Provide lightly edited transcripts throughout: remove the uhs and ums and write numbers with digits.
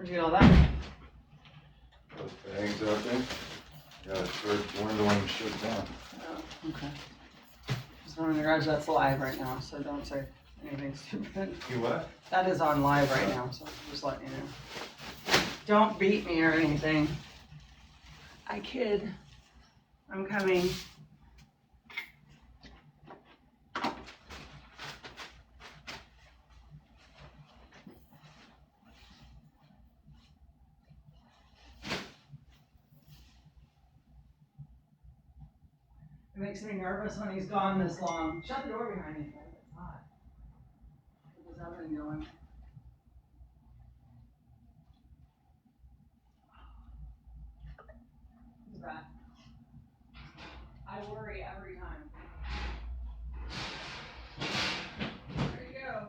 Where'd you get all that? Those bags out there. Gotta start dwindling shit down. Oh, okay. Just one in the garage that's live right now, so don't say anything stupid. You what? That is on live right now, so just letting you know. Don't beat me or anything. I kid. I'm coming. It makes me nervous when he's gone this long. Shut the door behind me. It's hot. Get this oven going. Who's that? I worry every time. There you go.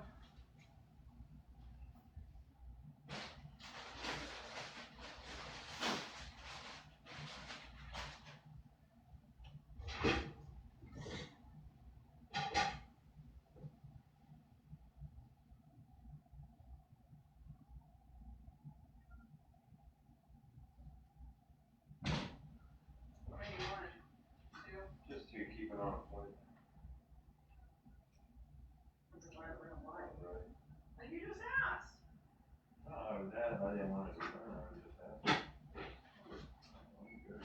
What do you want to do? Just to keep it on point. That's why I don't like. Right. Like you just asked. No, that I didn't want it to burn. I was just asking. I'm good.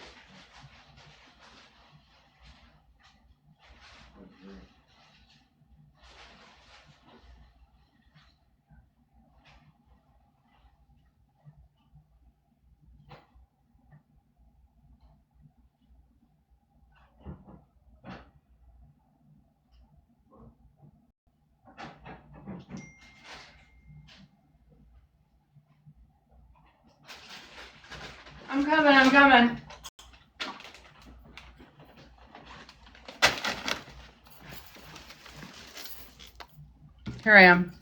Good. I'm coming, I'm coming. Here I am.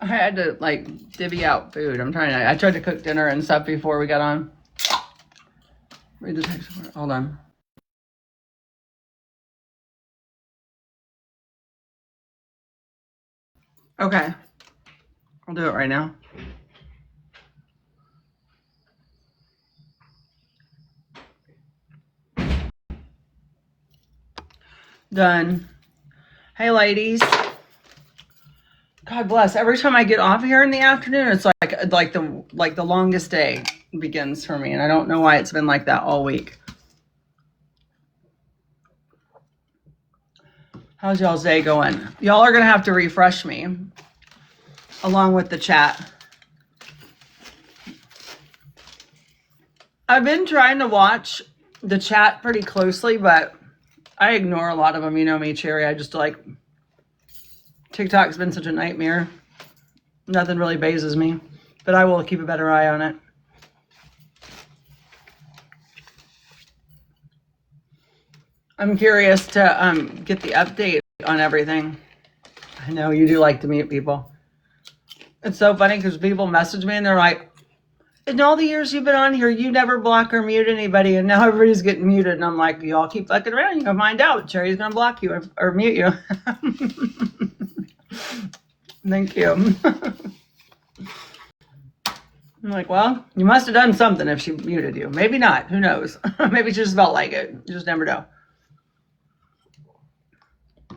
I had to like divvy out food. I tried to cook dinner and stuff before we got on. Read the text. Hold on. Okay. I'll do it right now. Done. Hey ladies. God bless. Every time I get off here in the afternoon, it's like the longest day begins for me, and I don't know why it's been like that all week. How's y'all's day going? Y'all are gonna have to refresh me along with the chat. I've been trying to watch the chat pretty closely, but I ignore a lot of them. You know me, Cherry. I just like TikTok's been such a nightmare. Nothing really phases me, but I will keep a better eye on it. I'm curious to get the update on everything. I know you do like to meet people. It's so funny because people message me and they're like, in all the years you've been on here, you never block or mute anybody, and now everybody's getting muted. And I'm like, y'all keep fucking around. You're going to find out. Cherry's going to block you or mute you. Thank you. I'm like, well, you must have done something if she muted you. Maybe not. Who knows? Maybe she just felt like it. You just never know.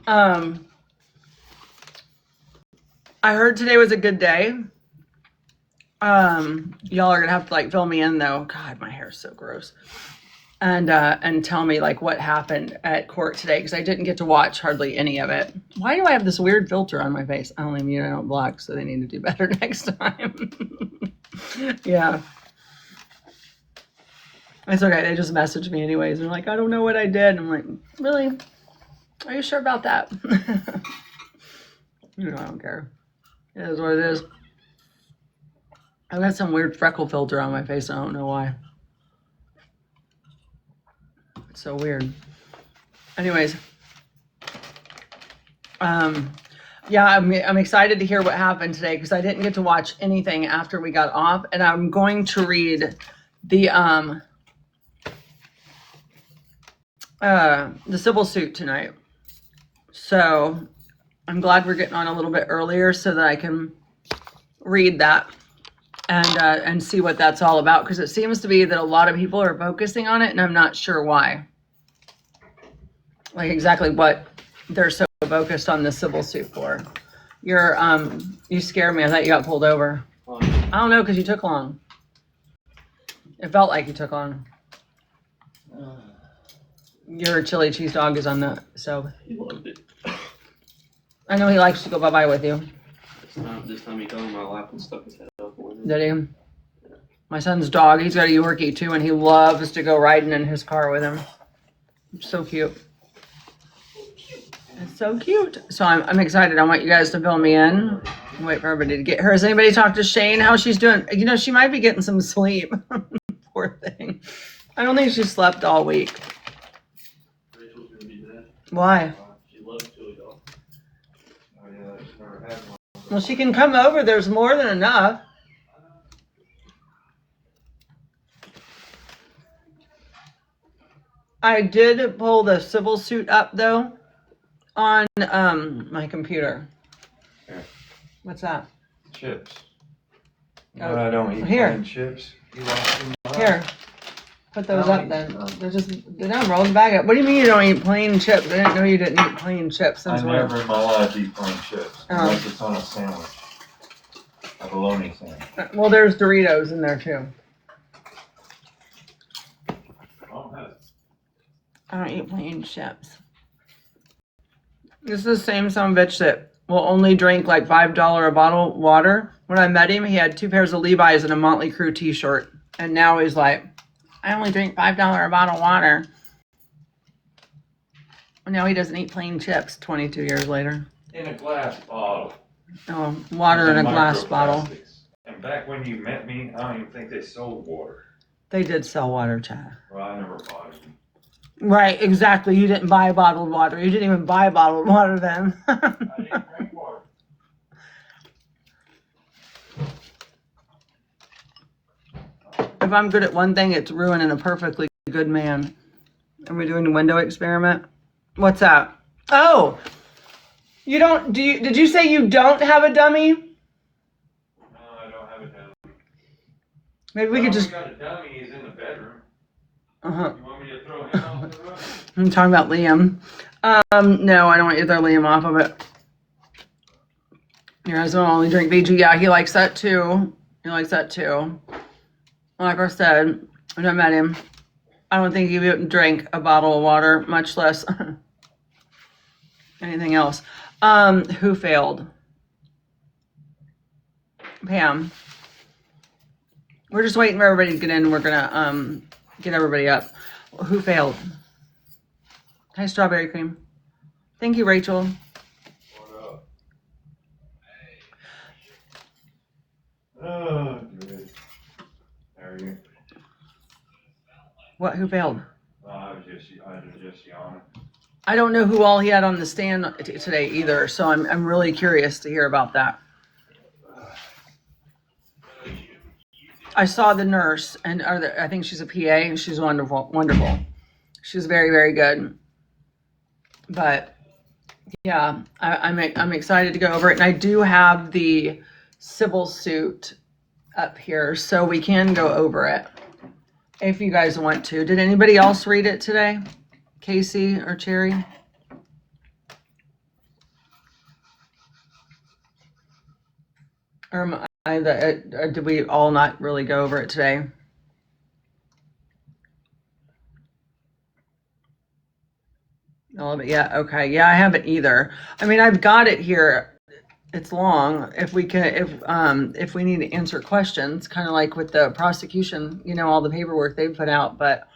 I heard today was a good day. Y'all are gonna have to like fill me in though. God, my hair is so gross. And tell me like what happened at court today, because I didn't get to watch hardly any of it. Why do I have this weird filter on my face? I only mute, I don't block, so they need to do better next time. Yeah. It's okay. They just messaged me anyways. They're like, I don't know what I did. I'm like, really? Are you sure about that? You know, I don't care. It is what it is. I've got some weird freckle filter on my face. I don't know why. It's so weird. Anyways. Yeah, I'm excited to hear what happened today because I didn't get to watch anything after we got off, and I'm going to read the civil suit tonight. So I'm glad we're getting on a little bit earlier so that I can read that. and see what that's all about, because it seems to be that a lot of people are focusing on it, and I'm not sure why. Like exactly what they're so focused on the civil suit for. You scared me. I thought you got pulled over. I don't know, because you took long. It felt like you took long. Your chili cheese dog is on the stove. He loved it. I know he likes to go bye-bye with you. This time he got on my lap and stuck his head out the window. Did he? My son's dog, he's got a Yorkie too, and he loves to go riding in his car with him. It's so cute. It's so cute. So I'm excited. I want you guys to fill me in. Wait for everybody to get her. Has anybody talked to Shane? How she's doing? You know, she might be getting some sleep. Poor thing. I don't think she slept all week. Rachel's gonna be dead. Why? She loves chili dog. Oh, yeah, she's never had one. Well, she can come over. There's more than enough. I did pull the civil suit up though on my computer. Here. What's that? Chips. You Oh, know what I don't eat here. plain chips. You like them? Here, put those I up don't then. eat them. They don't roll the bag up. What do you mean you don't eat plain chips? I didn't know you didn't eat plain chips. I Since when? never in my life eat plain chips. Oh. Unless it's on a sandwich. A bologna sandwich. Well, there's Doritos in there too. Oh, that's I don't eat plain chips. This is the same son of a bitch that will only drink like $5 a bottle of water. When I met him, he had 2 pairs of Levi's and a Motley Crue t-shirt. And now he's like, I only drink $5 a bottle of water. And now he doesn't eat plain chips 22 years later. in a glass bottle. Oh, water in a glass bottle. Microplastics. And back when you met me, I don't even think they sold water. They did sell water, Chad. Well, I never bought it. Right, exactly. You didn't buy bottled water. You didn't even buy bottled water then. I didn't drink water. If I'm good at one thing, it's ruining a perfectly good man. Are we doing a window experiment? What's that? Oh, you don't, did you say you don't have a dummy? No, I don't have a dummy. Maybe we could just, We got a dummy. He's in the bedroom. uh-huh. You want me to throw him off the roof? I'm talking about Liam. No, I don't want you to throw Liam off of it. Your husband will only drink VG. Yeah, he likes that too. He likes that too. Like I said, when I met him, I don't think he would drink a bottle of water, much less anything else. Who failed? Pam. We're just waiting for everybody to get in. We're gonna get everybody up. Who failed? Hi, strawberry cream. Thank you, Rachel. What up? Oh, good. How are you? What? Who failed? I was just yawning. I don't know who all he had on the stand today either, so I'm really curious to hear about that. I saw the nurse, and I think she's a PA, and she's wonderful, wonderful. She's very, very good. But yeah, I'm excited to go over it, and I do have the civil suit up here, so we can go over it if you guys want to. Did anybody else read it today? Casey or Cherry? Or did we all not really go over it today? All of it, yeah, okay. Yeah, I haven't either. I mean, I've got it here. It's long. If we we need to answer questions, kind of like with the prosecution, all the paperwork they put out, but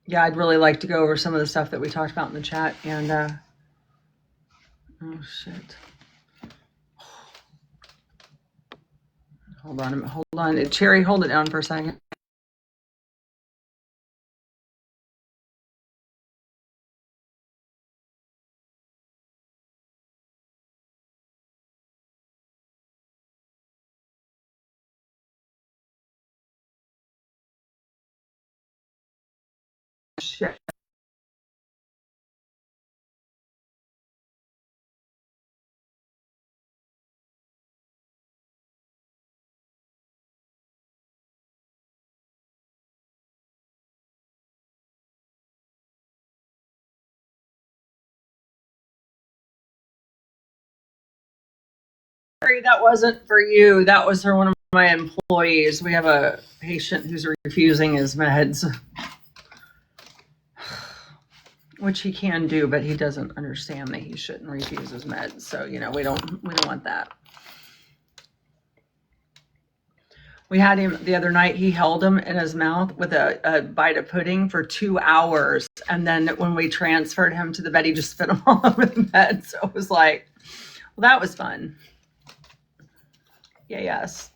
yeah, I'd really like to go over some of the stuff that we talked about in the chat. And oh shit, hold on, Cherry, hold it down for a second. Shit. that wasn't for you. That was for one of my employees. We have a patient who's refusing his meds, which he can do, but he doesn't understand that he shouldn't refuse his meds. So, you know, we don't want that. We had him the other night, he held him in his mouth with a bite of pudding for 2 hours. And then when we transferred him to the bed, he just spit him all over the bed. So it was like, well, that was fun. Yeah, yes.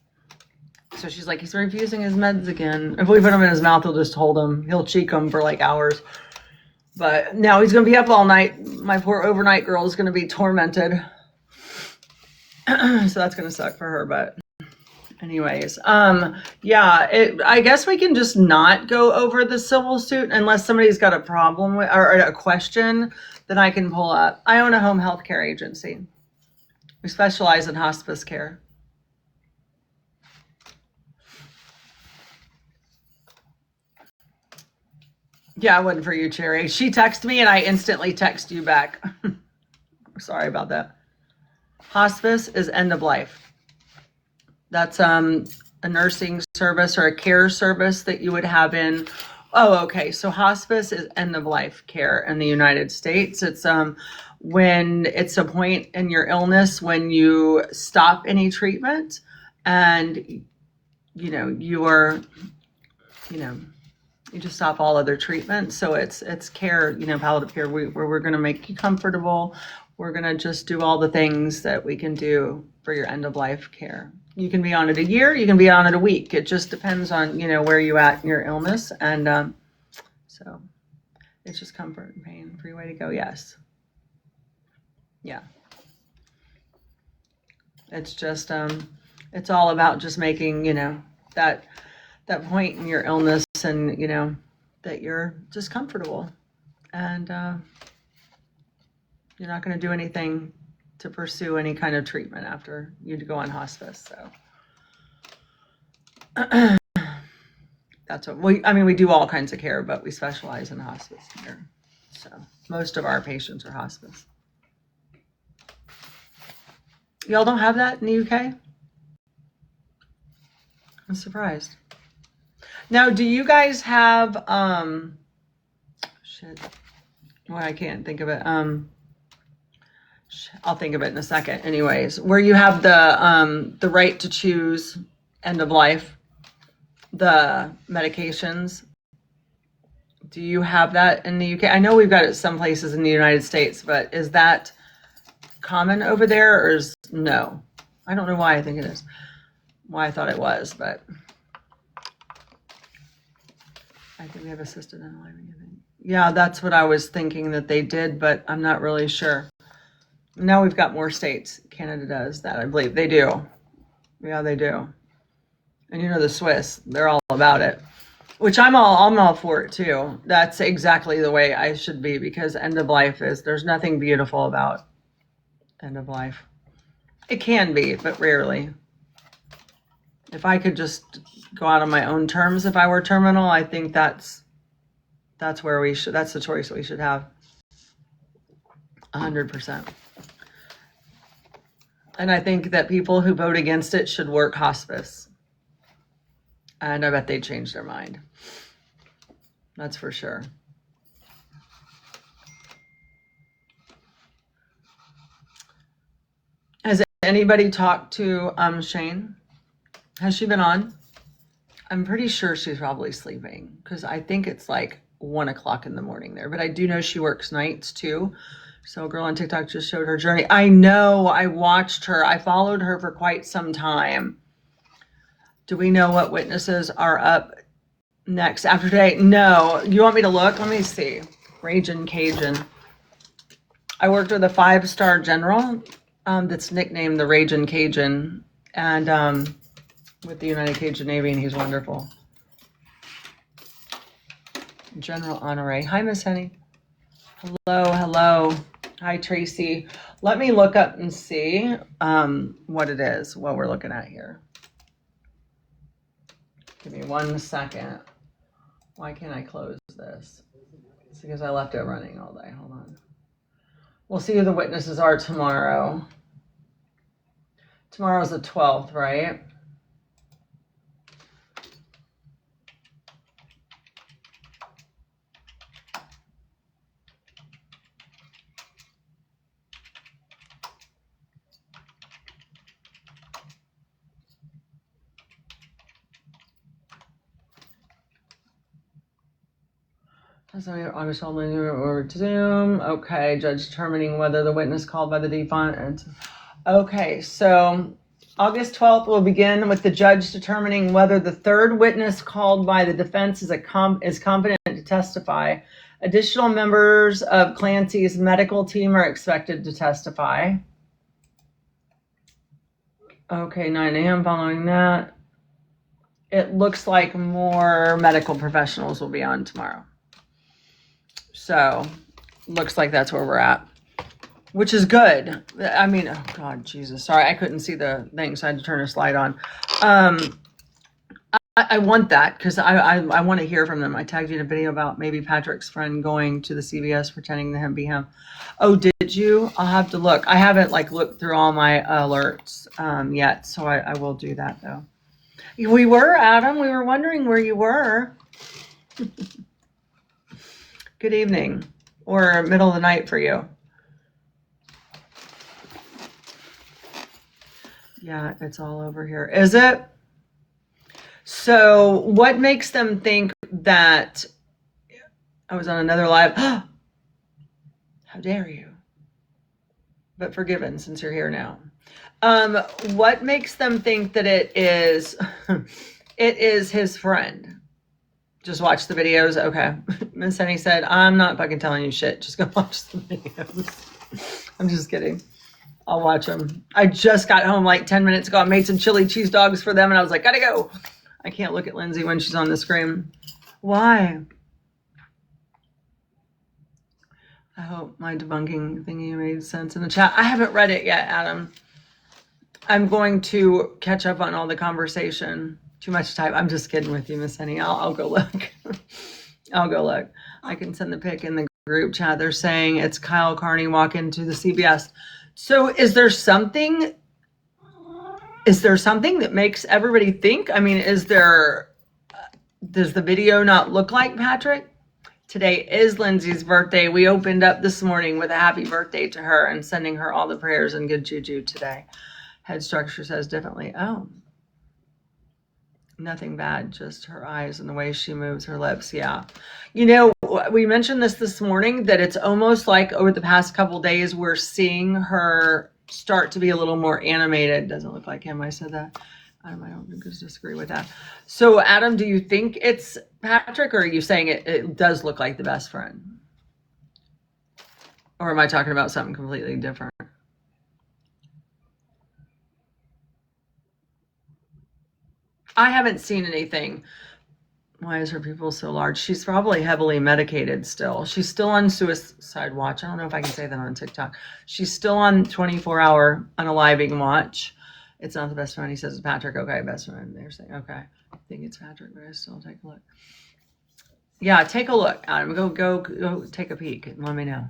So she's like, he's refusing his meds again. If we put him in his mouth, he'll just hold him. He'll cheek him for like hours. But now he's going to be up all night. My poor overnight girl is going to be tormented. So that's going to suck for her, but anyways, yeah, I guess we can just not go over the civil suit unless somebody's got a problem with, or a question that I can pull up. I own a home health care agency. We specialize in hospice care. Yeah, it wasn't for you, Cherry. She texted me and I instantly text you back. Sorry about that. Hospice is end of life. That's a nursing service or a care service that you would have in. Oh, okay. So hospice is end of life care in the United States. It's when it's a point in your illness when you stop any treatment and you just stop all other treatment. So it's care, palliative care, where we're going to make you comfortable. We're going to just do all the things that we can do for your end of life care. You can be on it a year, you can be on it a week. It just depends on, where you at in your illness. And so it's just comfort and pain. Free way to go. Yes. Yeah. It's just, it's all about just making, that point in your illness and, that you're just comfortable and you're not going to do anything to pursue any kind of treatment after you go on hospice. So that's what we do all kinds of care, but we specialize in hospice care. So most of our patients are hospice. Y'all don't have that in the UK? I'm surprised. Now, do you guys have, I can't think of it. I'll think of it in a second. Anyways, where you have the right to choose end of life, the medications. Do you have that in the UK? I know we've got it some places in the United States, but is that common over there or is no? I don't know why I think it is. Why I thought it was, but I think we have assisted unaliving. Yeah, that's what I was thinking that they did, but I'm not really sure. Now we've got more states. Canada does that, I believe. They do. Yeah, they do. And the Swiss, they're all about it. Which I'm all for it too. That's exactly the way I should be, because end of life there's nothing beautiful about end of life. It can be, but rarely. If I could just go out on my own terms if I were terminal, I think that's where that's the choice we should have. 100%. And I think that people who vote against it should work hospice. And I bet they'd change their mind. That's for sure. Has anybody talked to Shane? Has she been on? I'm pretty sure she's probably sleeping because I think it's like 1 o'clock in the morning there. But I do know she works nights too. So a girl on TikTok just showed her journey. I know, I watched her. I followed her for quite some time. Do we know what witnesses are up next after today? No. You want me to look? Let me see. Ragin' Cajun. I worked with a 5-star general that's nicknamed the Ragin' Cajun. And with the United Cajun Navy, and he's wonderful. General Honore. Hi, Miss Henny. Hello. Hi, Tracy. Let me look up and see what it is, what we're looking at here. Give me 1 second. Why can't I close this? It's because I left it running all day. Hold on. We'll see who the witnesses are tomorrow. Tomorrow's the 12th, right? So August over to Zoom. Okay, judge determining whether the witness called by the defendant. Okay, so August 12th will begin with the judge determining whether the third witness called by the defense is competent to testify. Additional members of Clancy's medical team are expected to testify. Okay, 9 a.m. following that. It looks like more medical professionals will be on tomorrow. So, looks like that's where we're at, which is good. I mean, oh God, Jesus. Sorry, I couldn't see the thing, so I had to turn a slide on. I want that because I want to hear from them. I tagged you in a video about maybe Patrick's friend going to the CVS pretending to be him. Oh, did you? I'll have to look. I haven't looked through all my alerts yet, so I will do that though. We were, Adam. We were wondering where you were. Good evening, or middle of the night for you. Yeah, it's all over here. Is it? So what makes them think that I was on another live? How dare you? But forgiven since you're here now. What makes them think that it is his friend? Just watch the videos. Okay. Miss Henny said, I'm not fucking telling you shit. Just go watch the videos. I'm just kidding. I'll watch them. I just got home 10 minutes ago. I made some chili cheese dogs for them and I was like, gotta go. I can't look at Lindsay when she's on the screen. Why? I hope my debunking thingy made sense in the chat. I haven't read it yet, Adam. I'm going to catch up on all the conversation. Too much time. I'm just kidding with you, Miss Henny. I'll go look. I'll go look. I can send the pic in the group chat. They're saying it's Kyle Carney walking to the CBS. So is there something that makes everybody think? I mean, does the video not look like Patrick? Today is Lindsay's birthday. We opened up this morning with a happy birthday to her and sending her all the prayers and good juju today. Head structure says differently. Oh. Nothing bad, just her eyes and the way she moves her lips. Yeah. You know, we mentioned this morning that it's almost like over the past couple days, we're seeing her start to be a little more animated. Doesn't look like him. I said that. I don't disagree with that. So Adam, do you think it's Patrick or are you saying it does look like the best friend? Or am I talking about something completely different? I haven't seen anything. Why is her pupil so large? She's probably heavily medicated still. She's still on suicide watch. I don't know if I can say that on TikTok. She's still on 24-hour unaliving watch. It's not the best friend. He says it's Patrick. Okay, best friend. They're saying, okay. I think it's Patrick, but I still take a look. Yeah, take a look, Adam. Go take a peek and let me know.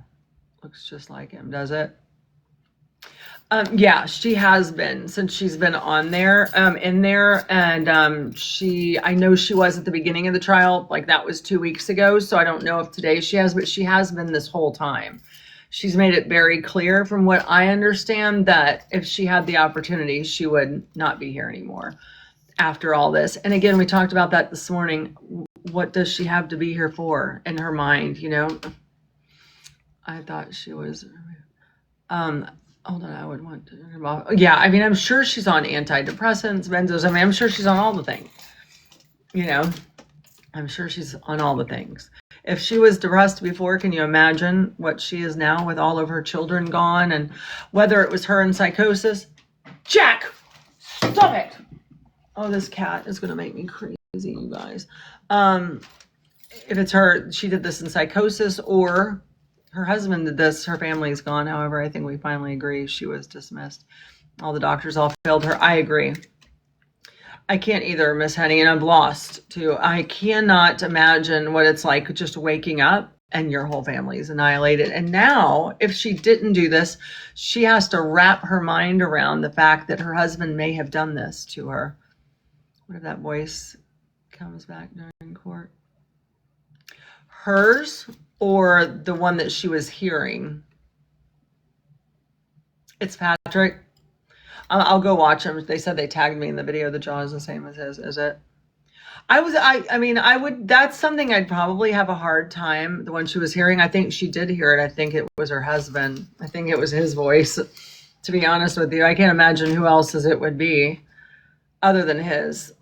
Looks just like him, does it? Yeah, she has been since she's been on there, in there. And I know she was at the beginning of the trial, that was 2 weeks ago. So I don't know if today she has, but she has been this whole time. She's made it very clear from what I understand that if she had the opportunity, she would not be here anymore after all this. And again, we talked about that this morning. What does she have to be here for in her mind? I thought she was, hold on, I would want to. Yeah, I mean, I'm sure she's on antidepressants, benzos. I mean, I'm sure she's on all the things. I'm sure she's on all the things. If she was depressed before, can you imagine what she is now with all of her children gone and whether it was her in psychosis? Jack, stop it. Oh, this cat is going to make me crazy, you guys. If it's her, she did this in psychosis or her husband did this, her family's gone. However, I think we finally agree she was dismissed. All the doctors all failed her. I agree. I can't either, Miss Henny, and I'm lost too. I cannot imagine what it's like just waking up and your whole family is annihilated. And now, if she didn't do this, she has to wrap her mind around the fact that her husband may have done this to her. What if that voice comes back during court? Hers or the one that she was hearing? It's Patrick. I'll go watch him. They said they tagged me in the video. The jaw is the same as his, is it? I mean, I would, that's something I'd probably have a hard time. The one she was hearing, I think she did hear it. I think it was her husband. I think it was his voice, to be honest with you. I can't imagine who else's it would be other than his.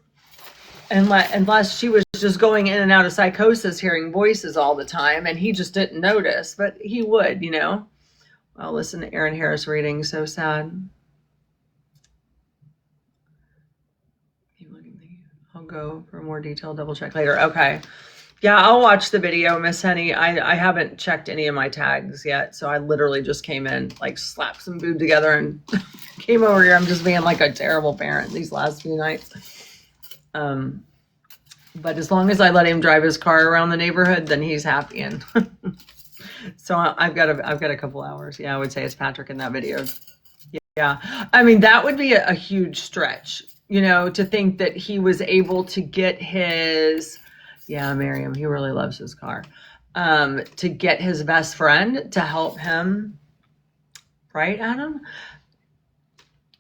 Unless she was just going in and out of psychosis, hearing voices all the time, and he just didn't notice, but he would, you know. Well, listen to Aaron Harris reading, so sad. I'll go for more detail, double check later. Okay. Yeah, I'll watch the video, Miss Henny. I haven't checked any of my tags yet, so I literally just came in, like slapped some boob together and came over here. I'm just being like a terrible parent these last few nights. But as long as I let him drive his car around the neighborhood, then he's happy. And so I've got a couple hours. Yeah, I would say it's Patrick in that video. Yeah. I mean, that would be a huge stretch, you know, to think that he was able to get his, yeah, Miriam, he really loves his car, to get his best friend to help him, right, Adam,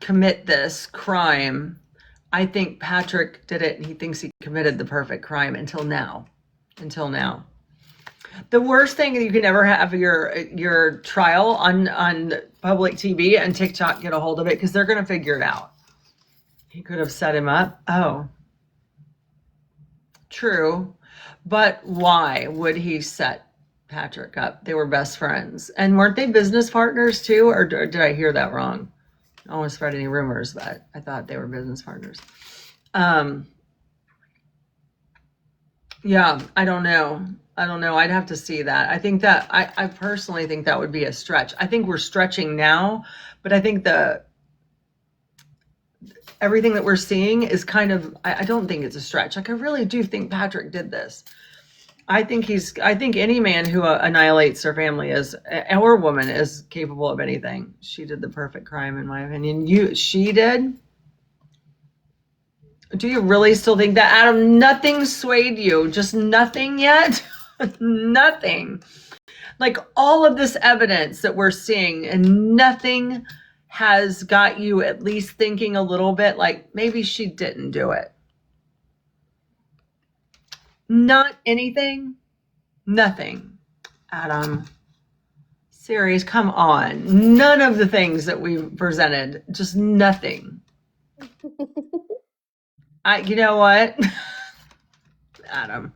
commit this crime. I think Patrick did it and he thinks he committed the perfect crime until now. The worst thing you can ever have your trial on public TV and TikTok get a hold of it, because they're going to figure it out. He could have set him up. Oh, true. But why would he set Patrick up? They were best friends. And weren't they business partners too? Or did I hear that wrong? I don't want to spread any rumors, but I thought they were business partners. Yeah, I don't know. I'd have to see that. I think that I personally think that would be a stretch. I think we're stretching now, but I think everything that we're seeing is kind of, I don't think it's a stretch. Like, I really do think Patrick did this. I think any man who annihilates their family or woman is capable of anything. She did the perfect crime, in my opinion. She did? Do you really still think that, Adam? Nothing swayed you? Just nothing yet? Nothing. Like, all of this evidence that we're seeing, and nothing has got you at least thinking a little bit like maybe she didn't do it. Not anything. Nothing. Adam, serious, come on. None of the things that we presented, just nothing. You know what? Adam,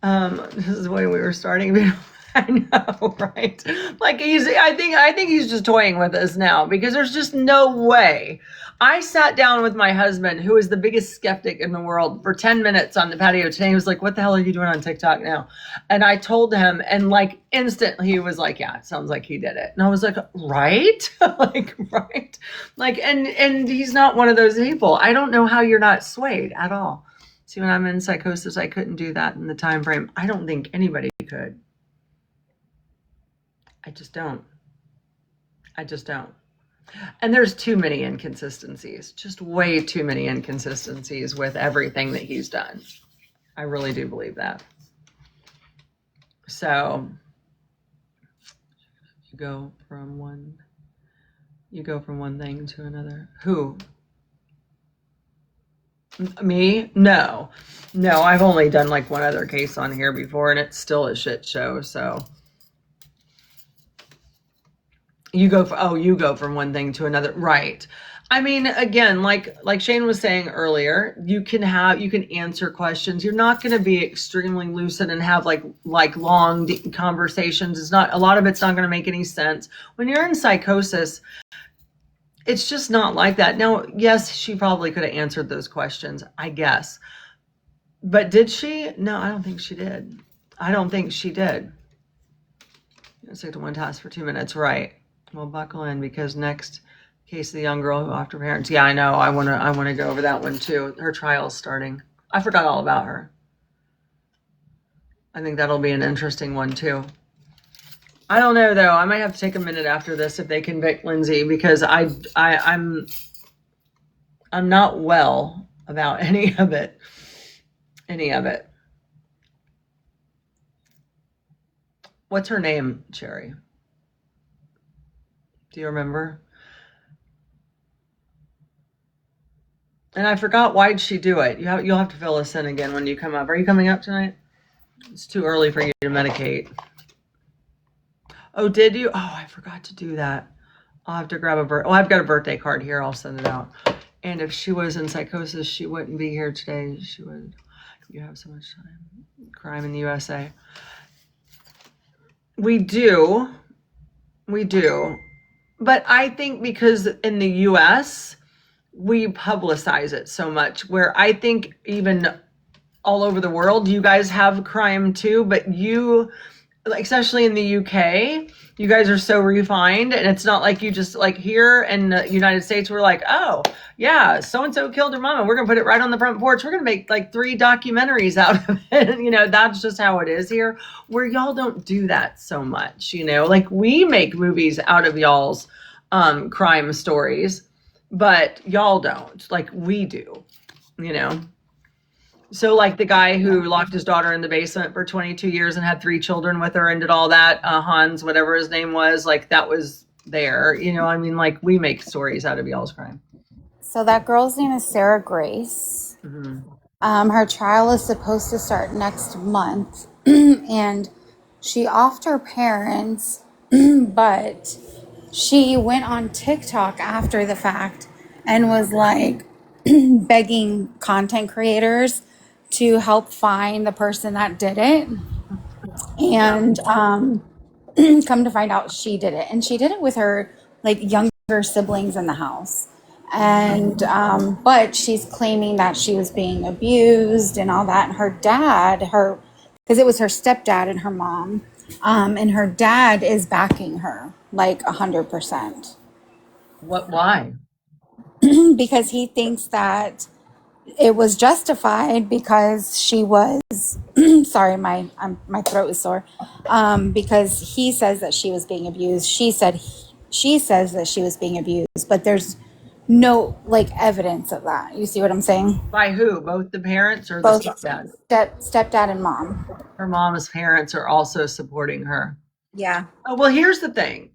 this is the way we were starting. I know, right? Like, I think he's just toying with us now, because there's just no way. I sat down with my husband, who is the biggest skeptic in the world, for 10 minutes on the patio today. He was like, what the hell are you doing on TikTok now? And I told him, and like instantly he was like, yeah, it sounds like he did it. And I was like, right? Like, right? Like, and he's not one of those people. I don't know how you're not swayed at all. See, when I'm in psychosis, I couldn't do that in the time frame. I don't think anybody could. I just don't. And there's too many inconsistencies, just way too many inconsistencies with everything that he's done. I really do believe that. So you go from one thing to another. Who? Me? No, I've only done like one other case on here before, and it's still a shit show. So you go from one thing to another, right? I mean, again, like Shane was saying earlier, you can answer questions. You're not going to be extremely lucid and have like long conversations. It's not, a lot of it's not going to make any sense. When you're in psychosis, it's just not like that. Now, yes, she probably could have answered those questions, I guess. But did she? No, I don't think she did. Stick to one task for 2 minutes, right? Well, buckle in, because next case of the young girl who off her parents. Yeah, I know. I want to go over that one too. Her trial's starting. I forgot all about her. I think that'll be an interesting one too. I don't know though. I might have to take a minute after this if they convict Lindsay, because I'm not well about any of it. Any of it. What's her name, Cherry? Do you remember? And I forgot, why'd she do it? You'll have to fill us in again when you come up. Are you coming up tonight? It's too early for you to medicate. Oh, did you? Oh, I forgot to do that. I'll have to grab I've got a birthday card here. I'll send it out. And if she was in psychosis, she wouldn't be here today. She would. You have so much time. Crime in the USA. We do. But I think because in the US, we publicize it so much, where I think even all over the world, you guys have crime too, but you, especially in the UK, you guys are so refined, and it's not like you just, like here in the United States, we're like, oh yeah, so-and-so killed her mama. We're going to put it right on the front porch. We're going to make like 3 documentaries out of it. You know, that's just how it is here, where y'all don't do that so much, you know, like we make movies out of y'all's crime stories, but y'all don't, like we do, you know? So like the guy who locked his daughter in the basement for 22 years and had 3 children with her and did all that, Hans, whatever his name was, like that was there, you know, I mean, like we make stories out of y'all's crime. So that girl's name is Sarah Grace. Her trial is supposed to start next month, and she offed her parents, but she went on TikTok after the fact and was like begging content creators to help find the person that did it. And come to find out, she did it. And she did it with her like younger siblings in the house. And but she's claiming that she was being abused and all that. And her dad, because it was her stepdad and her mom, and her dad is backing her like 100%. Why? Because he thinks that it was justified because she was sorry, my throat is sore. Because he says that she was being abused. She says that she was being abused, but there's no like evidence of that. You see what I'm saying? By who? Both the parents or Both the stepdad? Stepdad and mom. Her mom's parents are also supporting her. Yeah. Oh, well, here's the thing.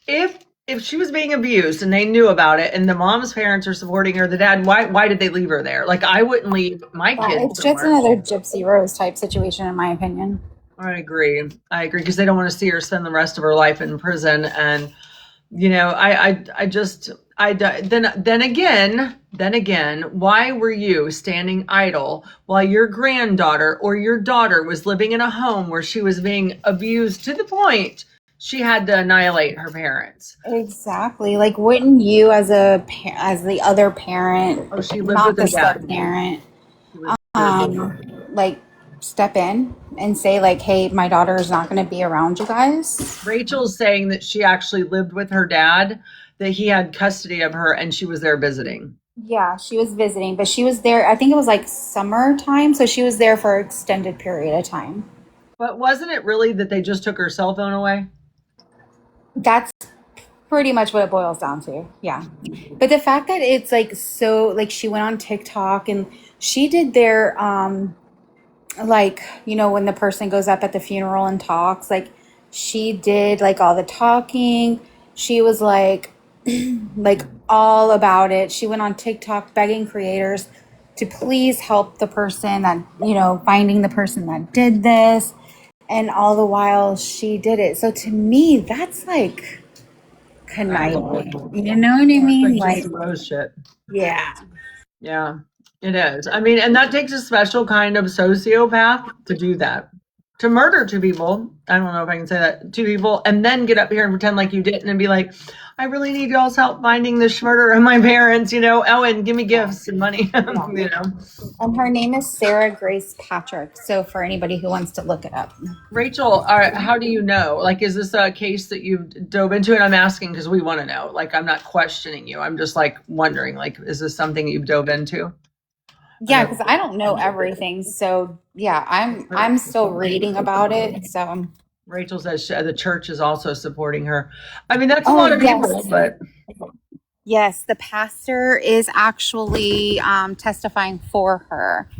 If she was being abused and they knew about it and the mom's parents are supporting her, the dad, why did they leave her there? Like I wouldn't leave my kids. It's just another Gypsy Rose type situation, in my opinion. I agree because they don't want to see her spend the rest of her life in prison. And you know, then again, why were you standing idle while your granddaughter or your daughter was living in a home where she was being abused to the point she had to annihilate her parents? Exactly. Like, wouldn't you, as the other parent, She lived not with the her dad. step parent, like step in and say like, hey, my daughter is not going to be around you guys? Rachel's saying that she actually lived with her dad, that he had custody of her, and she was there visiting. Yeah, she was visiting, but she was there, I think it was like summertime, so she was there for an extended period of time. But wasn't it really that they just took her cell phone away? That's pretty much what it boils down to. Yeah. But the fact that it's like, so like she went on TikTok and she did their like, you know, when the person goes up at the funeral and talks, like she did like all the talking. She was like like all about it. She went on TikTok begging creators to please help the person that, you know, finding the person that did this, and all the while she did it. So to me, that's like conniving. You know what I mean? Like, Rose shit. yeah. Yeah, it is. I mean, and that takes a special kind of sociopath to do that. To murder 2 people, I don't know if I can say that, 2 people, and then get up here and pretend like you didn't and be like, I really need y'all's help finding the murderer of my parents, you know, oh, and give me gifts and money, you know. And her name is Sarah Grace Patrick. So for anybody who wants to look it up. Rachel, how do you know? Like, is this a case that you've dove into? And I'm asking because we want to know. Like, I'm not questioning you. I'm just like wondering, like, is this something you've dove into? Yeah, because I don't know everything. So yeah, I'm still reading about it. So Rachel says the church is also supporting her. I mean, that's a oh lot of yes. people, but Yes, the pastor is actually testifying for her.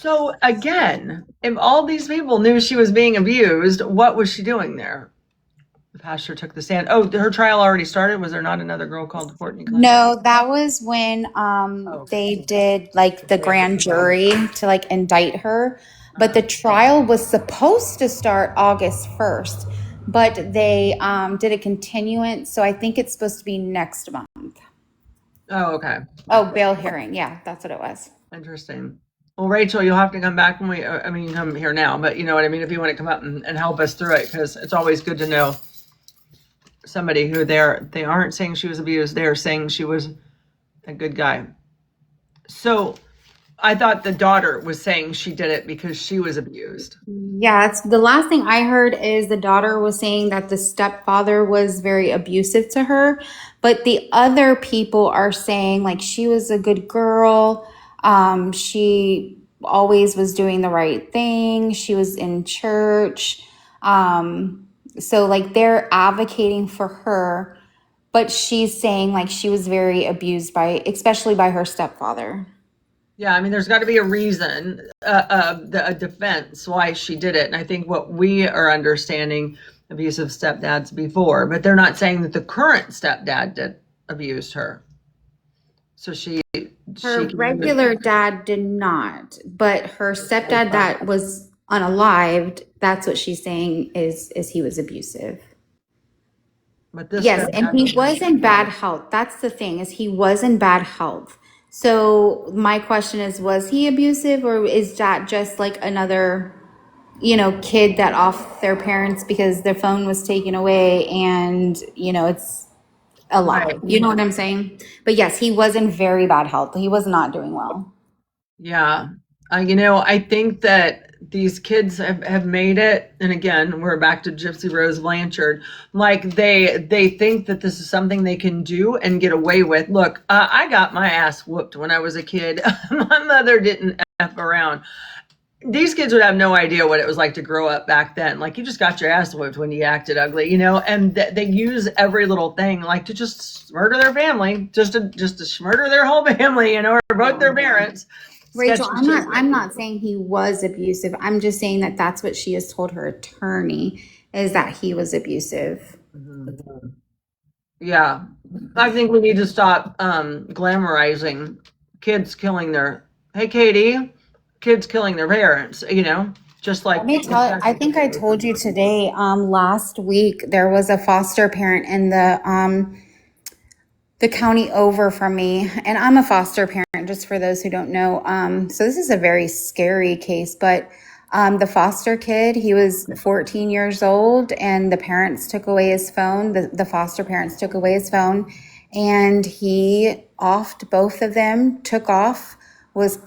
so again, if all these people knew she was being abused, what was she doing there? The pastor took the stand. Oh, her trial already started. Was there not another girl called Courtney Clinton? No, that was when okay. they did like the grand jury to like indict her. But the trial was supposed to start August 1st, but they did a continuance. So I think it's supposed to be next month. Oh, okay. Oh, bail hearing. Yeah, that's what it was. Interesting. Well, Rachel, you'll have to come back when I mean, you can come here now, but you know what I mean? If you want to come up and help us through it, because it's always good to know somebody who they aren't saying she was abused. They're saying she was a good guy. So I thought the daughter was saying she did it because she was abused. Yeah, it's the last thing I heard is the daughter was saying that the stepfather was very abusive to her, but the other people are saying like she was a good girl. She always was doing the right thing. She was in church. So like they're advocating for her, but she's saying like she was very abused especially by her stepfather. Yeah, I mean, there's got to be a reason, a defense why she did it. And I think what we are understanding abusive stepdads before, but they're not saying that the current stepdad abused her. So Her regular dad did not, but her stepdad that was unalived, that's what she's saying is he was abusive. But this yes, and he was in bad health. That's the thing, is he was in bad health. So my question is, was he abusive, or is that just like another, kid that off their parents because their phone was taken away and, it's a lot. Right. You know what I'm saying? But yes, he was in very bad health. He was not doing well. Yeah. I think that these kids have made it. And again, we're back to Gypsy Rose Blanchard. Like they think that this is something they can do and get away with. Look, I got my ass whooped when I was a kid. My mother didn't F around. These kids would have no idea what it was like to grow up back then. Like you just got your ass whooped when you acted ugly, and they use every little thing like to just murder their family, just to murder their whole family, or both their parents. Rachel, I'm not saying he was abusive. I'm just saying that that's what she has told her attorney, is that he was abusive. Mm-hmm. Yeah. I think we need to stop glamorizing kids killing kids killing their parents, just like. Let me tell you, I think I told you today, last week, there was a foster parent in the county over from me, and I'm a foster parent, just for those who don't know. So this is a very scary case, but the foster kid, he was 14 years old, and the parents took away his phone. The foster parents took away his phone, and he offed both of them, took off, was,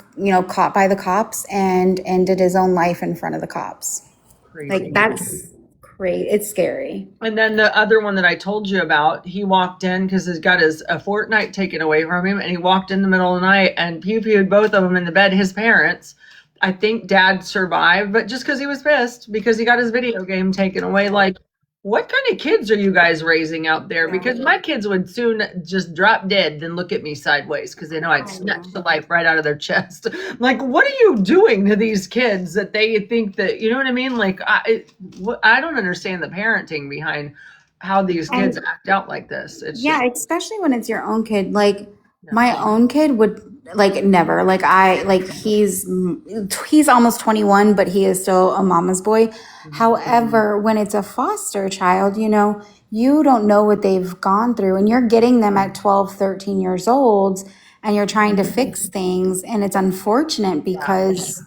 caught by the cops, and ended his own life in front of the cops. Crazy. Like, that's great. It's scary. And then the other one that I told you about, he walked in because he's got a fortnight taken away from him, and he walked in the middle of the night and pew-pewed both of them in the bed. His parents, I think dad survived, but just because he was pissed because he got his video game taken away. Like, what kind of kids are you guys raising out there? Because my kids would soon just drop dead, then look at me sideways because they know I'd snatch the life right out of their chest. Like, what are you doing to these kids that they think that, you know what I mean? Like, I don't understand the parenting behind how these kids act out like this. It's especially when it's your own kid. Like, my own kid would never. He's almost 21, but he is still a mama's boy. However, when it's a foster child, you don't know what they've gone through, and you're getting them at 12, 13 years old, and you're trying to fix things. And it's unfortunate because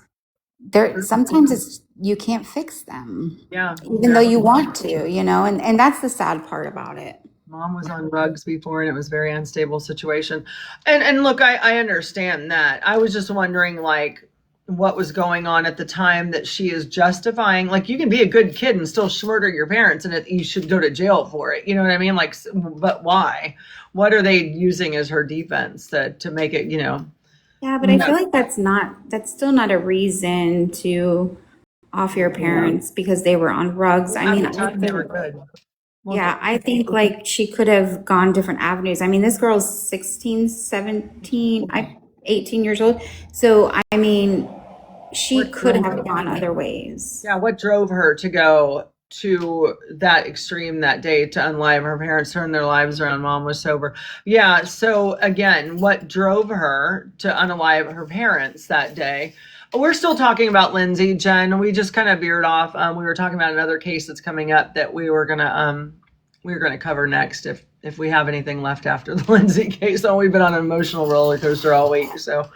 sometimes you can't fix them. Yeah. Even though you want to, and that's the sad part about it. Mom was on drugs before, and it was a very unstable situation. And look, I understand that. I was just wondering, like, what was going on at the time that she is justifying. Like, you can be a good kid and still murder your parents, and you should go to jail for it. You know what I mean? Like, but why? What are they using as her defense to make it, Yeah, but I feel like that's still not a reason to off your parents because they were on drugs. I At mean, the time, they were good. yeah, I think like she could have gone different avenues. I mean, this girl's 16, 17, 18 years old. So, I mean, she What could drove have her? gone other ways. Yeah, what drove her to go to that extreme that day to unalive her parents, turn their lives around? Mom was sober. Yeah, so again, what drove her to unalive her parents that day? We're still talking about Lindsay, Jen. We just kind of veered off. We were talking about another case that's coming up that we were gonna cover next if we have anything left after the Lindsay case. Oh, we've been on an emotional roller coaster all week, so.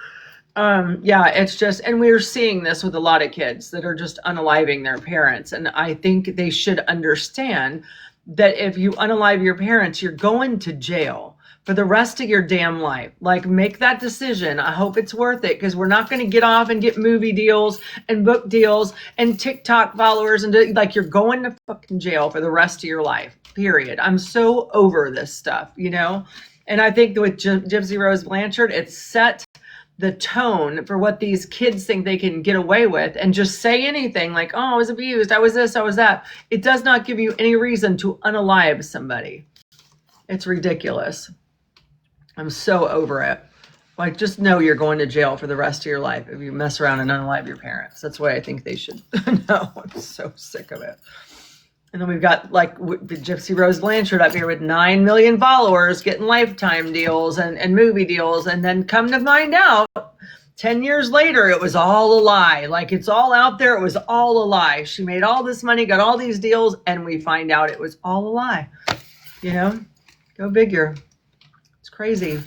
Yeah, it's just, and we're seeing this with a lot of kids that are just unaliving their parents. And I think they should understand that if you unalive your parents, you're going to jail for the rest of your damn life. Like, make that decision. I hope it's worth it, because we're not going to get off and get movie deals and book deals and TikTok followers like, you're going to fucking jail for the rest of your life, period. I'm so over this stuff, you know? And I think with Gypsy Rose Blanchard, it's set the tone for what these kids think they can get away with and just say anything like, oh, I was abused, I was this, I was that. It does not give you any reason to unalive somebody. It's ridiculous. I'm so over it. Like, just know you're going to jail for the rest of your life if you mess around and unalive your parents. That's why I think they should know. I'm so sick of it. And then we've got like Gypsy Rose Blanchard up here with 9 million followers getting lifetime deals and movie deals. And then come to find out 10 years later, it was all a lie. Like, it's all out there. It was all a lie. She made all this money, got all these deals, and we find out it was all a lie. You know, go figure. It's crazy.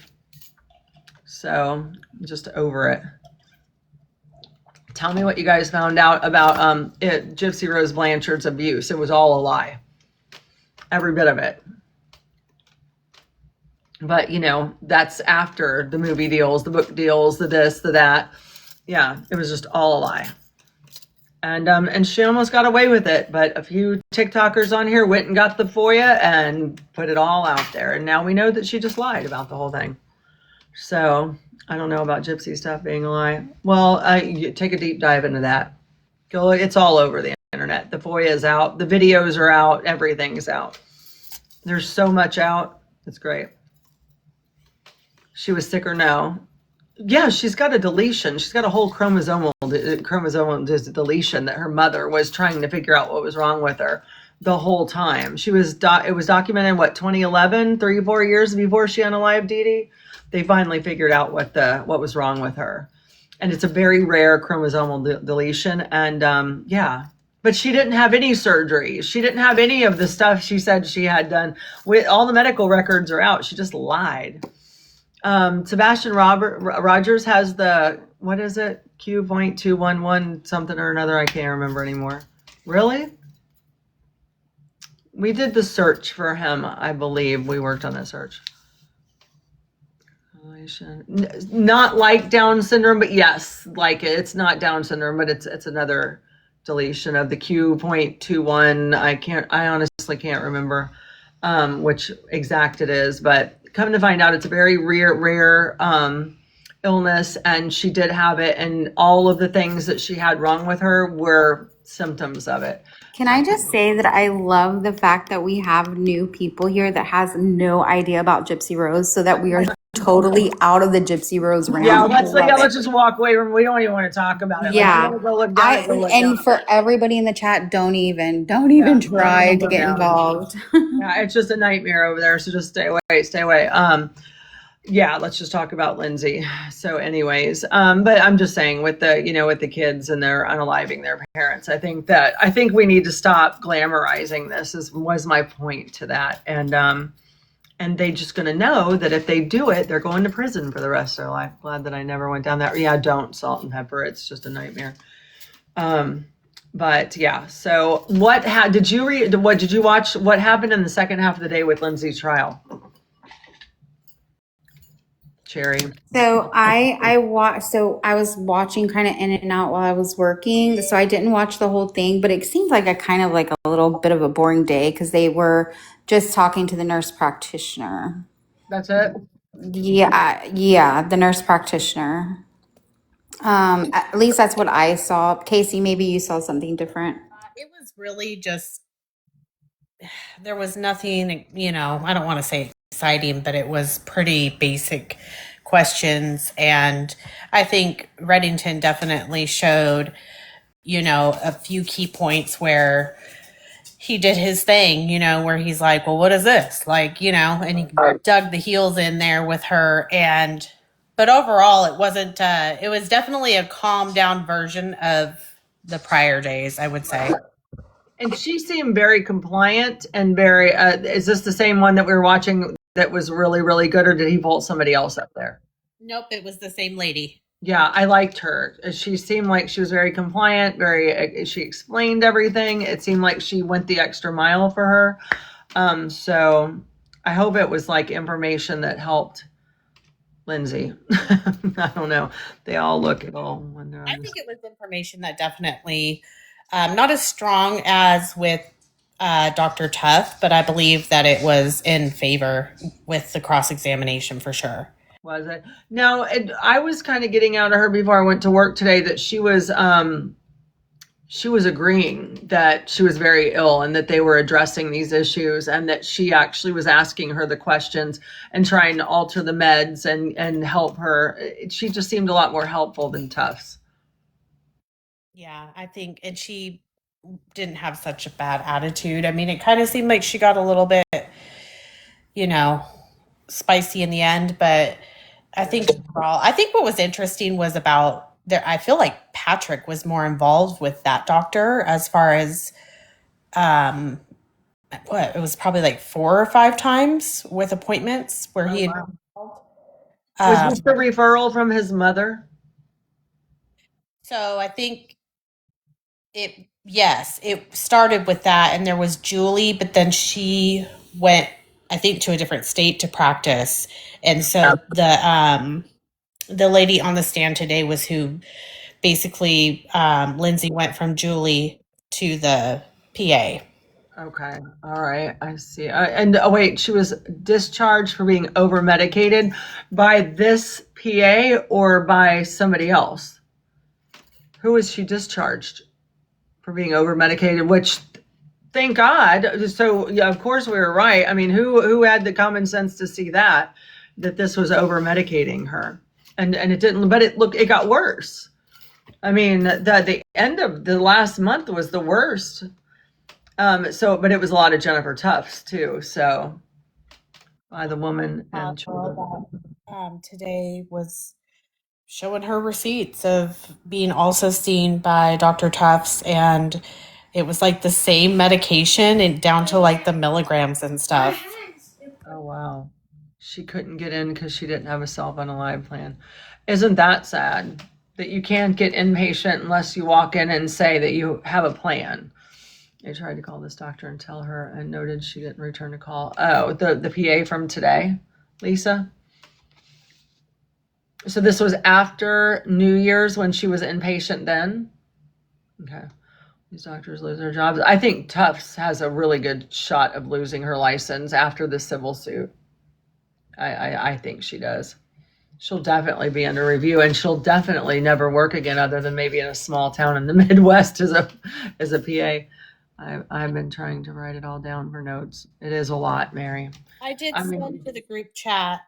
So I'm just over it. Tell me what you guys found out about Gypsy Rose Blanchard's abuse. It was all a lie. Every bit of it. But, you know, that's after the movie deals, the book deals, the this, the that. Yeah, it was just all a lie. And she almost got away with it. But a few TikTokers on here went and got the FOIA and put it all out there. And now we know that she just lied about the whole thing. So I don't know about Gypsy stuff being a lie. Well, you take a deep dive into that. Go, it's all over the internet. The FOIA is out. The videos are out. Everything's out. There's so much out. It's great. She was sick or no? Yeah, she's got a deletion. She's got a whole chromosomal deletion that her mother was trying to figure out what was wrong with her the whole time. She was it was documented, what, 2011, 3-4 years before she unalived Dee Dee. They finally figured out what was wrong with her. And it's a very rare chromosomal deletion. And yeah, but she didn't have any surgery. She didn't have any of the stuff she said she had done. With all the medical records are out. She just lied. Sebastian Rogers has the, what is it? Q.211 something or another. I can't remember anymore. Really? We did the search for him. I believe we worked on that search. Not like Down syndrome, but yes, like it. It's not Down syndrome, but it's another deletion of the Q.21. I honestly can't remember which exact it is, but come to find out, it's a very rare illness, and she did have it, and all of the things that she had wrong with her were symptoms of it. Can I just say that I love the fact that we have new people here that has no idea about Gypsy Rose, so that we are totally out of the Gypsy Rose realm. Yeah, let's just walk away from. We don't even want to talk about it. Yeah, like, go look down, go look and down. for everybody in the chat, don't even try to get involved. Yeah, it's just a nightmare over there. So just stay away. Yeah, let's just talk about Lindsay. So anyways, but I'm just saying with the kids and they're unaliving their parents, I think we need to stop glamorizing this was my point to that. And they just going to know that if they do it, they're going to prison for the rest of their life. Glad that I never went down that. Yeah, don't salt and pepper. It's just a nightmare. But yeah, so did you watch what happened in the second half of the day with Lindsay's trial? Cherry. So I was watching kind of in and out while I was working. So I didn't watch the whole thing, but it seemed like a little bit of a boring day because they were just talking to the nurse practitioner. That's it? Yeah, the nurse practitioner. At least that's what I saw. Casey, maybe you saw something different. It was really just, there was nothing, I don't want to say exciting, but it was pretty basic questions. And I think Reddington definitely showed, a few key points where he did his thing, where he's like, well, what is this? Like, and he dug the heels in there with her. But overall, it wasn't, it was definitely a calmed down version of the prior days, I would say. And she seemed very compliant and very, is this the same one that we were watching that was really, really good, or did he vault somebody else up there? Nope, it was the same lady. Yeah, I liked her. She seemed like she was very compliant, she explained everything. It seemed like she went the extra mile for her. So I hope it was like information that helped Lindsay. I don't know. They all look at all when they're on I this. think it was information that definitely, not as strong as with Dr. Tuff, but I believe that it was in favor with the cross-examination for sure. Was it? No, I was kind of getting out of her before I went to work today that she was agreeing that she was very ill and that they were addressing these issues, and that she actually was asking her the questions and trying to alter the meds and help her. She just seemed a lot more helpful than Tufts. Yeah, I think, and she didn't have such a bad attitude. I mean, it kind of seemed like she got a little bit, spicy in the end, but I think overall, I think what was interesting was about there. I feel like Patrick was more involved with that doctor as far as, it was probably like 4 or 5 times with appointments where he had. Was this the referral from his mother? So I think it started with that, and there was Julie, but then she went, I think, to a different state to practice. And so the lady on the stand today was who basically, Lindsay went from Julie to the PA. Okay. All right. I see. Wait, she was discharged for being over medicated by this PA or by somebody else? Who was she discharged for being over medicated? Which, thank God. So yeah, of course we were right. I mean, who had the common sense to see that this was over medicating her, and it didn't. But it got worse. I mean, the end of the last month was the worst. But it was a lot of Jennifer Tufts too. So by the woman and children. Today was showing her receipts of being also seen by Dr. Tufts, and it was like the same medication and down to like the milligrams and stuff. Oh wow. She couldn't get in because she didn't have a Cell Phone Alive plan. Isn't that sad that you can't get inpatient unless you walk in and say that you have a plan? I tried to call this doctor and tell her, and noted she didn't return a call. Oh, the PA from today, Lisa. So this was after New Year's when she was inpatient then? Okay. These doctors lose their jobs. I think Tufts has a really good shot of losing her license after the civil suit. I think she does. She'll definitely be under review, and she'll definitely never work again other than maybe in a small town in the Midwest as a PA. I've been trying to write it all down for notes. It is a lot, Mary. I did send to the group chat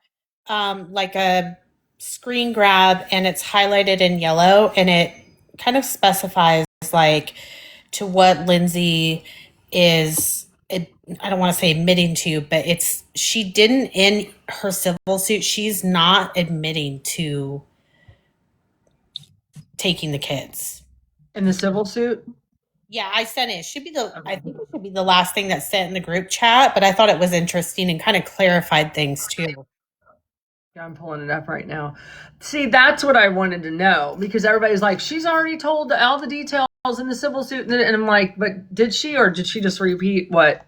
like a screen grab, and it's highlighted in yellow, and it kind of specifies like to what Lindsay is, I don't want to say admitting to, but she didn't, in her civil suit, she's not admitting to taking the kids. In the civil suit? Yeah, I sent it. I think it should be the last thing that's sent in the group chat, but I thought it was interesting and kind of clarified things too. Yeah, I'm pulling it up right now. See, that's what I wanted to know, because everybody's like, she's already told all the details in the civil suit. And I'm like, but did she, or did she just repeat what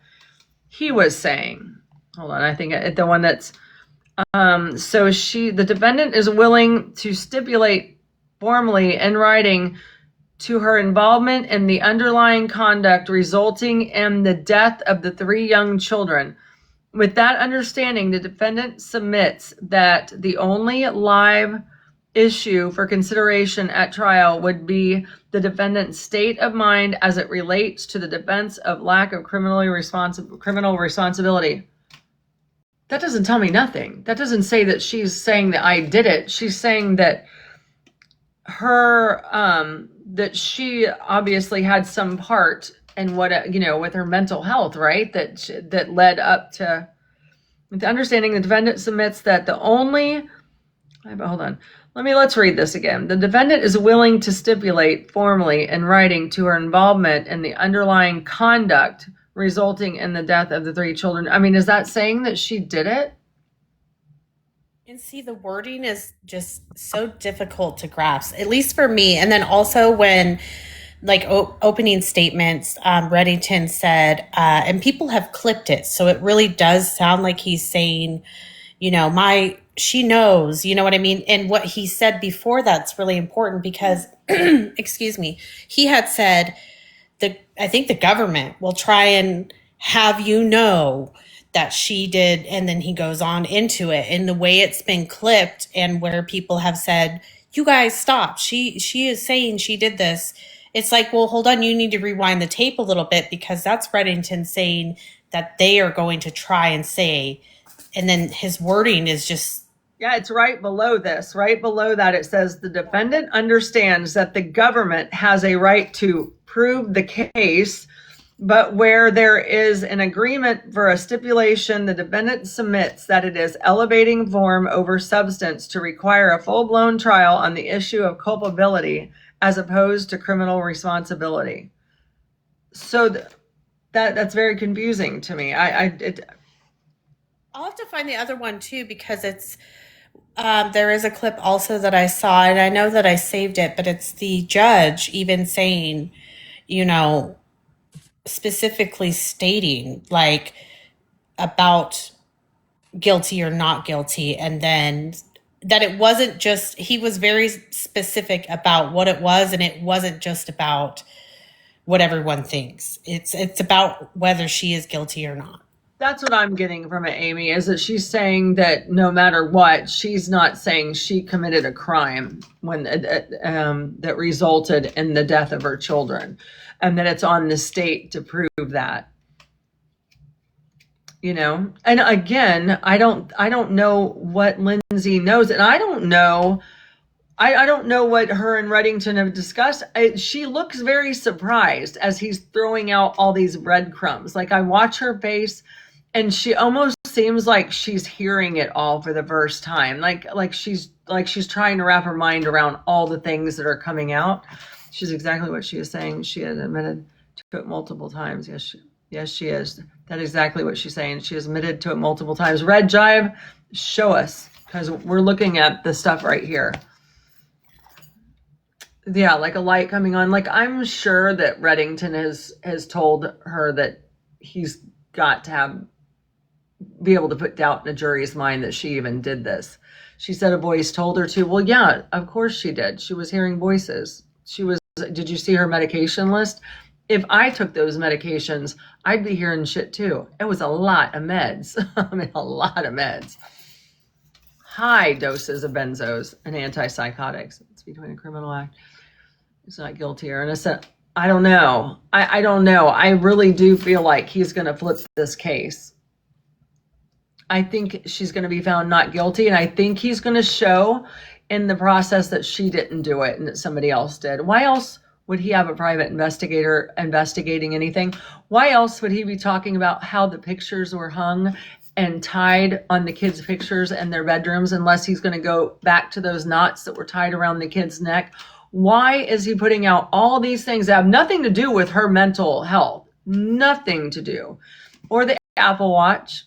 he was saying? Hold on. I think the one that's, so the defendant is willing to stipulate formally in writing to her involvement in the underlying conduct resulting in the death of the 3 young children. With that understanding, the defendant submits that the only live issue for consideration at trial would be the defendant's state of mind as it relates to the defense of lack of criminal responsibility. That doesn't tell me nothing. That doesn't say that she's saying that I did it. She's saying that that she obviously had some part in what, with her mental health, right? That led up to the understanding. The defendant submits that let's read this again. The defendant is willing to stipulate formally in writing to her involvement in the underlying conduct resulting in the death of the 3 children. I mean, is that saying that she did it? And see, the wording is just so difficult to grasp, at least for me. And then also when, like, opening statements, Reddington said, and people have clipped it, so it really does sound like he's saying, she knows, you know what I mean? And what he said before that's really important because, excuse me, he had said, I think the government will try and have that she did, and then he goes on into it. And the way it's been clipped and where people have said, you guys stop. She is saying she did this. It's like, well, hold on, you need to rewind the tape a little bit because that's Reddington saying that they are going to try and say, and then his wording is just. Yeah, it's right below this. Right below that, it says the defendant understands that the government has a right to prove the case, but where there is an agreement for a stipulation, the defendant submits that it is elevating form over substance to require a full-blown trial on the issue of culpability as opposed to criminal responsibility. So that's very confusing to me. I'll have to find the other one too because it's there is a clip also that I saw, and I know that I saved it, but it's the judge even saying, specifically stating like about guilty or not guilty, and then that it wasn't just, he was very specific about what it was, and it wasn't just about what everyone thinks. It's about whether she is guilty or not. That's what I'm getting from it, Amy, is that she's saying that no matter what, she's not saying she committed a crime when that resulted in the death of her children, and that it's on the state to prove that. And again, I don't know what Lindsay knows, and I don't know what her and Reddington have discussed. She looks very surprised as he's throwing out all these breadcrumbs. Like, I watch her face, and she almost seems like she's hearing it all for the first time. Like she's trying to wrap her mind around all the things that are coming out. She's exactly what she is saying. She has admitted to it multiple times. Yes, she is. That's exactly what she's saying. She has admitted to it multiple times. Red Jive, show us, because we're looking at the stuff right here. Yeah, like a light coming on. Like, I'm sure that Reddington has told her that he's got to be able to put doubt in a jury's mind that she even did this. She said a voice told her to. Well, yeah, of course she did. She was hearing voices. Did you see her medication list? If I took those medications, I'd be hearing shit too. It was a lot of meds. I mean, a lot of meds. High doses of benzos and antipsychotics. It's between a criminal act. It's not guilty or innocent. I don't know. I don't know. I really do feel like he's going to flip this case. I think she's going to be found not guilty, and I think he's going to show in the process that she didn't do it and that somebody else did. Why else would he have a private investigator investigating anything? Why else would he be talking about how the pictures were hung and tied on the kids' pictures in their bedrooms, unless he's going to go back to those knots that were tied around the kid's neck? Why is he putting out all these things that have nothing to do with her mental health? Nothing to do. Or the Apple Watch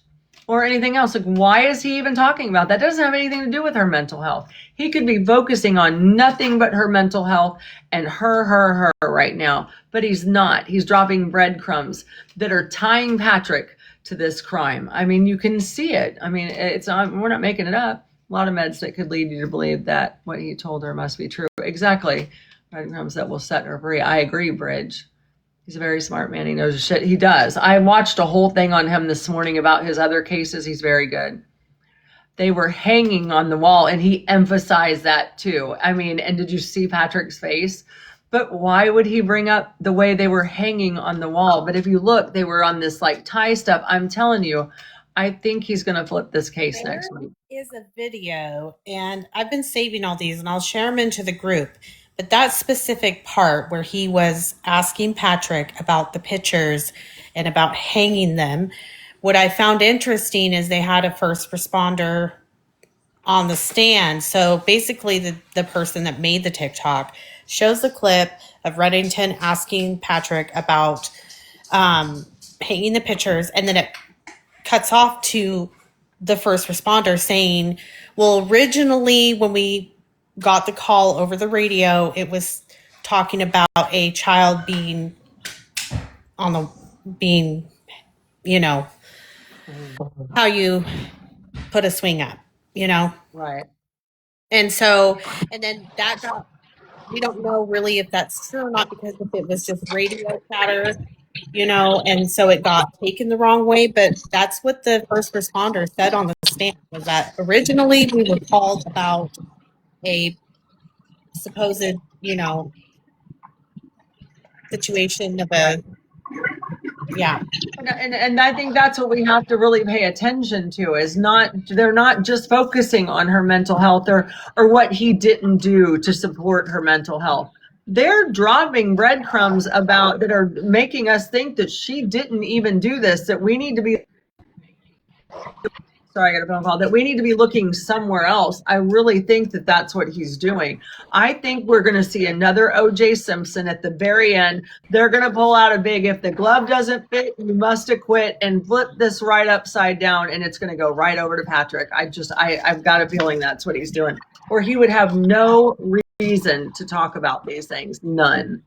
or anything else. Like, why is he even talking about that? Doesn't have anything to do with her mental health. He could be focusing on nothing but her mental health and her right now, but he's not. He's dropping breadcrumbs that are tying Patrick to this crime. I mean, you can see it. I mean, we're not making it up. A lot of meds that could lead you to believe that what he told her must be true. Exactly. Breadcrumbs that will set her free. I agree, Bridge. He's a very smart man. He knows his shit. He does. I watched a whole thing on him this morning about his other cases. He's very good. they were hanging on the wall, and he emphasized that too. I mean, and did you see Patrick's face? But why would he bring up the way they were hanging on the wall? But if you look, they were on this like tie stuff. I'm telling you, I think he's going to flip this case There next week. is a video, and I've been saving all these, and I'll share them into the group. But that specific part where he was asking Patrick about the pictures and about hanging them, what I found interesting is they had a first responder on the stand. So basically, the person that made the TikTok shows the clip of Reddington asking Patrick about hanging the pictures, and then it cuts off to the first responder saying, well, originally when we got the call over the radio, it was talking about a child being you know, how you put a swing up, you know? Right. And then that got, we don't know really if that's true or not, because if it was just radio chatter, you know, and so it got taken the wrong way. But that's what the first responder said on the stand, was that originally we were called about a supposed, you know, situation of And I think that's what we have to really pay attention to, is they're not just focusing on her mental health or what he didn't do to support her mental health. They're dropping breadcrumbs about that are making us think that she didn't even do this, that we need to be, sorry, I got a phone call, that we need to be looking somewhere else. I really think that that's what he's doing. I think we're going to see another O.J. Simpson at the very end. They're going to pull out a big, if the glove doesn't fit, you must acquit, and flip this right upside down, and it's going to go right over to Patrick. I've got a feeling that's what he's doing. Or he would have no reason to talk about these things. None.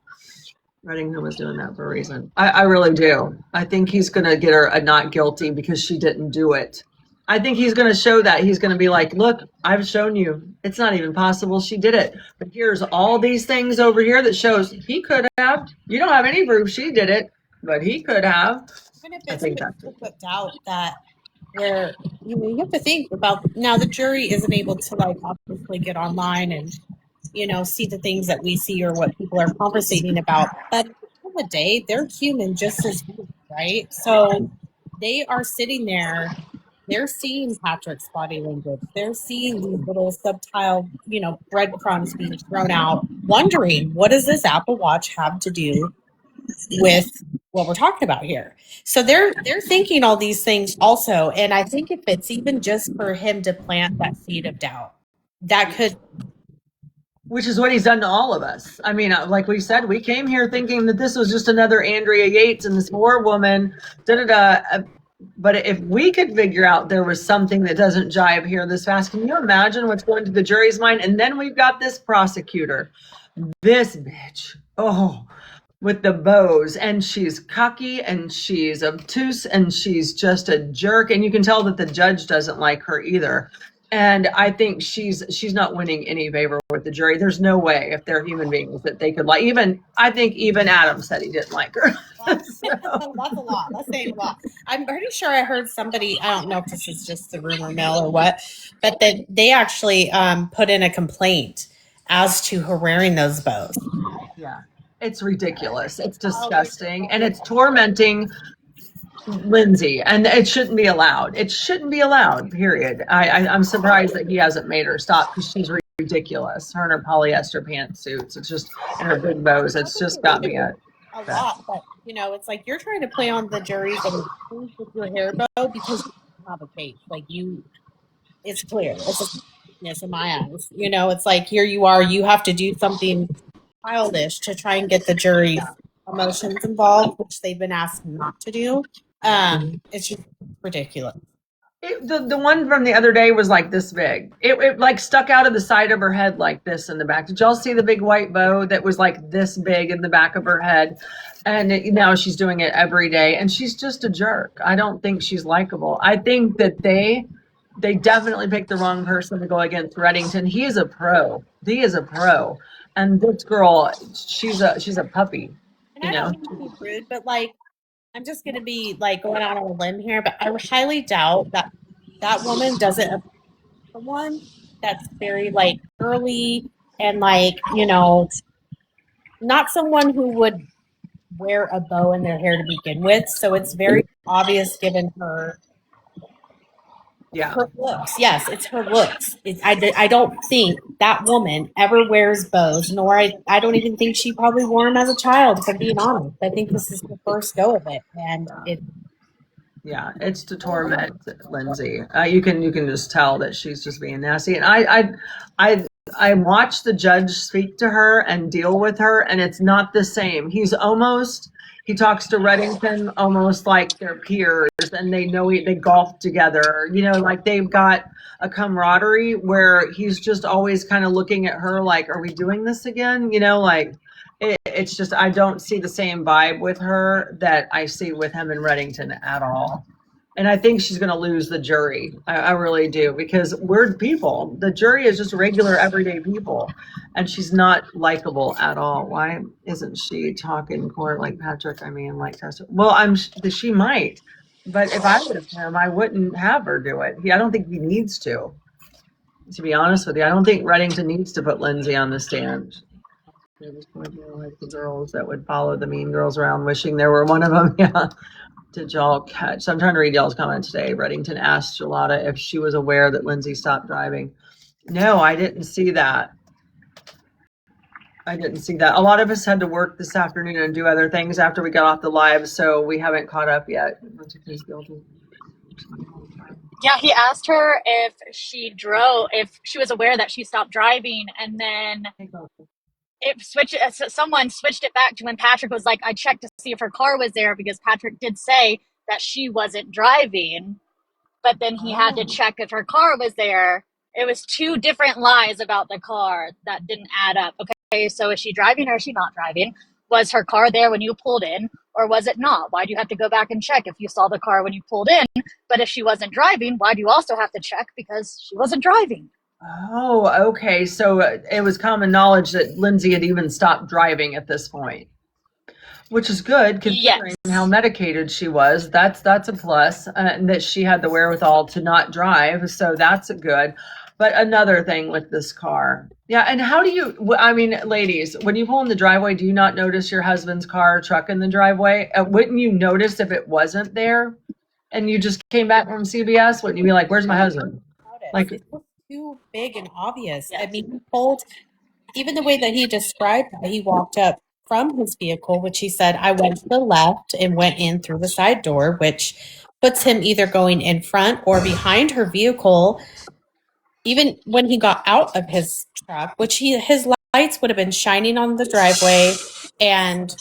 Reddington was doing that for a reason. I really do. I think he's going to get her a not guilty because she didn't do it. I think he's going to show that. He's going to be like, look, I've shown you. It's not even possible she did it. But here's all these things over here that shows he could have. You don't have any proof she did it, but he could have. Even if it's put out that where, you know, you have to think about, now the jury isn't able to like obviously get online and, you know, see the things that we see or what people are conversating about. But at the end of the day, they're human just as we, right? So they are sitting there. They're seeing Patrick's body language. They're seeing these little subtle, you know, breadcrumbs being thrown out, wondering, what does this Apple Watch have to do with what we're talking about here? So they're thinking all these things also. And I think if it's even just for him to plant that seed of doubt, that could. Which is what he's done to all of us. I mean, like we said, we came here thinking that this was just another Andrea Yates and this poor woman, But if we could figure out there was something that doesn't jive here this fast, can you imagine what's going to the jury's mind? And then we've got this prosecutor, this bitch, with the bows, and she's cocky and she's obtuse and she's just a jerk. And you can tell that the judge doesn't like her either. And I think she's not winning any favor with the jury. There's no way, if they're human beings, that they could like. I think even Adam said he didn't like her. That's a lot. That's saying a lot. I'm pretty sure I heard somebody, I don't know if this is just the rumor mill or what, but that they actually put in a complaint as to her wearing those bows. Yeah, it's ridiculous. It's disgusting, and it's tormenting Lindsay, and it shouldn't be allowed. It shouldn't be allowed, period. I'm surprised that he hasn't made her stop, because she's ridiculous. Her and her polyester pantsuits, it's just, and her big bows, it's just got me a lot. But you know, it's like you're trying to play on the jury's with your hair bow because you have a case. Like it's clear. It's a weakness in my eyes. You know, it's like, here you are, you have to do something childish to try and get the jury's emotions involved, which they've been asked not to do. It's just ridiculous. The one from the other day was like this big. It like stuck out of the side of her head like this in the back. Did y'all see the big white bow that was like this big in the back of her head? And now she's doing it every day, and she's just a jerk. I don't think she's likable. I think that they definitely picked the wrong person to go against Reddington. He is a pro. And this girl, she's a puppy. And I don't mean to be rude, but like, I'm just going to be like going out on a limb here, but I highly doubt that woman doesn't someone that's very like girly and like, you know, not someone who would wear a bow in their hair to begin with. So it's very obvious given her Yeah. her looks. Yes, it's her looks. I don't think that woman ever wears bows, nor I don't even think she probably wore them as a child, if I'm being honest. I think this is the first go of it. And it Yeah, it's to torment Lindsay. You can just tell that she's just being nasty. And I watched the judge speak to her and deal with her, and it's not the same. He talks to Reddington almost like they're peers, and they know they golf together. You know, like they've got a camaraderie where he's just always kind of looking at her like, "Are we doing this again?" You know, like. It's just I don't see the same vibe with her that I see with him in Reddington at all. And I think she's going to lose the jury. I really do, because we're people. The jury is just regular, everyday people. And she's not likable at all. Why isn't she talking in court like Patrick? I mean, like Tessa. Well, she might. But if I was him, I wouldn't have her do it. I don't think he needs to be honest with you. I don't think Reddington needs to put Lindsay on the stand. They're just going to be like the girls that would follow the mean girls around wishing there were one of them. Yeah. Did y'all catch? So I'm trying to read y'all's comment today. Reddington asked Shalata if she was aware that Lindsay stopped driving. No, I didn't see that. A lot of us had to work this afternoon and do other things after we got off the live, so we haven't caught up yet. Yeah, he asked her if she was aware that she stopped driving, and then someone switched it back to when Patrick was like, I checked to see if her car was there, because Patrick did say that she wasn't driving, but then he had to check if her car was there. It was two different lies about the car that didn't add up. Okay, so is she driving or is she not driving? Was her car there when you pulled in, or was it not? Why do you have to go back and check if you saw the car when you pulled in? But if she wasn't driving, why do you also have to check? Because she wasn't driving. Oh, okay. So it was common knowledge that Lindsay had even stopped driving at this point, which is good considering how medicated she was. That's a plus, and that she had the wherewithal to not drive. So that's good. But another thing with this car. Yeah. And how do you, I mean, ladies, when you pull in the driveway, do you not notice your husband's car or truck in the driveway? Wouldn't you notice if it wasn't there and you just came back from CBS? Wouldn't you be like, where's my husband? Like, it's too big and obvious. I mean, he pulled, even the way that he described it, he walked up from his vehicle, which he said, I went to the left and went in through the side door, which puts him either going in front or behind her vehicle. Even when he got out of his truck, which his lights would have been shining on the driveway, and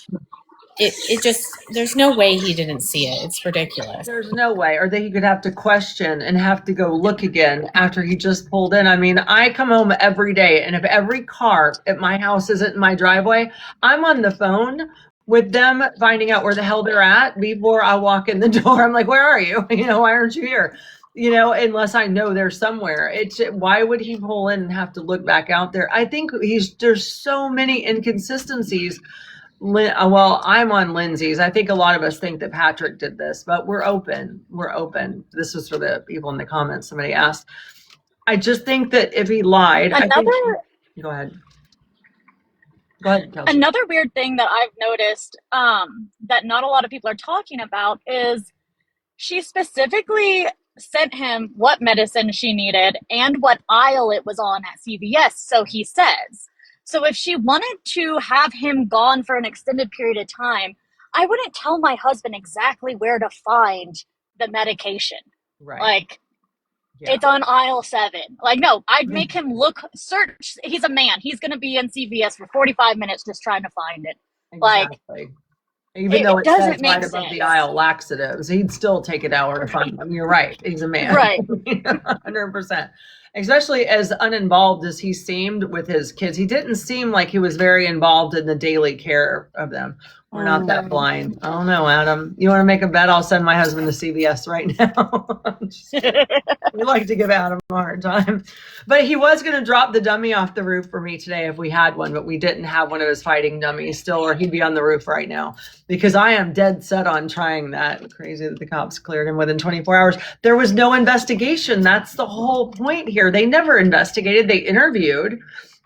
it just, there's no way he didn't see it. It's ridiculous. There's no way. Or that he could have to question and have to go look again after he just pulled in. I mean, I come home every day, and if every car at my house isn't in my driveway, I'm on the phone with them finding out where the hell they're at before I walk in the door. I'm like, where are you? You know, why aren't you here? You know, unless I know they're somewhere. Why would he pull in and have to look back out there? I think there's so many inconsistencies. Well, I'm on Lindsay's. I think a lot of us think that Patrick did this, but we're open. This was for the people in the comments. Somebody asked. I just think that if he lied, go ahead. Go ahead, Kelsey. Another weird thing that I've noticed that not a lot of people are talking about is she specifically sent him what medicine she needed and what aisle it was on at CVS, so he says. So if she wanted to have him gone for an extended period of time, I wouldn't tell my husband exactly where to find the medication. Right. Like, it's on aisle 7. Like, no, I'd make him search. He's a man. He's going to be in CVS for 45 minutes just trying to find it. Exactly. Like, even though it says doesn't make right above sense. the aisle laxatives, he'd still take an hour to find them. You're right. He's a man. Right. 100%. Especially as uninvolved as he seemed with his kids. He didn't seem like he was very involved in the daily care of them. We're not that blind. I don't know, Adam. You want to make a bet? I'll send my husband to CVS right now. We like to give Adam a hard time. But he was going to drop the dummy off the roof for me today if we had one, but we didn't have one of his fighting dummies still, or he'd be on the roof right now, because I am dead set on trying that. Crazy that the cops cleared him within 24 hours. There was no investigation. That's the whole point here. here. They never investigated. They interviewed,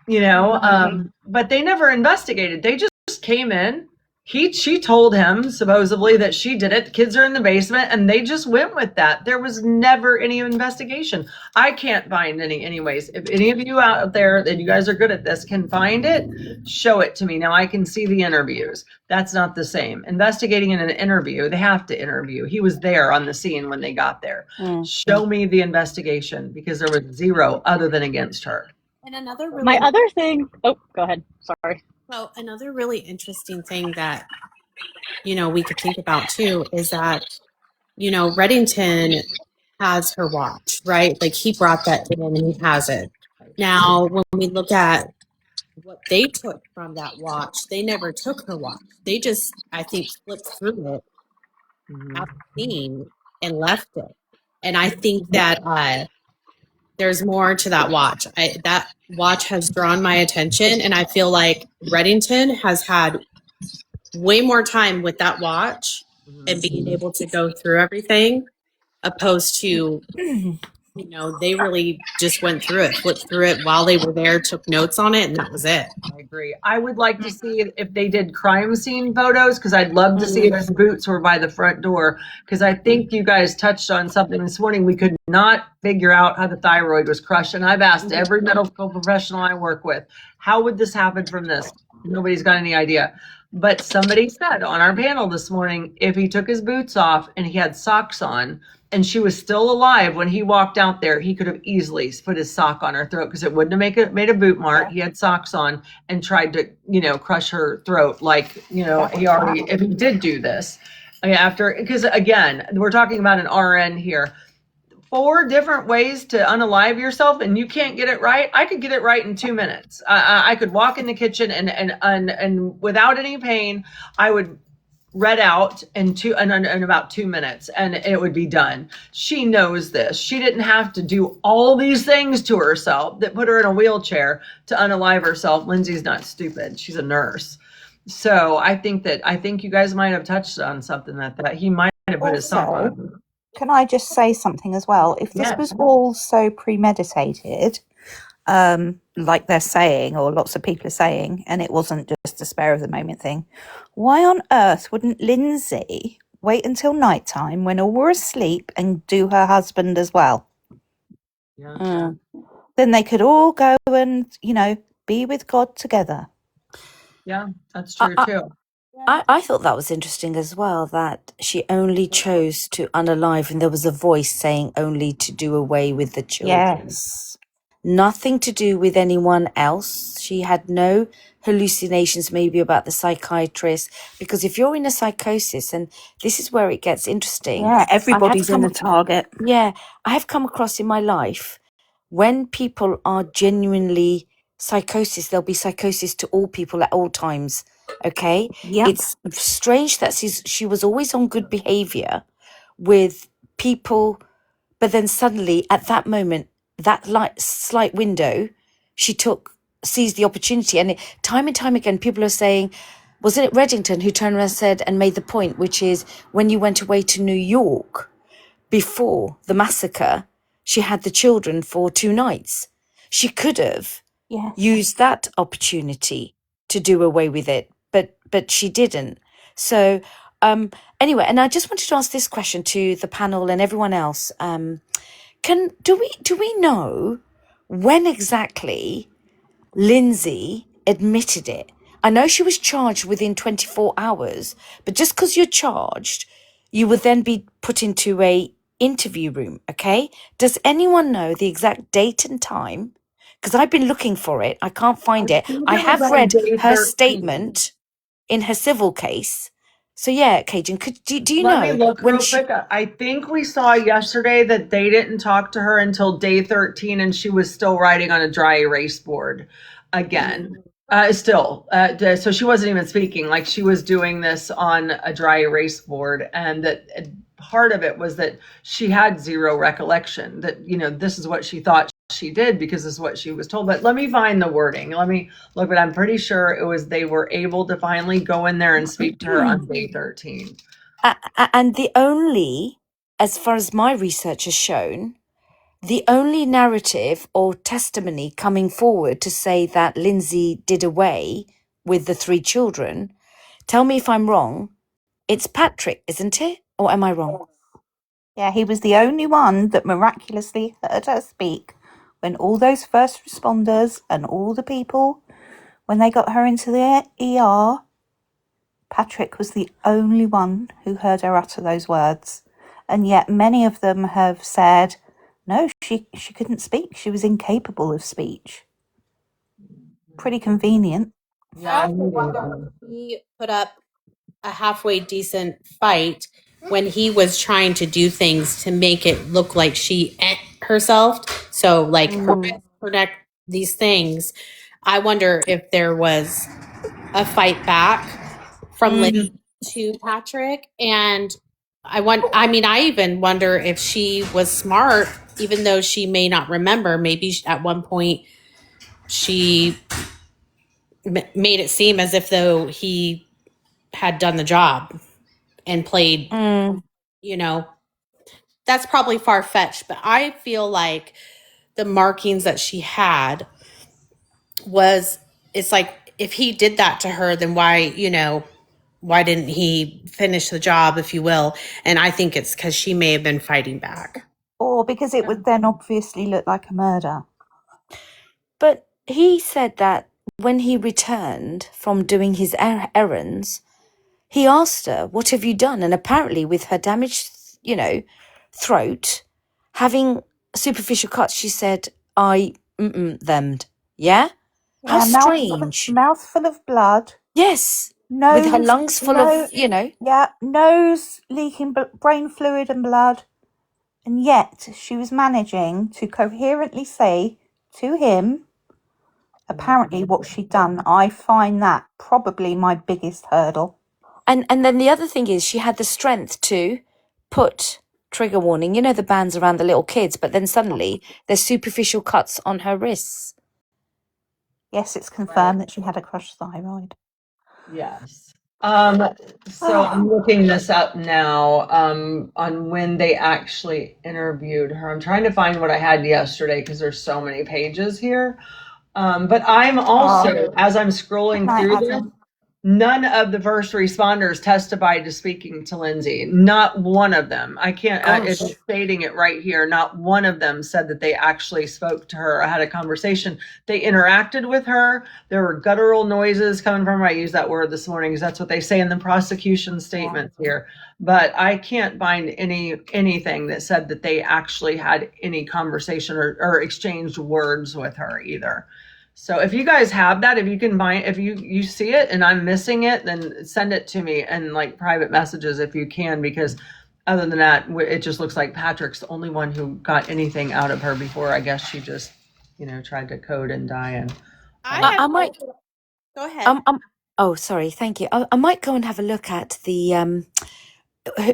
but they never investigated. They just came in. She told him supposedly that she did it. The kids are in the basement, and they just went with that. There was never any investigation. I can't find any anyways. If any of you out there that you guys are good at this can find it, show it to me. Now I can see the interviews. That's not the same. Investigating in an interview, they have to interview. He was there on the scene when they got there. Show me the investigation, because there was zero other than against her. And another really, My other thing. Oh, go ahead. Sorry. well, another really interesting thing that, we could think about too is that, Reddington has her watch, right? Like he brought that in and he has it. Now, when we look at what they took from that watch, they never took her watch. They just, I think, flipped through it after scene and left it. And I think that there's more to that watch. That watch has drawn my attention, and I feel like Reddington has had way more time with that watch and being able to go through everything, opposed to, they really just went through it, flipped through it while they were there, took notes on it, and that was it. I agree. I would like to see if they did crime scene photos, because I'd love to see if his boots were by the front door, because I think you guys touched on something this morning. We could not figure out how the thyroid was crushed, and I've asked every medical professional I work with, how would this happen from this? Nobody's got any idea. But somebody said on our panel this morning, if he took his boots off and he had socks on, and she was still alive when he walked out there, he could have easily put his sock on her throat, because it wouldn't have made a boot mark. He had socks on and tried to, crush her throat. Like, he already, if he did do this because again, we're talking about an RN here. 4 different ways to unalive yourself, and you can't get it right. I could get it right in 2 minutes. I could walk in the kitchen and without any pain, I would read out in about 2 minutes, and it would be done. She knows this. She didn't have to do all these things to herself that put her in a wheelchair to unalive herself. Lindsay's not stupid. She's a nurse. So I think you guys might have touched on something that he might have put his sock on. Can I just say something as well? If this was all so premeditated, like they're saying, or lots of people are saying, and it wasn't just a spare of the moment thing, why on earth wouldn't Lindsay wait until nighttime when all were asleep and do her husband as well? Yeah. Then they could all go and, be with God together. Yeah, that's true too. I thought that was interesting as well, that she only chose to unalive, and there was a voice saying only to do away with the children. Yes. Nothing to do with anyone else. She had no hallucinations maybe about the psychiatrist, because if you're in a psychosis, and this is where it gets interesting. Yeah, everybody's in the target. Yeah, I have come across in my life, when people are genuinely psychosis, there'll be psychosis to all people at all times. Okay, It's strange that she was always on good behavior with people, but then suddenly at that moment, that slight window, she seized the opportunity. And time and time again, people are saying, wasn't it Reddington who turned around and said and made the point, which is when you went away to New York before the massacre, she had the children for 2 nights. She could have used that opportunity to do away with it, but she didn't. So anyway, and I just wanted to ask this question to the panel and everyone else. Do we know when exactly Lindsay admitted it? I know she was charged within 24 hours, but just because you're charged, you would then be put into a interview room, okay? Does anyone know the exact date and time? Because I've been looking for it. I can't find it. I have read her statement in her civil case. So yeah, Cajun, do you know? Let me look real quick. I think we saw yesterday that they didn't talk to her until day 13, and she was still writing on a dry erase board again. So she wasn't even speaking, like she was doing this on a dry erase board, and that part of it was that she had zero recollection, that this is what she thought she did because this is what she was told. But let me find the wording. Let me look, but I'm pretty sure it was they were able to finally go in there and speak to her on day 13. And the only, as far as my research has shown, the only narrative or testimony coming forward to say that Lindsay did away with the 3 children, tell me if I'm wrong, it's Patrick, isn't it? Or am I wrong? Yeah, he was the only one that miraculously heard her speak when all those first responders and all the people, when they got her into the ER, Patrick was the only one who heard her utter those words. And yet many of them have said, no, she couldn't speak. She was incapable of speech. Pretty convenient. Yeah, I also wonder if he put up a halfway decent fight when he was trying to do things to make it look like she ate herself. So like her wrist, her neck, these things. I wonder if there was a fight back from Lindsay to Patrick. And I even wonder if she was smart, even though she may not remember. Maybe at one point she made it seem as if though he had done the job and played, you know, that's probably far fetched, but I feel like the markings that she had it's like, if he did that to her, then why didn't he finish the job, if you will? And I think it's because she may have been fighting back. Or because it would then obviously look like a murder. But he said that when he returned from doing his errands, he asked her, what have you done? And apparently with her damaged, throat, having superficial cuts, she said, I them'd. Yeah? How strange. Mouthful of blood. Yes. Nose, with her lungs full of, Yeah, nose leaking brain fluid and blood. And yet she was managing to coherently say to him, apparently, what she'd done. I find that probably my biggest hurdle. And then the other thing is she had the strength to put trigger warning, the bands around the little kids, but then suddenly there's superficial cuts on her wrists. Yes, it's confirmed that she had a crushed thyroid. Yes. So I'm looking this up now, on when they actually interviewed her. I'm trying to find what I had yesterday because there's so many pages here. But I'm also, as I'm scrolling through this, none of the first responders testified to speaking to Lindsay. Not one of them. I can't, it's stating it right here. Not one of them said that they actually spoke to her or had a conversation. They interacted with her. There were guttural noises coming from her. I used that word this morning because that's what they say in the prosecution statements here. But I can't find anything that said that they actually had any conversation or exchanged words with her either. So if you guys have that, if you can find, if you see it and I'm missing it, then send it to me in like private messages if you can, because other than that, it just looks like Patrick's the only one who got anything out of her before. I guess she just, tried to code and die. And I might go ahead. Oh, sorry, thank you. I might go and have a look at the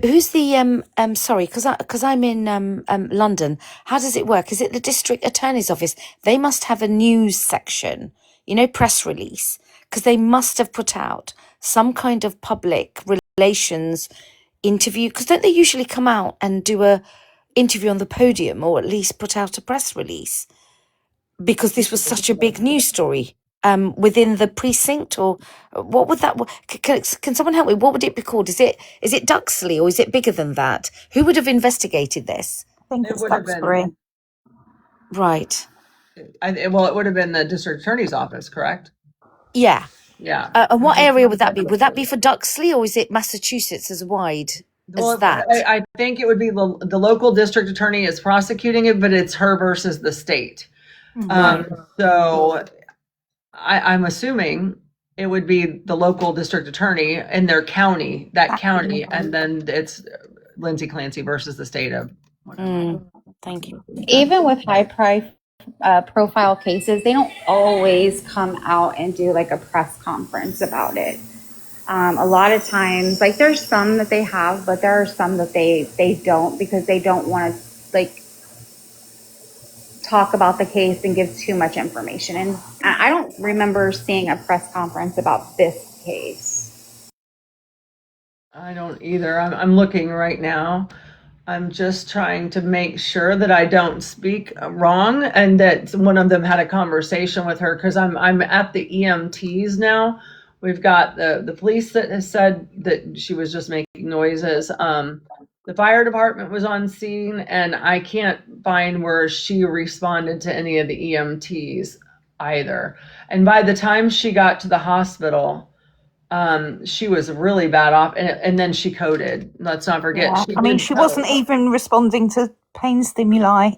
who's the sorry, because I'm in London. How does it work? Is it the district attorney's office? They must have a news section, press release, because they must have put out some kind of public relations interview, because don't they usually come out and do a interview on the podium, or at least put out a press release, because this was such a big news story within the precinct? Or what would that, can someone help me? What would it be called? Is it Duxley, or is it bigger than that? Who would have investigated this? I think it's Duxbury. Right. it would have been the district attorney's office, correct? Yeah. Yeah. And what area would that be? Would that be for Duxley, or is it Massachusetts as wide as that? I think it would be the local district attorney is prosecuting it, but it's her versus the state. So I'm assuming it would be the local district attorney in their county, county, and then it's Lindsay Clancy versus the state of. Thank you. Even with high profile cases, they don't always come out and do like a press conference about it. A lot of times, like there's some that they have, but there are some that they don't, because they don't want to like talk about the case and give too much information. And I don't remember seeing a press conference about this case. I don't either. I'm looking right now. I'm just trying to make sure that I don't speak wrong and that one of them had a conversation with her, because I'm at the EMTs now. We've got the police that has said that she was just making noises. The fire department was on scene, and I can't find where she responded to any of the EMTs either. And by the time she got to the hospital, she was really bad off, and then she coded. Let's not forget. Yeah. She I mean, did she code. wasn't even responding to pain stimuli.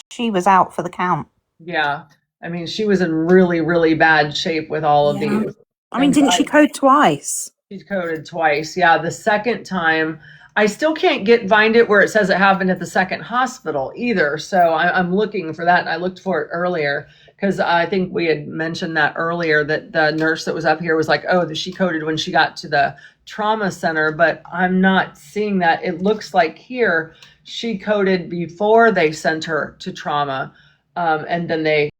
She was out for the count. Yeah. I mean, she was in really, really bad shape with all of Yeah. these. I mean, didn't she code twice? She's coded twice. Yeah. The second time, I still can't find it where it says it happened at the second hospital either. So I'm looking for that. And I looked for it earlier because I think we had mentioned that earlier, that the nurse that was up here was like, oh, she coded when she got to the trauma center, but I'm not seeing that. It looks like here she coded before they sent her to trauma. And then they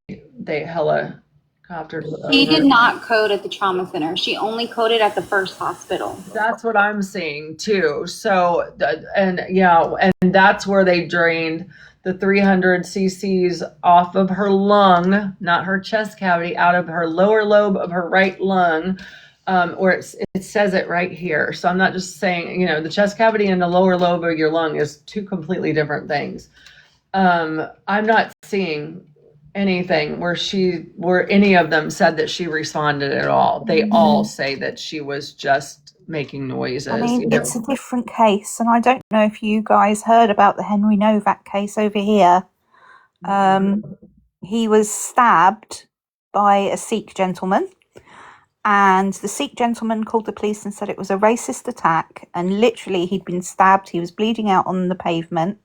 helicoptered her She over. did not code at the trauma center. She only coded at the first hospital. That's what I'm seeing too. So, and that's where they drained the 300 cc's off of her lung, not her chest cavity, out of her lower lobe of her right lung, where it says it right here. So I'm not just saying, the chest cavity and the lower lobe of your lung is two completely different things. I'm not seeing anything where any of them said that she responded at all. They all say that she was just making noises. I mean, it's a different case, and I don't know if you guys heard about the Henry Novak case over here. He was stabbed by a Sikh gentleman, and the Sikh gentleman called the police and said it was a racist attack, and literally he'd been stabbed. He was bleeding out on the pavement.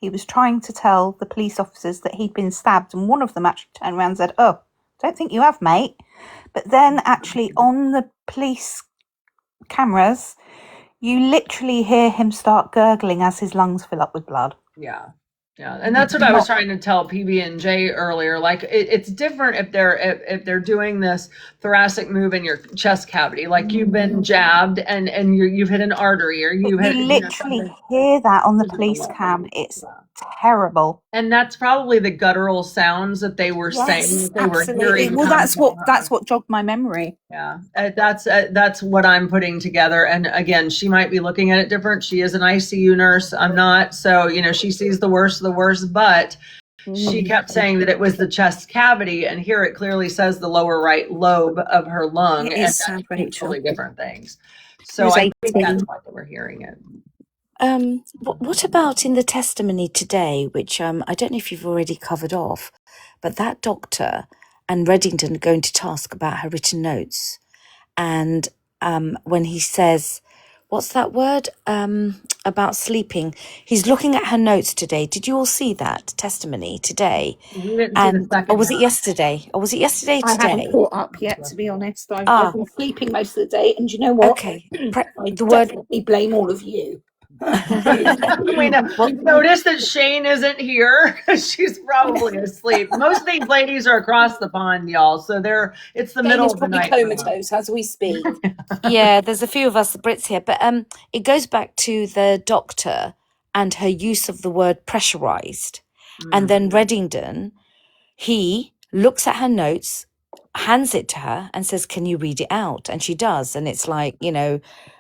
He was trying to tell the police officers that he'd been stabbed, and one of them actually turned around and said, "Oh, don't think you have, mate." But then actually on the police cameras, you literally hear him start gurgling as his lungs fill up with blood. Yeah. And that's what I was trying to tell PB&J earlier. Like it's different if they're doing this thoracic move in your chest cavity, like you've been jabbed and you've hit an artery, or you literally hear that on the police cam. It's terrible. And that's probably the guttural sounds that they were saying they were hearing. Well, that's what jogged my memory. Yeah, that's what I'm putting together. And again, she might be looking at it different. She is an ICU nurse. I'm not. So, she sees the worst of the worst, but she kept saying that it was the chest cavity. And here it clearly says the lower right lobe of her lung. And that's totally different things. So I think that's why they were hearing it. What about in the testimony today, which I don't know if you've already covered off, but that doctor and Reddington are going to task about her written notes. And when he says, what's that word about sleeping? He's looking at her notes today. Did you all see that testimony today? Or was it yesterday? Today? I haven't caught up yet, to be honest. I've been sleeping most of the day, and you know what? Okay. I definitely blame all of you. We notice that Shane isn't here because she's probably asleep. Most of these ladies are across the pond, y'all. So it's the middle of the night. Comatose as we speak. Yeah, there's a few of us Brits here, but it goes back to the doctor and her use of the word pressurized. And then Reddington, he looks at her notes, hands it to her and says, "Can you read it out?" And she does. And it's like,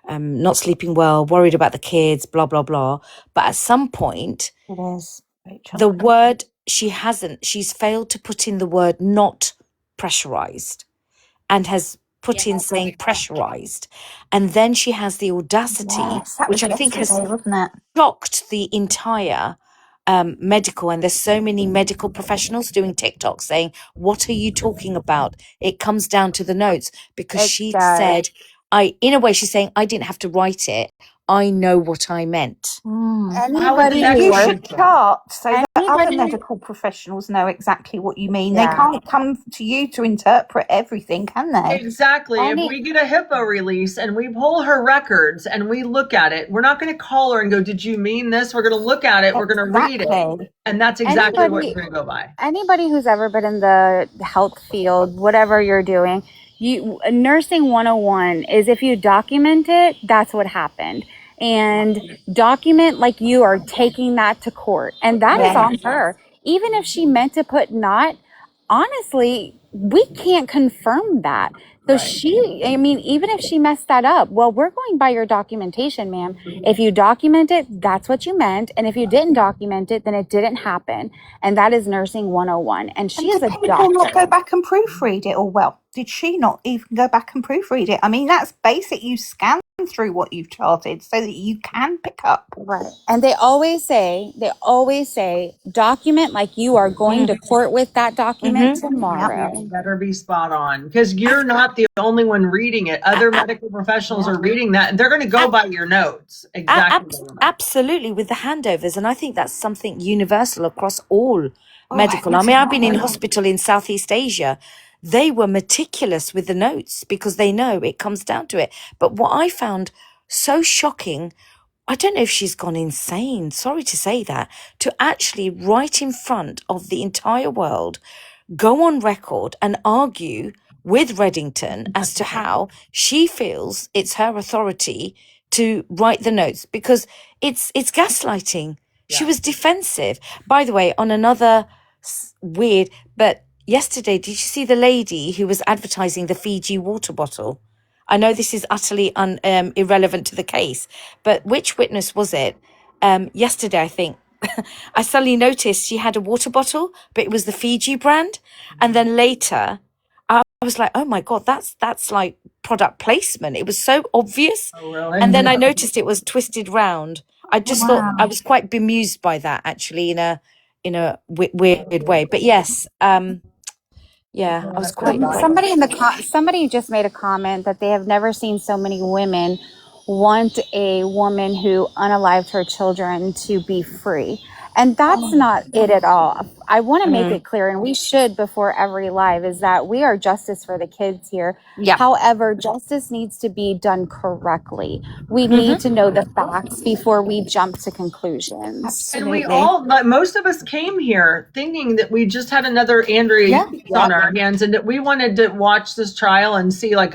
not sleeping well, worried about the kids, blah, blah, blah. But at some point, It is, Rachel. the word she's failed to put in the word not pressurized and has put in saying pressurized. And then she has the audacity, which I think has shocked the entire medical, and there's so many medical professionals doing TikTok saying, "What are you talking about? It comes down to the notes," because she said, in a way she's saying, "I didn't have to write it. I know what I meant." Anybody you should chart so that other medical professionals know exactly what you mean. They can't come to you to interpret everything, can they? Exactly. If we get a HIPAA release and we pull her records and we look at it, we're not going to call her and go, "Did you mean this?" We're going to look at it. We're going to read it. And that's exactly what we're going to go by. Anybody who's ever been in the health field, whatever you're doing, nursing 101 is if you document it, that's what happened. and document like you are taking that to court. And that is on her. Even if she meant to put not, honestly, we can't confirm that. So I mean, even if she messed that up, well, we're going by your documentation, ma'am. If you document it, that's what you meant. And if you didn't document it, then it didn't happen. And that is nursing 101. And she is a People not go doctor. back and proofread it, or well, did she not even go back and proofread it? I mean, that's basic. You scan through what you've charted so that you can pick up. Right. And they always say, document like you are going to court with that document tomorrow. Better be spot on, because you're not the only one reading it. Other medical professionals are reading that, and they're going to go by your notes. Exactly. Absolutely, with the handovers. And I think that's something universal across all medical. I mean, I've been in hospital in Southeast Asia. They were meticulous with the notes because they know it comes down to it. But what I found so shocking, I don't know if she's gone insane, sorry to say that, to actually right in front of the entire world, go on record and argue with Reddington as to how she feels it's her authority to write the notes, because it's gaslighting. She was defensive. By the way, on another weird, but yesterday, did you see the lady who was advertising the Fiji water bottle? I know this is utterly irrelevant to the case, but which witness was it? Yesterday, I think. I suddenly noticed she had a water bottle, but it was the Fiji brand. And then later, I was like, oh my God, that's like product placement. It was so obvious. Oh, really? And then I noticed it was twisted round. I just thought, I was quite bemused by that, actually, in a weird way. But yes, yeah, I was quite. Somebody just made a comment that they have never seen so many women want a woman who unalived her children to be free. And that's not it at all. I want to make it clear, and we should before every live, is that we are justice for the kids here. Yeah. However, justice needs to be done correctly. We need to know the facts before we jump to conclusions. And we all, like, most of us came here thinking that we just had another Andrea on our hands, and that we wanted to watch this trial and see, like,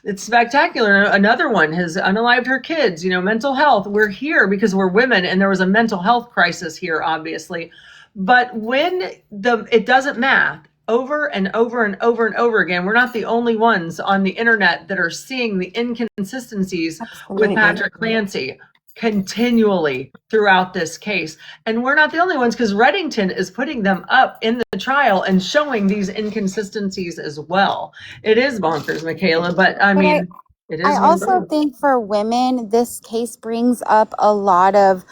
it's spectacular. Another one has unalived her kids, mental health. We're here because we're women, and there was a mental health crisis here, obviously. But when it doesn't math over and over and over and over again, we're not the only ones on the internet that are seeing the inconsistencies with Patrick Clancy continually throughout this case. And we're not the only ones, because Reddington is putting them up in the trial and showing these inconsistencies as well. It is bonkers, Michaela, but I mean, it is. I also think for women, this case brings up a lot of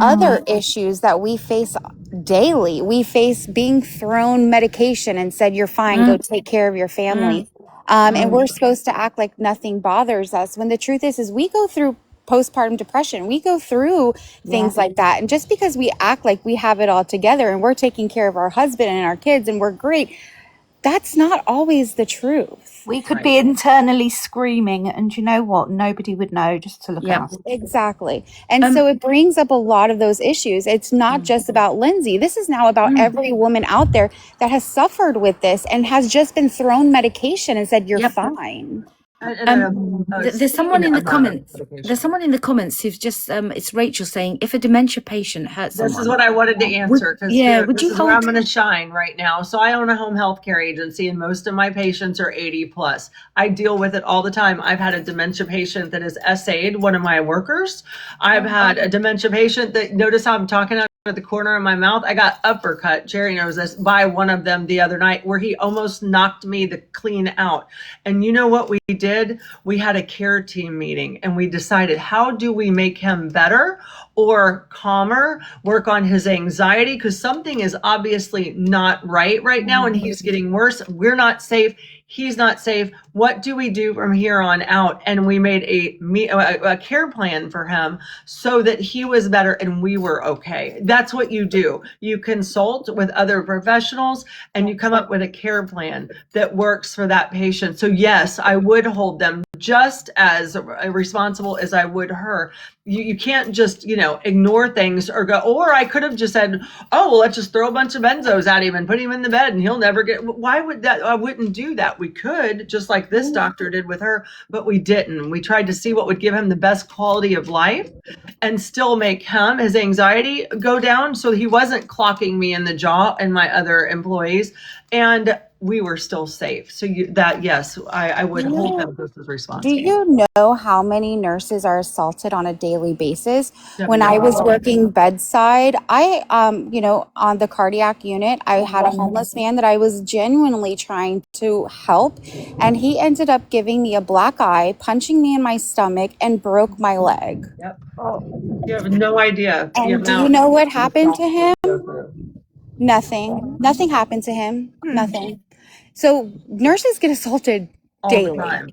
other issues that we face daily. We face being thrown medication and said, you're fine, go take care of your family. And we're supposed to act like nothing bothers us, when the truth is we go through postpartum depression. We go through things like that. And just because we act like we have it all together and we're taking care of our husband and our kids and we're great, that's not always the truth. We could be internally screaming, and you know what? Nobody would know, just to look at us. Exactly. And so it brings up a lot of those issues. It's not just about Lindsay. This is now about every woman out there that has suffered with this and has just been thrown medication and said, you're fine. There's someone in the comments. There's someone in the comments who's just it's Rachel saying, if a dementia patient hurts someone. This is what I wanted to answer, because would you where I'm going to shine right now. So I own a home health care agency, and most of my patients are 80 plus. I deal with it all the time. I've had a dementia patient that has SA'd one of my workers. I've had a dementia patient that, notice how I'm talking out of the corner of my mouth. I got uppercut, Jerry knows this, by one of them the other night, where he almost knocked me clean out. And you know what we did? We had a care team meeting, and we decided, how do we make him better or calmer, work on his anxiety, because something is obviously not right now, and he's getting worse. We're not safe. He's not safe. What do we do from here on out? And we made a care plan for him so that he was better and we were okay. That's what you do. You consult with other professionals and you come up with a care plan that works for that patient. So yes, I would hold them just as responsible as I would her. You can't just, ignore things or I could have just said, oh, well, let's just throw a bunch of benzos at him and put him in the bed and he'll never get, why would that? I wouldn't do that. that we could, just like this doctor did with her, but we didn't. We tried to see what would give him the best quality of life and still make his anxiety go down, so he wasn't clocking me in the jaw and my other employees, and we were still safe. So yes, I would hold them just as Do responsible. you know how many nurses are assaulted on a daily basis? When I was working bedside, on the cardiac unit, I had a homeless man that I was genuinely trying to help, and he ended up giving me a black eye, punching me in my stomach, and broke my leg. Yep. You have no idea. And do you know what happened to him? Nothing. Nothing happened to him. Nothing. So nurses get assaulted All the daily. time.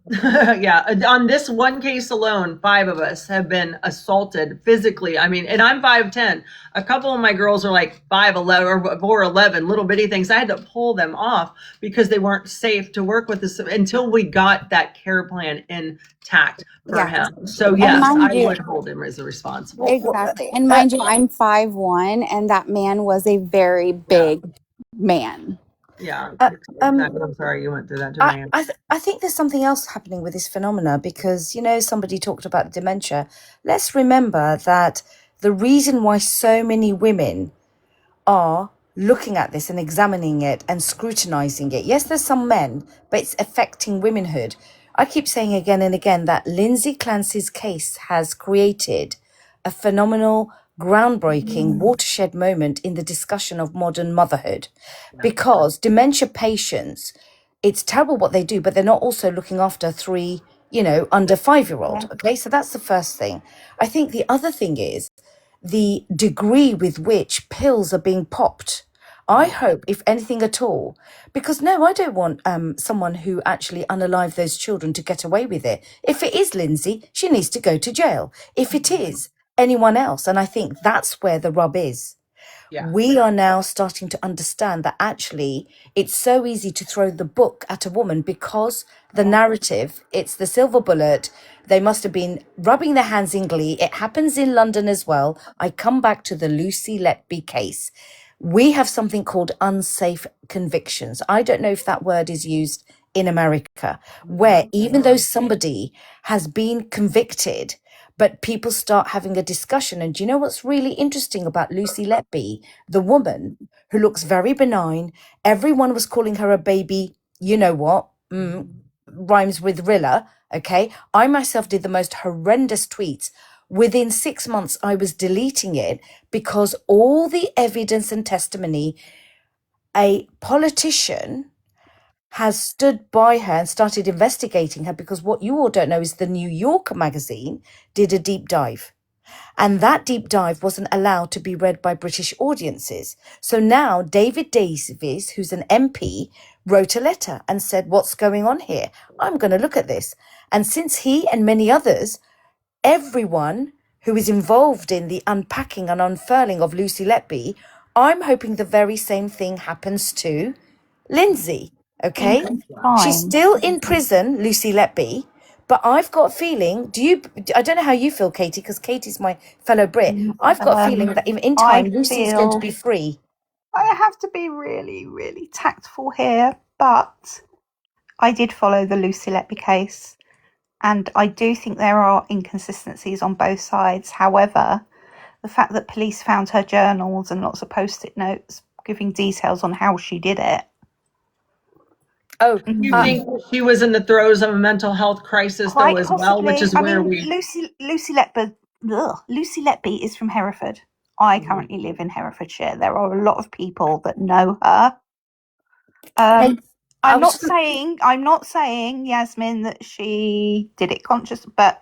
Yeah. On this one case alone, 5 of us have been assaulted physically. I mean, and I'm 5'10". A couple of my girls are like 5'11" or 4'11", little bitty things. I had to pull them off because they weren't safe to work with us until we got that care plan intact for him. So yes, I would hold him as a responsible. Exactly. And mind you, I'm 5'1", and that man was a very big man. Yeah. I'm sorry you went through that, Joanne. I think there's something else happening with this phenomena because, somebody talked about dementia. Let's remember that the reason why so many women are looking at this and examining it and scrutinizing it. Yes, there's some men, but it's affecting womanhood. I keep saying again and again that Lindsay Clancy's case has created a phenomenal, groundbreaking watershed moment in the discussion of modern motherhood, because dementia patients, it's terrible what they do, but they're not also looking after 3 under 5-year-old. Okay, so that's the first thing. I think the other thing is the degree with which pills are being popped. I hope, if anything at all, because no, I don't want someone who actually unalived those children to get away with it. If it is Lindsay, she needs to go to jail. If it is anyone else, and I think that's where the rub is. Yeah. We are now starting to understand that actually it's so easy to throw the book at a woman because the narrative, it's the silver bullet. They must have been rubbing their hands in glee. It happens in London as well. I come back to the Lucy Letby case. We have something called unsafe convictions. I don't know if that word is used in America, where even though somebody has been convicted, but people start having a discussion. And do you know what's really interesting about Lucy Letby, the woman who looks very benign? Everyone was calling her a baby. You know what? Rhymes with Rilla. Okay. I myself did the most horrendous tweets. Within 6 months, I was deleting it because all the evidence and testimony, a politician has stood by her and started investigating her, because what you all don't know is the New Yorker magazine did a deep dive. And that deep dive wasn't allowed to be read by British audiences. So now David Davies, who's an MP, wrote a letter and said, what's going on here? I'm going to look at this. And since he and many others, everyone who is involved in the unpacking and unfurling of Lucy Letby, I'm hoping the very same thing happens to Lindsay. Okay, she's still in prison, Lucy Letby, but I've got a feeling, I don't know how you feel, Katie, because Katie's my fellow Brit. I've got a feeling that in time, Lucy's going to be free. I have to be really, really tactful here, but I did follow the Lucy Letby case, and I do think there are inconsistencies on both sides. However, the fact that police found her journals and lots of post-it notes giving details on how she did it. Oh, you think she was in the throes of a mental health crisis though as well, which is Lucy Letby is from Hereford. I currently live in Herefordshire. There are a lot of people that know her. I'm not saying, Yasmin, that she did it conscious, but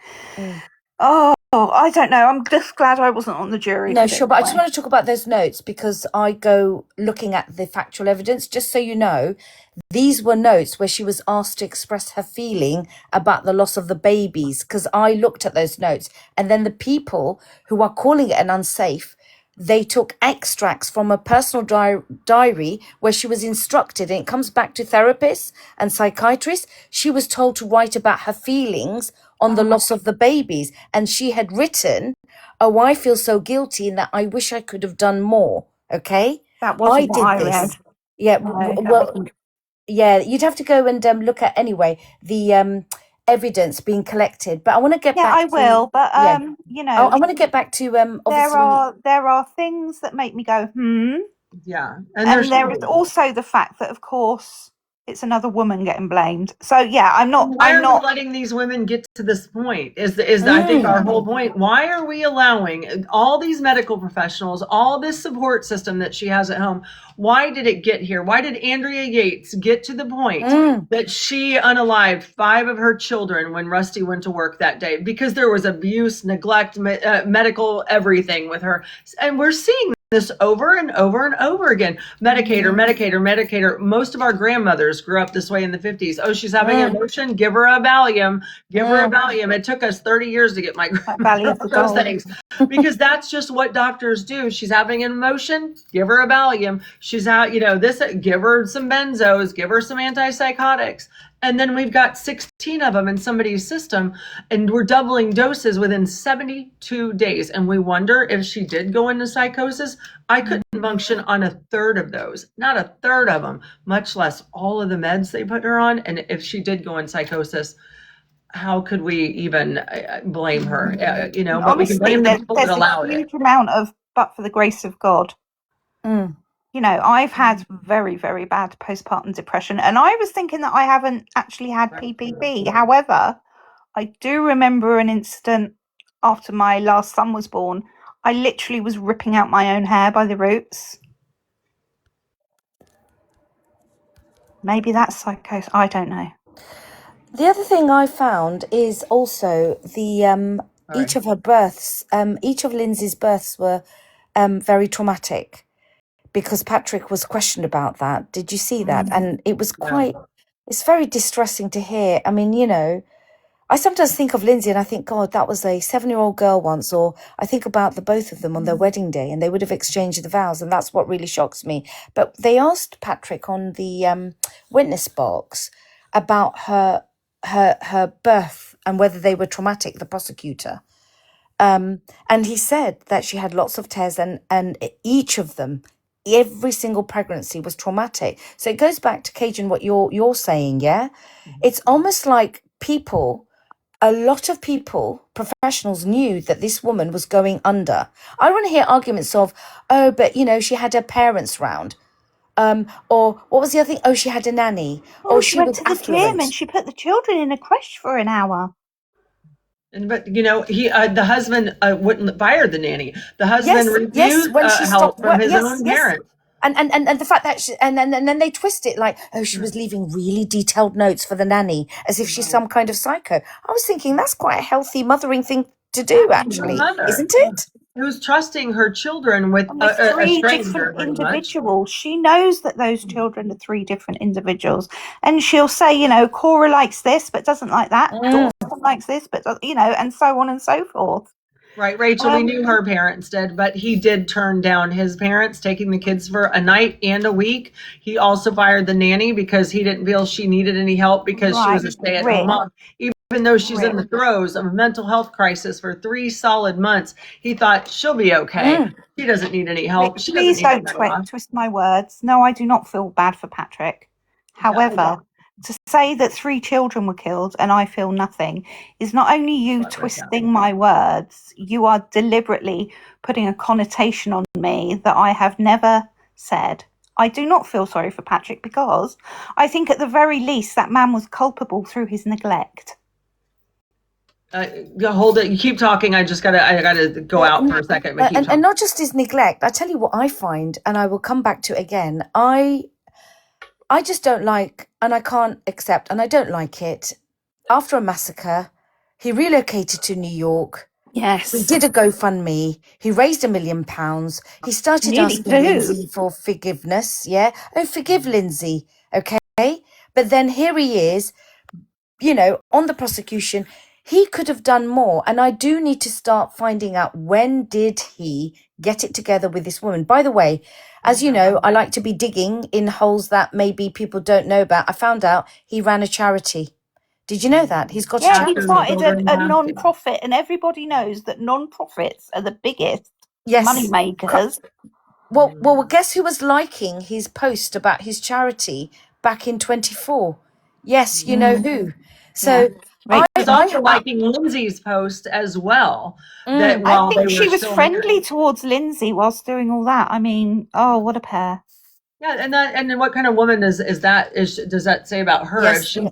I don't know. I'm just glad I wasn't on the jury. No, sure, but I just want to talk about those notes because I go looking at the factual evidence. Just so you know, these were notes where she was asked to express her feeling about the loss of the babies, because I looked at those notes, and then the people who are calling it an unsafe, they took extracts from a personal diary where she was instructed, and it comes back to therapists and psychiatrists. She was told to write about her feelings on the loss of the babies. And she had written, I feel so guilty in that I wish I could have done more. Okay? That wasn't what I read. Yeah. you'd have to go and look at anyway the evidence being collected. But I want to get Yeah, back I to will. But yeah. you I know, want to get back to obviously. there are things that make me go, Yeah. and there is also the fact that, of course, it's another woman getting blamed. So yeah, Why are we letting these women get to this point? Is I think our whole point. Why are we allowing all these medical professionals, all this support system that she has at home? Why did it get here? Why did Andrea Yates get to the point that she unalived 5 of her children when Rusty went to work that day? Because there was abuse, neglect, medical everything with her, and we're seeing this over and over and over again. Medicator. Most of our grandmothers grew up this way in the 50s. Oh, she's having an emotion? Give her a Valium. Give her a Valium. It took us 30 years to get my Valium for those gold. things, because that's just what doctors do. She's having an emotion? Give her a Valium. She's out, give her some benzos, give her some antipsychotics. And then we've got 16 of them in somebody's system, and we're doubling doses within 72 days. And we wonder if she did go into psychosis. I couldn't function on a third of those, not a third of them, much less all of the meds they put her on. And if she did go in psychosis, how could we even blame her? But Honestly, we can blame the people that there's allowed a it. huge amount of, but for the grace of God. I've had very, very bad postpartum depression, and I was thinking that I haven't actually had PPP. However, I do remember an incident after my last son was born. I literally was ripping out my own hair by the roots. Maybe that's psychosis. I don't know. The other thing I found is also the each of her births, each of Lindsay's births were very traumatic, because Patrick was questioned about that. Did you see that? And it was it's very distressing to hear. I mean, I sometimes think of Lindsay and I think, God, that was a 7-year-old girl once. Or I think about the both of them on their wedding day, and they would have exchanged the vows. And that's what really shocks me. But they asked Patrick on the witness box about her birth and whether they were traumatic, the prosecutor. And he said that she had lots of tears, and each of them, every single pregnancy was traumatic. So it goes back to Cajun, what you're saying, yeah? It's almost like a lot of people, professionals, knew that this woman was going under. I want to hear arguments of, but she had her parents round. Or what was the other thing? Oh, she had a nanny. Or she she went was to the affluent. gym and she put the children in a creche for an hour. But the husband wouldn't fire the nanny. The husband refused when she help stopped from his own parents. And the fact that and then they twist it like, oh, she was leaving really detailed notes for the nanny, as if she's some kind of psycho. I was thinking that's quite a healthy mothering thing to do, actually, isn't it? Who's trusting her children with a 3 stranger, different pretty much. individuals. She knows that those children are 3 different individuals, and she'll say, Cora likes this but doesn't like that. Dawson likes this but and so on and so forth. Right, Rachel, we knew her parents did, but he did turn down his parents taking the kids for a night and a week. He also fired the nanny because he didn't feel she needed any help because she was a stay-at-home mom. Even though she's in the throes of a mental health crisis for 3 solid months, he thought she'll be okay. She doesn't need any help. Please don't twist my words. No, I do not feel bad for Patrick. However, to say that 3 children were killed and I feel nothing is not only you twisting my words, you are deliberately putting a connotation on me that I have never said. I do not feel sorry for Patrick, because I think at the very least that man was culpable through his neglect. Hold it. You keep talking. I gotta go out for a second. But and not just his neglect. I tell you what I find, and I will come back to it again. I just don't like, and I can't accept, and I don't like it. After a massacre, he relocated to New York. Yes. He did a GoFundMe. He raised £1 million. He started asking Lindsay for forgiveness. Yeah. Oh, forgive Lindsay. Okay. But then here he is, on the prosecution. He could have done more. And I do need to start finding out, when did he get it together with this woman? By the way, as you know, I like to be digging in holes that maybe people don't know about. I found out he ran a charity. Did you know that? He's got a charity. He started a non-profit, and everybody knows that non-profits are the biggest money makers. Well, guess who was liking his post about his charity? back in 24. Yes, you know who. So Right. She was also liking Lindsay's post as well. That Mm. I while think they she were was still friendly married. towards Lindsay whilst doing all that. I mean, oh, what a pair. Yeah, and then what kind of woman is that? Does that say about her? If Yes. she,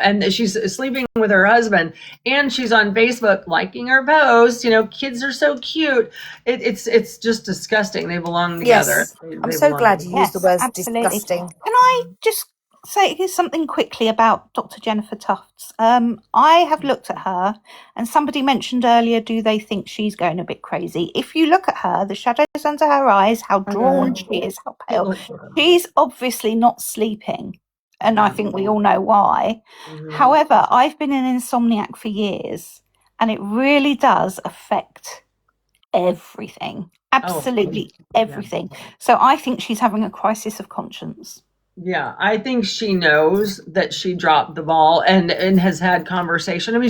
and she's sleeping with her husband, and she's on Facebook liking her posts. Kids are so cute. It's just disgusting. They belong together. Yes. They I'm so belong glad you together. used the Yes, words absolutely. disgusting. Can I just say something quickly about Dr. Jennifer Tufts? I have looked at her, and somebody mentioned earlier, do they think she's going a bit crazy? If you look at her, the shadows under her eyes, how drawn she is, how pale, she's obviously not sleeping. And I think we all know why. However, I've been an insomniac for years, and it really does affect everything. Absolutely everything. So I think she's having a crisis of conscience. Yeah, I think she knows that she dropped the ball and has had conversation. I mean,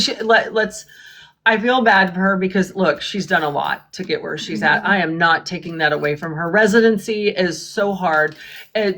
I feel bad for her because look, she's done a lot to get where she's at. I am not taking that away from her. Residency is so hard.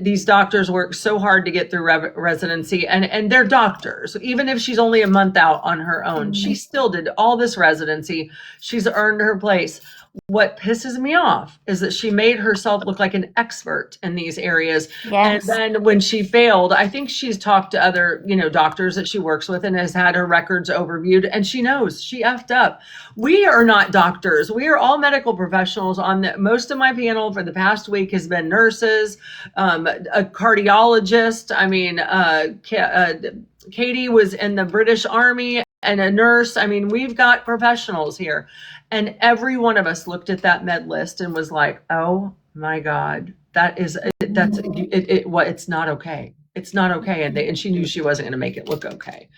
These doctors work so hard to get through residency, and they're doctors. Even if she's only a month out on her own, she still did all this residency. She's earned her place. What pisses me off is that she made herself look like an expert in these areas. Yes. And then when she failed, I think she's talked to other, doctors that she works with and has had her records overviewed, and she knows she effed up. We are not doctors. We are all medical professionals. Most of my panel for the past week has been nurses, a cardiologist. I mean, Katie was in the British Army and a nurse. I mean, we've got professionals here. And every one of us looked at that med list and was like, oh my God, it's not okay. It's not okay. And she knew she wasn't going to make it look okay.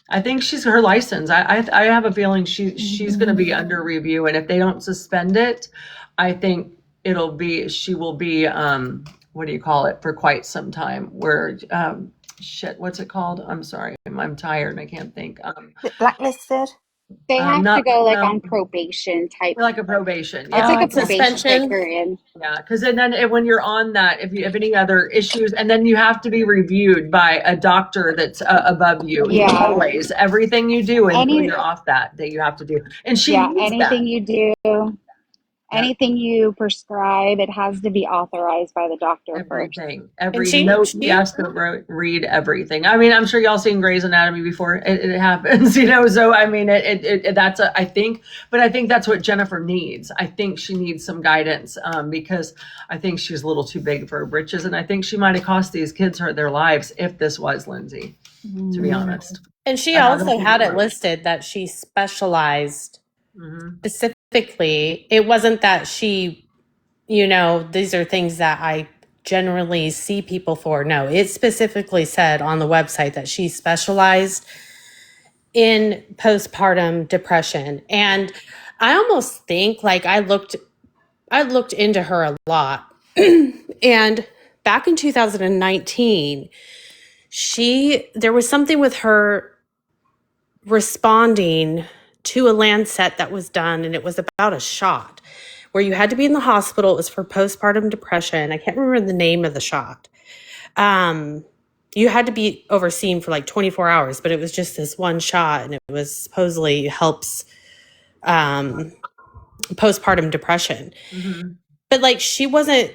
I think she's her license. I have a feeling she's going to be under review. And if they don't suspend it, I think she will be, what do you call it, for quite some time where, what's it called? I'm sorry. I'm tired and I can't think. Blacklisted? They have No, to go like no. on probation type. Like a probation. It's Yeah. like a probation suspension. period. Yeah, because then when you're on that, if you have any other issues, and then you have to be reviewed by a doctor that's above you. Yeah. Always, everything you do, and when you're off that you have to do. And she needs anything that. you do, anything you prescribe, it has to be authorized by the doctor first. Everything, And every she- note she- you have to read everything. I mean, I'm sure y'all seen Grey's Anatomy before. It happens, So I mean, I think that's what Jennifer needs. I think she needs some guidance because I think she's a little too big for her britches, and I think she might have cost these kids their lives if this was Lindsay. To be honest. And she I also don't had think it it listed that she specialized Mhm. specifically. It wasn't that she, these are things that I generally see people for. No, it specifically said on the website that she specialized in postpartum depression. And I almost think like I looked into her a lot. And back in 2019, there was something with her responding to a Lancet that was done, and it was about a shot where you had to be in the hospital. It was for postpartum depression. I can't remember the name of the shot. You had to be overseen for like 24 hours, but it was just this one shot, and it was supposedly helps postpartum depression. Mhm. But like she wasn't,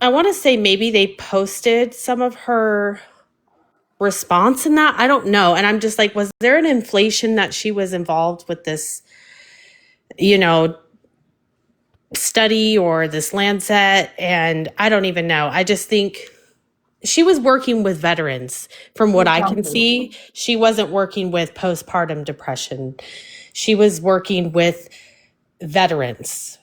I want to say maybe they posted some of her response in that. I don't know. And I'm just like, was there an inflation that she was involved with this, study or this Lancet? And I don't even know. I just think she was working with veterans from what I can see. She wasn't working with postpartum depression. She was working with veterans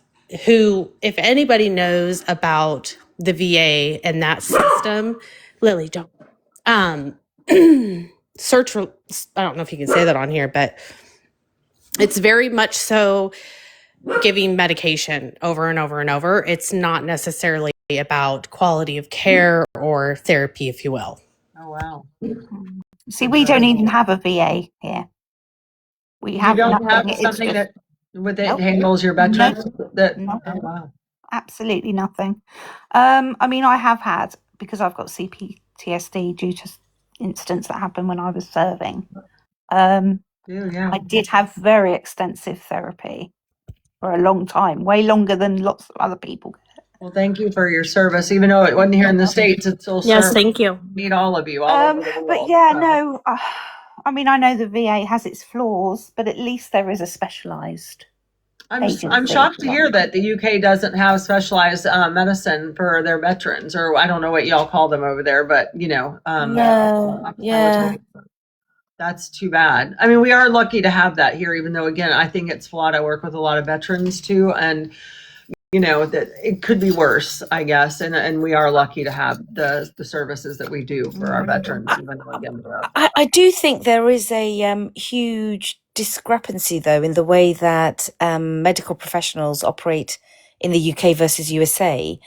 who, if anybody knows about the VA and that system, Lily, don't search for, I don't know if you can say that on here, but it's very much so giving medication over and over and over. It's not necessarily about quality of care or therapy, if you will. Oh wow. See, we don't even have a VA here. We have You don't nothing. have It's something just- that Nope. handles your veterans. Nope. Oh wow. Absolutely nothing. I mean, I have had, because I've got CPT PTSD due to incidents that happened when I was serving. I did have very extensive therapy for a long time, way longer than lots of other people. Well, thank you for your service. Even though it wasn't here in the States, it's still Yes, service. thank you. Need all of you all over the world. But yeah, so. no, I mean, I know the VA has its flaws, but at least there is a specialised I'm agency. shocked to hear that the UK doesn't have specialized medicine for their veterans, or I don't know what y'all call them over there, but you know, No, yeah. that's too bad. I mean, we are lucky to have that here, even though again, I think it's flawed. I work with a lot of veterans too, and you know that it could be worse, I guess, and we are lucky to have the services that we do for our veterans. Even though again, I do think there is a huge discrepancy, though, in the way that medical professionals operate in the UK versus USA.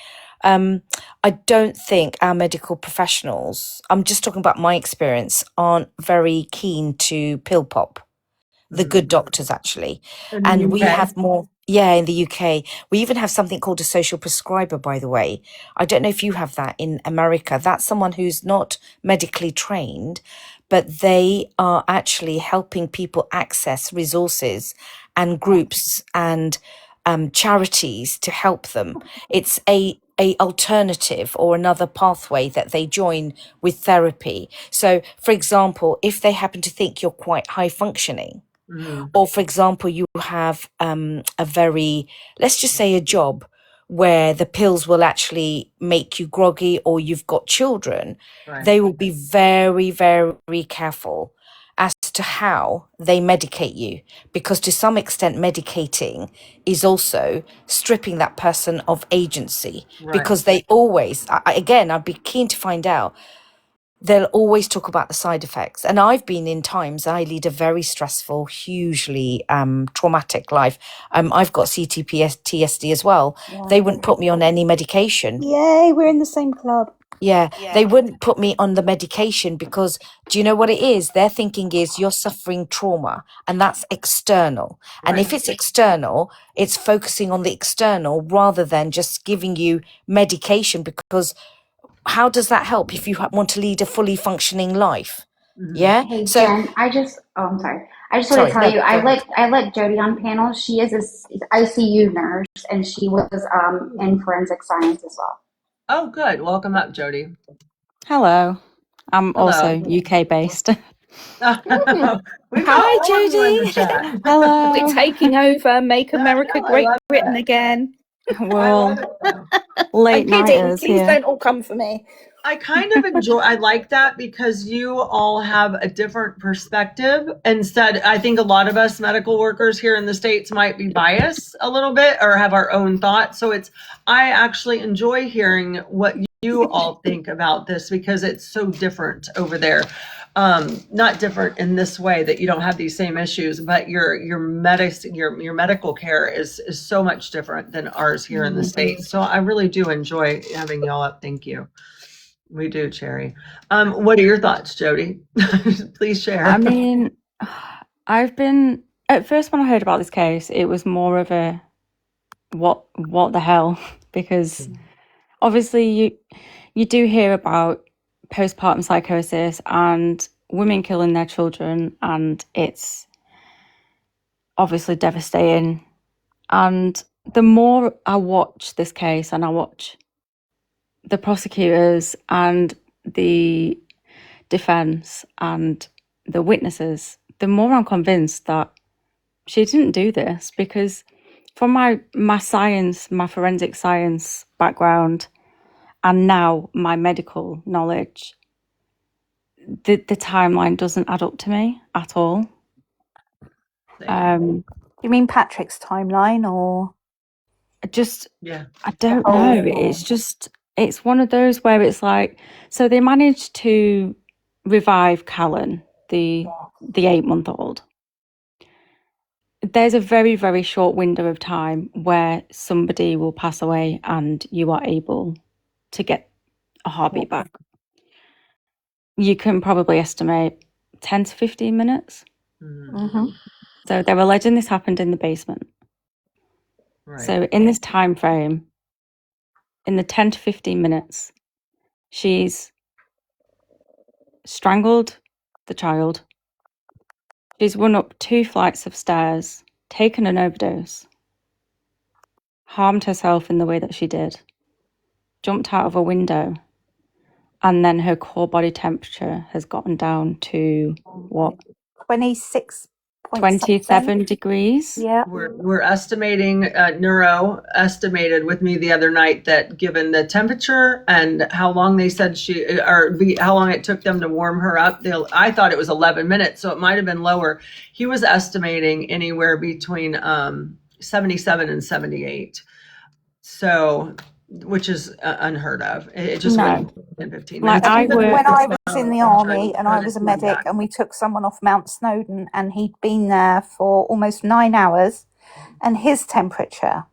I don't think our medical professionals, I'm just talking about my experience, aren't very keen to pill pop. The good doctors, actually. And we have more, in the UK. We even have something called a social prescriber, by the way. I don't know if you have that in America. That's someone who's not medically trained, but they are actually helping people access resources and groups and charities to help them. It's a alternative or another pathway that they join with therapy. So, for example, if they happen to think you're quite high functioning, or for example, you have a very, let's just say a job where the pills will actually make you groggy, or you've got children, they will be very, very careful as to how they medicate you, because to some extent medicating is also stripping that person of agency, because they always, again, I'd be keen to find out, they'll always talk about the side effects. And I've been in times, I lead a very stressful, hugely traumatic life. I've got CTPSD as well. Yeah. They wouldn't put me on any medication. Yay, we're in the same club. Yeah, they wouldn't put me on the medication because, do you know what it is? Their thinking is you're suffering trauma, and that's external. And if it's external, it's focusing on the external rather than just giving you medication, because how does that help if you want to lead a fully functioning life? Yeah. Hey, So Jen, I'm sorry. I just want to tell you, I let Jody on panel. She is an ICU nurse, and she was in forensic science as well. Oh, good. Welcome up, Jody. Hello. I'm also UK based. Hi, Jody. Hello. We're taking over. Make America Great Britain again. Well, late nighters. Please don't all come for me. I kind of enjoy, I like that because you all have a different perspective. Instead, I think a lot of us medical workers here in the States might be biased a little bit or have our own thoughts. So I actually enjoy hearing what you all think about this because it's so different over there. Not different in this way that you don't have these same issues, but your medical care is so much different than ours here in the States. So I really do enjoy having y'all up. Thank you. We do, Cherry. What are your thoughts, Jody? Please share. I mean, at first when I heard about this case, it was more of a what the hell, because obviously you do hear about postpartum psychosis and women killing their children, and it's obviously devastating. And the more I watch this case and I watch the prosecutors and the defense and the witnesses, the more I'm convinced that she didn't do this, because from my science, my forensic science background, and now my medical knowledge, the timeline doesn't add up to me at all. You mean Patrick's timeline, or just I don't know. It's one of those where it's like, so they managed to revive Callan, the 8-month-old. There's a very, very short window of time where somebody will pass away and you are able to get a heartbeat back. You can probably estimate 10 to 15 minutes. Mm-hmm. So they're alleging this happened in the basement. So in this time frame, in the 10 to 15 minutes, she's strangled the child. She's run up 2 flights of stairs, taken an overdose, harmed herself in the way that she did, jumped out of a window, and then her core body temperature has gotten down to what? 26 point 27 something. degrees. Yeah. We're estimating, Neuro estimated with me the other night that given the temperature and how long they said how long it took them to warm her up, I thought it was 11 minutes, so it might have been lower. He was estimating anywhere between 77 and 78. So, which is unheard of. It just No. went in 15 Like, minutes. I work- When I was in the army and I was a medic and we took someone off Mount Snowdon and he'd been there for almost 9 hours and his temperature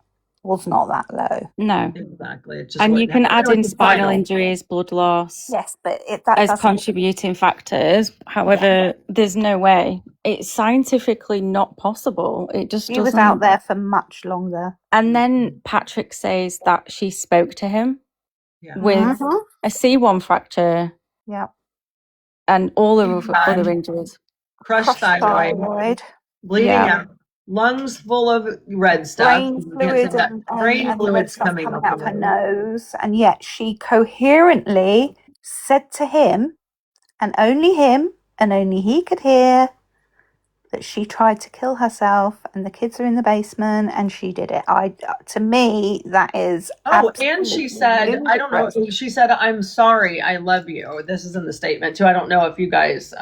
was not that low. No. Exactly. It just And you wouldn't can happen. add in spinal injuries, blood loss Yes, but that as doesn't. contributing factors. However, there's no way. It's scientifically not possible. It just He doesn't. was out there for much longer. And then Patrick says that she spoke to him Yeah. with a C1 fracture Yeah. and all the Had other injuries. crushed thyroid, bleeding Yeah. out, lungs full of red stuff, Brain fluid and brain the red fluids stuff coming coming up out of her nose, and yet she coherently said to him, and only he could hear, that she tried to kill herself and the kids are in the basement and she did it. To me, that is. Oh, and she said, I don't know, ludicrous. she said, "I'm sorry, I love you." This is in the statement too. I don't know if you guys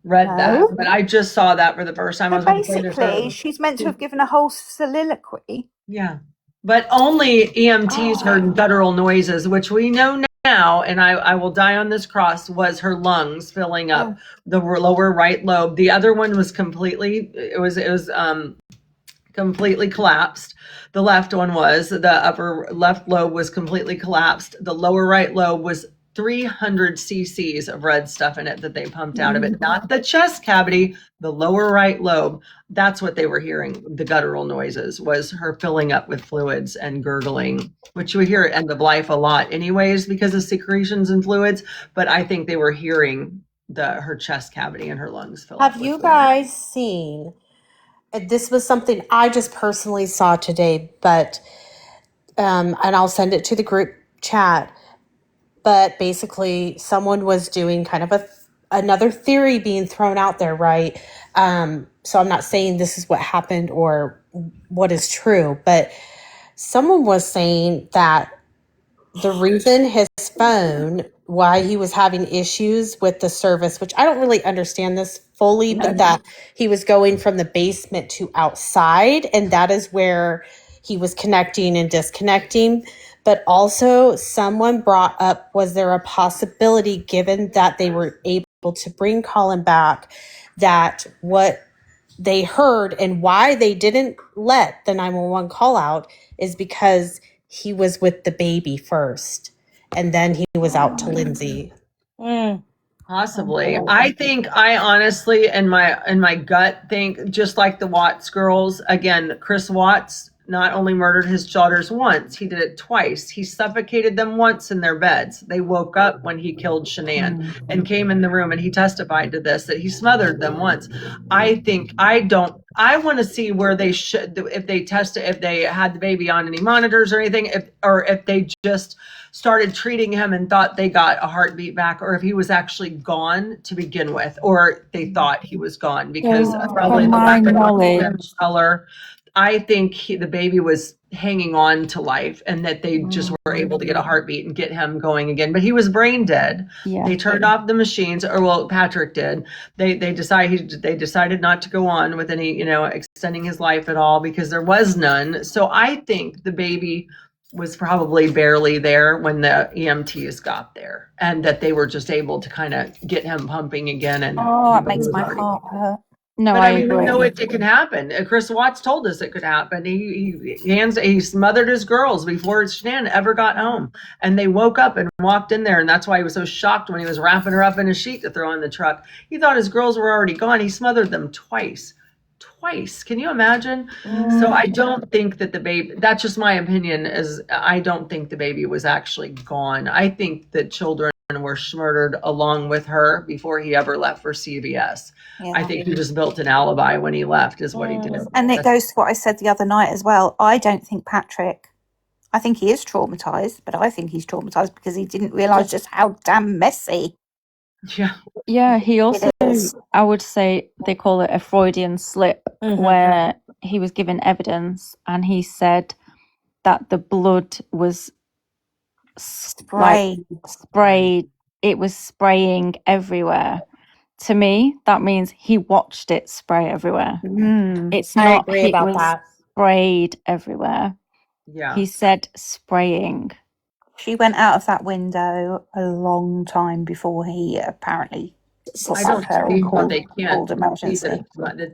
read that, but I just saw that for the first time. I was gonna play this Basically, out. she's meant to have given a whole soliloquy. Yeah. But only EMTs heard guttural noises, which we know now, and I will die on this cross, was her lungs filling up the lower right lobe. The other one was completely collapsed. The left one was, the upper left lobe was completely collapsed. The lower right lobe was 300 cc's of red stuff in it that they pumped out of it, not the chest cavity, the lower right lobe. That's what they were hearing. The guttural noises was her filling up with fluids and gurgling, which we hear at end of life a lot anyways because of secretions and fluids. But I think they were hearing her chest cavity and her lungs fill up. Have you guys seen? And this was something I just personally saw today, but and I'll send it to the group chat. But basically, someone was doing kind of another theory being thrown out there, right? So I'm not saying this is what happened or what is true, but someone was saying that the reason his phone, why he was having issues with the service, which I don't really understand this fully, but that he was going from the basement to outside, and that is where he was connecting and disconnecting. But also someone brought up, was there a possibility, given that they were able to bring Colin back, that what they heard and why they didn't let the 911 call out is because he was with the baby first and then he was out to Lindsay. Possibly. I honestly, in my gut, think just like the Watts girls, again, Chris Watts not only murdered his daughters once, he did it twice. He suffocated them once in their beds. They woke up when he killed Shanann and came in the room, and he testified to this, that he smothered them once. I want to see where they should, if they had the baby on any monitors or anything, if they just started treating him and thought they got a heartbeat back, or if he was actually gone to begin with, or they thought he was gone because probably the lack of color. I think the baby was hanging on to life and that they just were able to get a heartbeat and get him going again. But he was brain dead. Yeah. They turned off the machines, or well, Patrick did. They decided not to go on with any, extending his life at all because there was none. So I think the baby was probably barely there when the EMTs got there, and that they were just able to kind of get him pumping again. And it makes my heart hurt. No, but I I mean, we agree. know it can happen. Chris Watts told us it could happen. He smothered his girls before Shanann ever got home, and they woke up and walked in there, and that's why he was so shocked when he was wrapping her up in a sheet to throw in the truck. He thought his girls were already gone. He smothered them twice. Can you imagine? So I don't think that the baby, that's just my opinion, is I don't think the baby was actually gone. I think that children were murdered along with her before he ever left for CVS. I Yeah. think he just built an alibi when he left, is what he did. And it goes to what I said the other night as well. I don't think Patrick, I think he is traumatized, but I think he's traumatized because he didn't realize just how damn messy Yeah. Yeah, he also, it is. I would say they call it a Freudian slip, where he was given evidence and he said that the blood was like Spray. sprayed, it was spraying everywhere. To me, that means he watched it spray everywhere. It's I not, agree it about was that. sprayed everywhere. Yeah. He said spraying. She went out of that window a long time before he apparently got I back don't her see or how they called can't see emergency.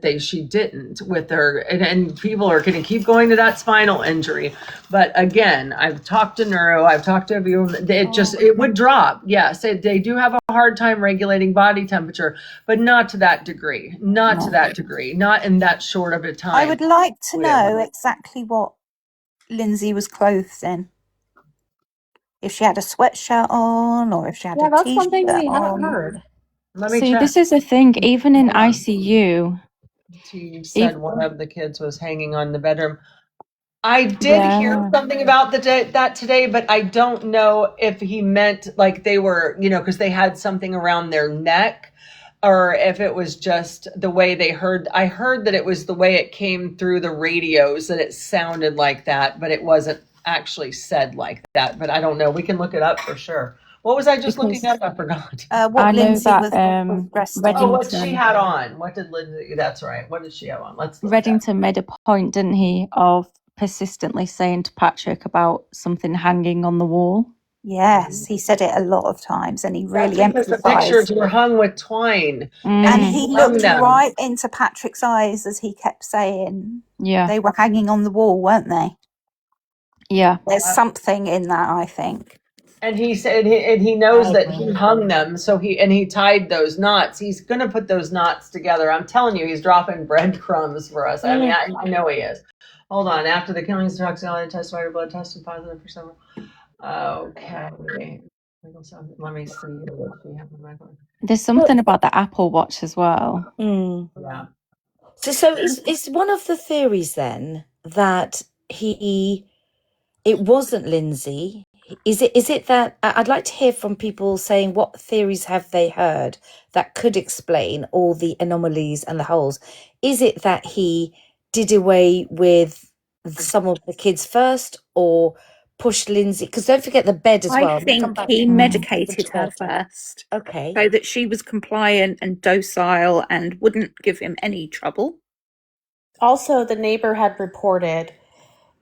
that she didn't with her, and people are going to keep going to that spinal injury. But again, I've talked to neuro, I've talked to everyone. It would drop. Yes, they do have a hard time regulating body temperature, but not to that degree. Not to that degree. Not in that short of a time. I would like to Whatever. know exactly what Lindsay was clothed in. If she had a sweatshirt on, or if she had Yeah, a that's one thing t-shirt we haven't on. heard. Let me See, check. this is the thing, even in Hold on. ICU, He said one of the kids was hanging on the bedroom. I did hear yeah. something about that today, but I don't know if he meant like they were, because they had something around their neck, or if it was just the way they heard. I heard that it was the way it came through the radios that it sounded like that, but it wasn't actually said like that. But I don't know. We can look it up for sure. What was I just looking Because up? I forgot. What I know Lindsay that was dressed in. Oh, what she Reddington had on. What did Lindsay? That's right. What did she have on? Let's look. Reddington made a point, didn't he, of persistently saying to Patrick about something hanging on the wall. Yes, he said it a lot of times, and he really Because the pictures emphasized. were hung with twine. And Mm, he hung looked them. right into Patrick's eyes as he kept saying yeah, they were hanging on the wall, weren't they? yeah. There's something in that, I think. And he said, and he knows that he hung them. So he tied those knots. He's going to put those knots together. I'm telling you, he's dropping breadcrumbs for us. I mean, I know he is. Hold on. After the killings, toxicology testified, her blood tested positive for several. Okay. Let me see what we have in my phone. There's something about the Apple Watch as well. Yeah. So is one of the theories then that it wasn't Lindsay? Is it that I'd like to hear from people saying what theories have they heard that could explain all the anomalies and the holes? Is it that he did away with some of the kids first, or pushed Lindsay? Because don't forget the bed as well. I think he medicated her first. Okay. So that she was compliant and docile and wouldn't give him any trouble. Also, the neighbor had reported,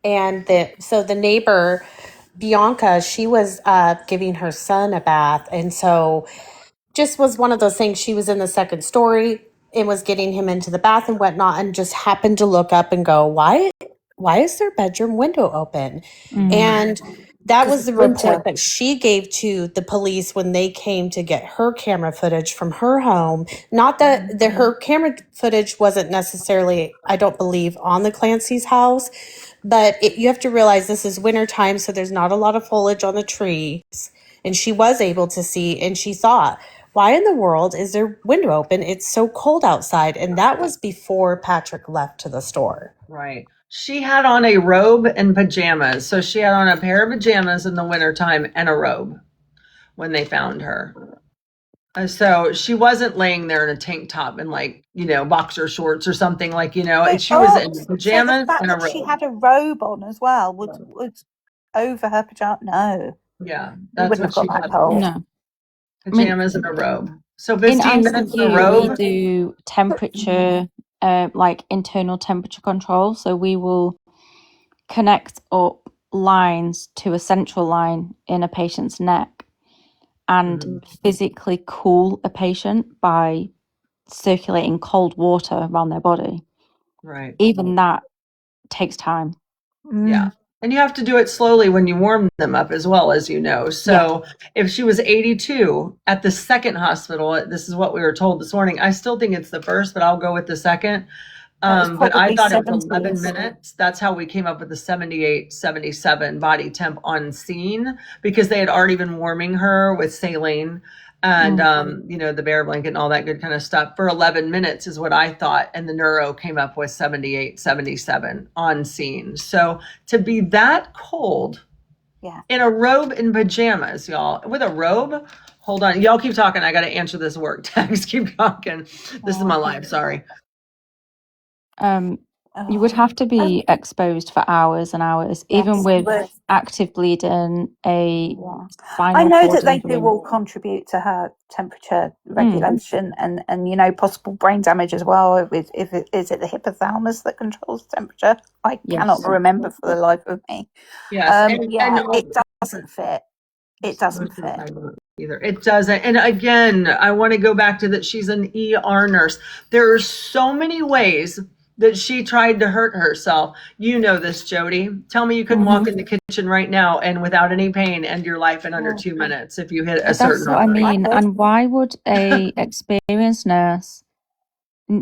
and the neighbor, Bianca, she was giving her son a bath, and so just was one of those things. She was in the second story and was getting him into the bath and whatnot, and just happened to look up and go, why is their bedroom window open? And that was the report that she gave to the police when they came to get her camera footage from her home. Not that her camera footage wasn't necessarily, I don't believe, on the Clancy's house, but you have to realize this is wintertime, so there's not a lot of foliage on the trees. And she was able to see, and she thought, why in the world is their window open? It's so cold outside. And that was before Patrick left to the store. Right. She had on a robe and pajamas. So she had on a pair of pajamas in the wintertime and a robe when they found her. So she wasn't laying there in a tank top and boxer shorts or something and she was in pajamas so the fact and a that robe. she had a robe on as well was over her pajamas. No. Yeah. We That's wouldn't what have got she that had. cold. No. Pajamas and a robe. So In 15 minutes in a ICU, robe. we do temperature, like internal temperature control. So we will connect up lines to a central line in a patient's neck and physically cool a patient by circulating cold water around their body. Right. Even that takes time. Yeah. And you have to do it slowly when you warm them up as well, as you know. So if she was 82 at the second hospital, this is what we were told this morning. I still think it's the first, but I'll go with the second. That was But I probably thought it was 11 70s. minutes. That's how we came up with the 78, 77 body temp on scene, because they had already been warming her with saline and, you know, the bear blanket and all that good kind of stuff for 11 minutes is what I thought. And the neuro came up with 78, 77 on scene. So to be that cold Yeah. in a robe and pajamas, y'all, with a robe. Hold on. Y'all keep talking. I got to answer this work text. Keep talking. This is my life. Sorry. You would have to be exposed for hours and hours, even Yes, with but active bleeding, a yeah. I spinal know cord that they do injury. all contribute to her temperature regulation and you know, possible brain damage as well. With is it the hypothalamus that controls temperature? I cannot Yes. remember for the life of me. Yes. Yeah, it doesn't fit. It doesn't fit. Either. It doesn't. And again, I want to go back to that she's an ER nurse. There are so many ways that she tried to hurt herself. You know this, Jody. Tell me you couldn't walk in the kitchen right now and without any pain end your life in under 2 minutes if you hit a But certain that's what I heart rate. mean. And why would a experienced nurse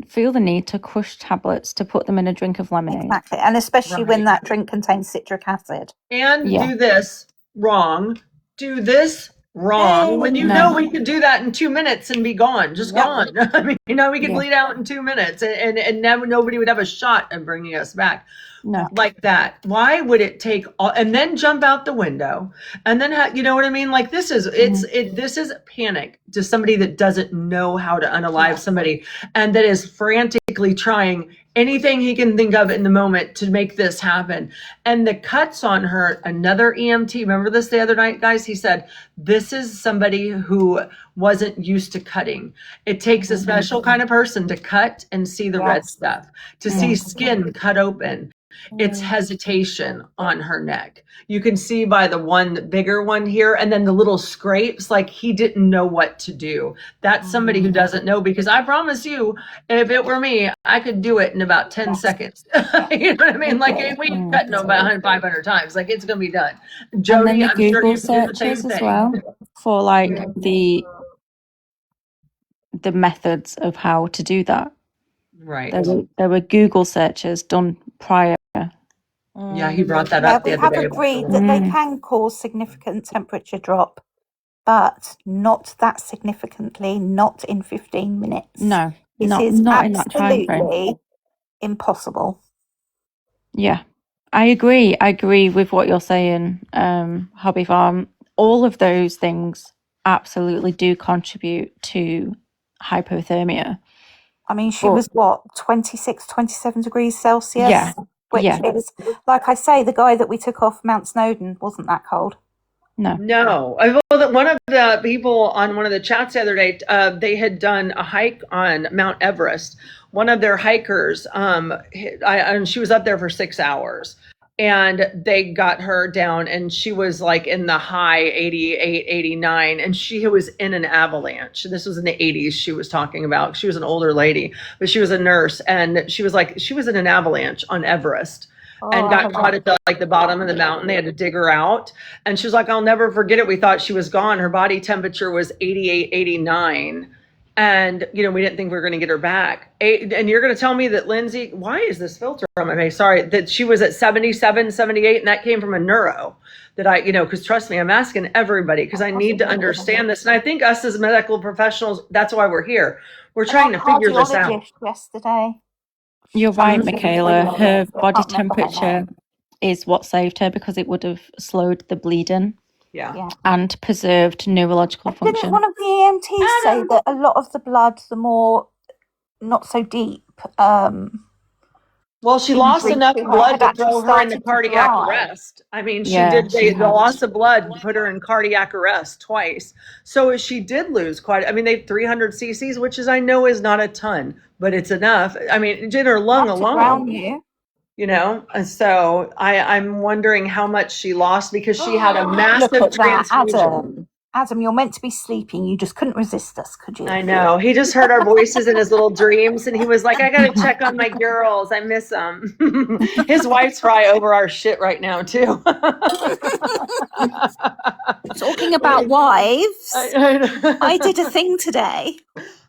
feel the need to crush tablets to put them in a drink of lemonade? Exactly, and especially when Right. that drink contains citric acid. And Yeah. do this wrong. Do this wrong. When you No. know we could do that in 2 minutes and be gone, just Yep. gone. I mean, you know, we could Yeah. bleed out in 2 minutes and never, nobody would have a shot at bringing us back. No. Like that. Why would it take all, and then jump out the window and then you know what I mean? Like this is this is panic to somebody that doesn't know how to unalive somebody and that is frantically trying anything he can think of in the moment to make this happen. And the cuts on her, another EMT, remember this the other night, guys? He said, this is somebody who wasn't used to cutting. It takes a special kind of person to cut and see the red stuff, to see skin cut open. It's hesitation on her neck. You can see by the one bigger one here and then the little scrapes, like he didn't know what to do. That's somebody who doesn't know, because I promise you, if it were me, I could do it in about 10 seconds. You know what I mean? Like we cut no about 500 times. Like it's going to be done. Jody, And then I'm the sure Google you can do the same searches as thing. well for like the methods of how to do that. Right. There were Google searches done prior. Yeah, he brought that Yeah, up we the other have day. agreed that they can cause significant temperature drop, but not that significantly, not in 15 minutes. No, It not is in that time frame. absolutely impossible. Yeah, I agree with what you're saying, Hobby Farm. All of those things absolutely do contribute to hypothermia. I mean, she But- was what, 26, 27 degrees Celsius? Yeah, Which yeah. is, like I say, the guy that we took off Mount Snowdon wasn't that cold. No. Well, one of the people on one of the chats the other day, they had done a hike on Mount Everest. One of their hikers, and she was up there for 6 hours. And they got her down and she was like in the high 88, 89, and she was in an avalanche. This was in the 80s she was talking about. She was an older lady, but she was a nurse, and she was in an avalanche on Everest and got caught at the bottom of the mountain. They had to dig her out. And she was like, I'll never forget it. We thought she was gone. Her body temperature was 88, 89. And, you know, we didn't think we were going to get her back. And you're going to tell me that Lindsay, why is this filter on my face? Sorry, that she was at 77, 78, and that came from a neuro that because trust me, I'm asking everybody because I need to understand this. And I think us as medical professionals, that's why we're here. We're trying to figure this out. Cardiologist yesterday. You're right, Michaela. Her body temperature is what saved her, because it would have slowed the bleeding Yeah. and preserved neurological Didn't function. one of the EMTs say that a lot of the blood, the more not so deep, Well, she lost enough blood to actually throw her into started to cardiac dry. arrest. I mean, Yeah, she the had. loss of blood put her in cardiac arrest twice. So she did lose they had 300 cc's, which I know is not a ton, but it's enough. I mean, it did her lung Enough to drown alone, you. And so I'm wondering how much she lost because she had a Look massive at that, transfusion. Adam, you're meant to be sleeping. You just couldn't resist us, could you? I know. He just heard our voices in his little dreams, and he was like, I got to check on my girls. I miss them. His wife's probably over our shit right now, too. Talking about wives, I I did a thing today.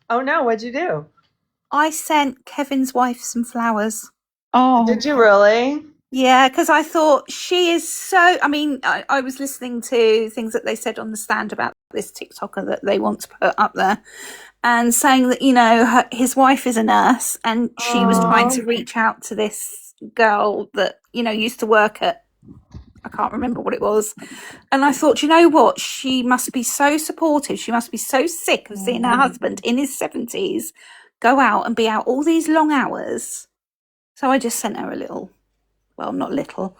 Oh, no. What'd you do? I sent Kevin's wife some flowers. Oh, Did you really? Yeah, because I thought she is so. I mean, I was listening to things that they said on the stand about this TikToker that they want to put up there, and saying that, you know, his wife is a nurse and she was trying to reach out to this girl that, you know, used to work at, I can't remember what it was. And I thought, you know what? She must be so supportive. She must be so sick of seeing her husband in his 70s go out and be out all these long hours. So I just sent her a little, well, not little,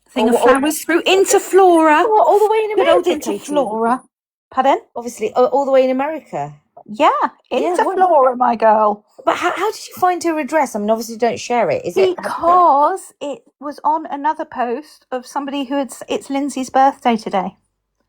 thing of flowers through Interflora. All the way in Good old America, Katie. Interflora. Pardon? Obviously, all the way in America. Yeah, Interflora, my girl. But how did you find her address? I mean, obviously, don't share it. Is it Because it was on another post of somebody who had. It's Lindsay's birthday today.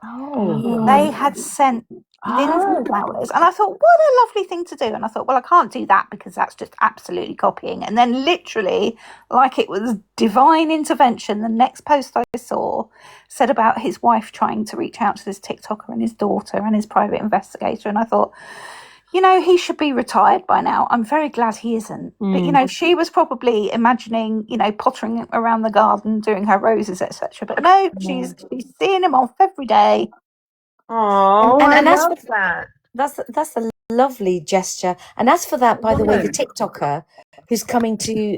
Oh. They had sent Lindsay flowers, and I thought, what a lovely thing to do. And I thought, well, I can't do that because that's just absolutely copying. And then, literally, like it was divine intervention, the next post I saw said about his wife trying to reach out to this TikToker and his daughter and his private investigator. And I thought, you know, he should be retired by now. I'm very glad he isn't. But, you know, she was probably imagining, you know, pottering around the garden, doing her roses, etc. But no, she's seeing him off every day. Oh, And I as love for that. that's a lovely gesture. And as for that, by the way, the TikToker who's coming to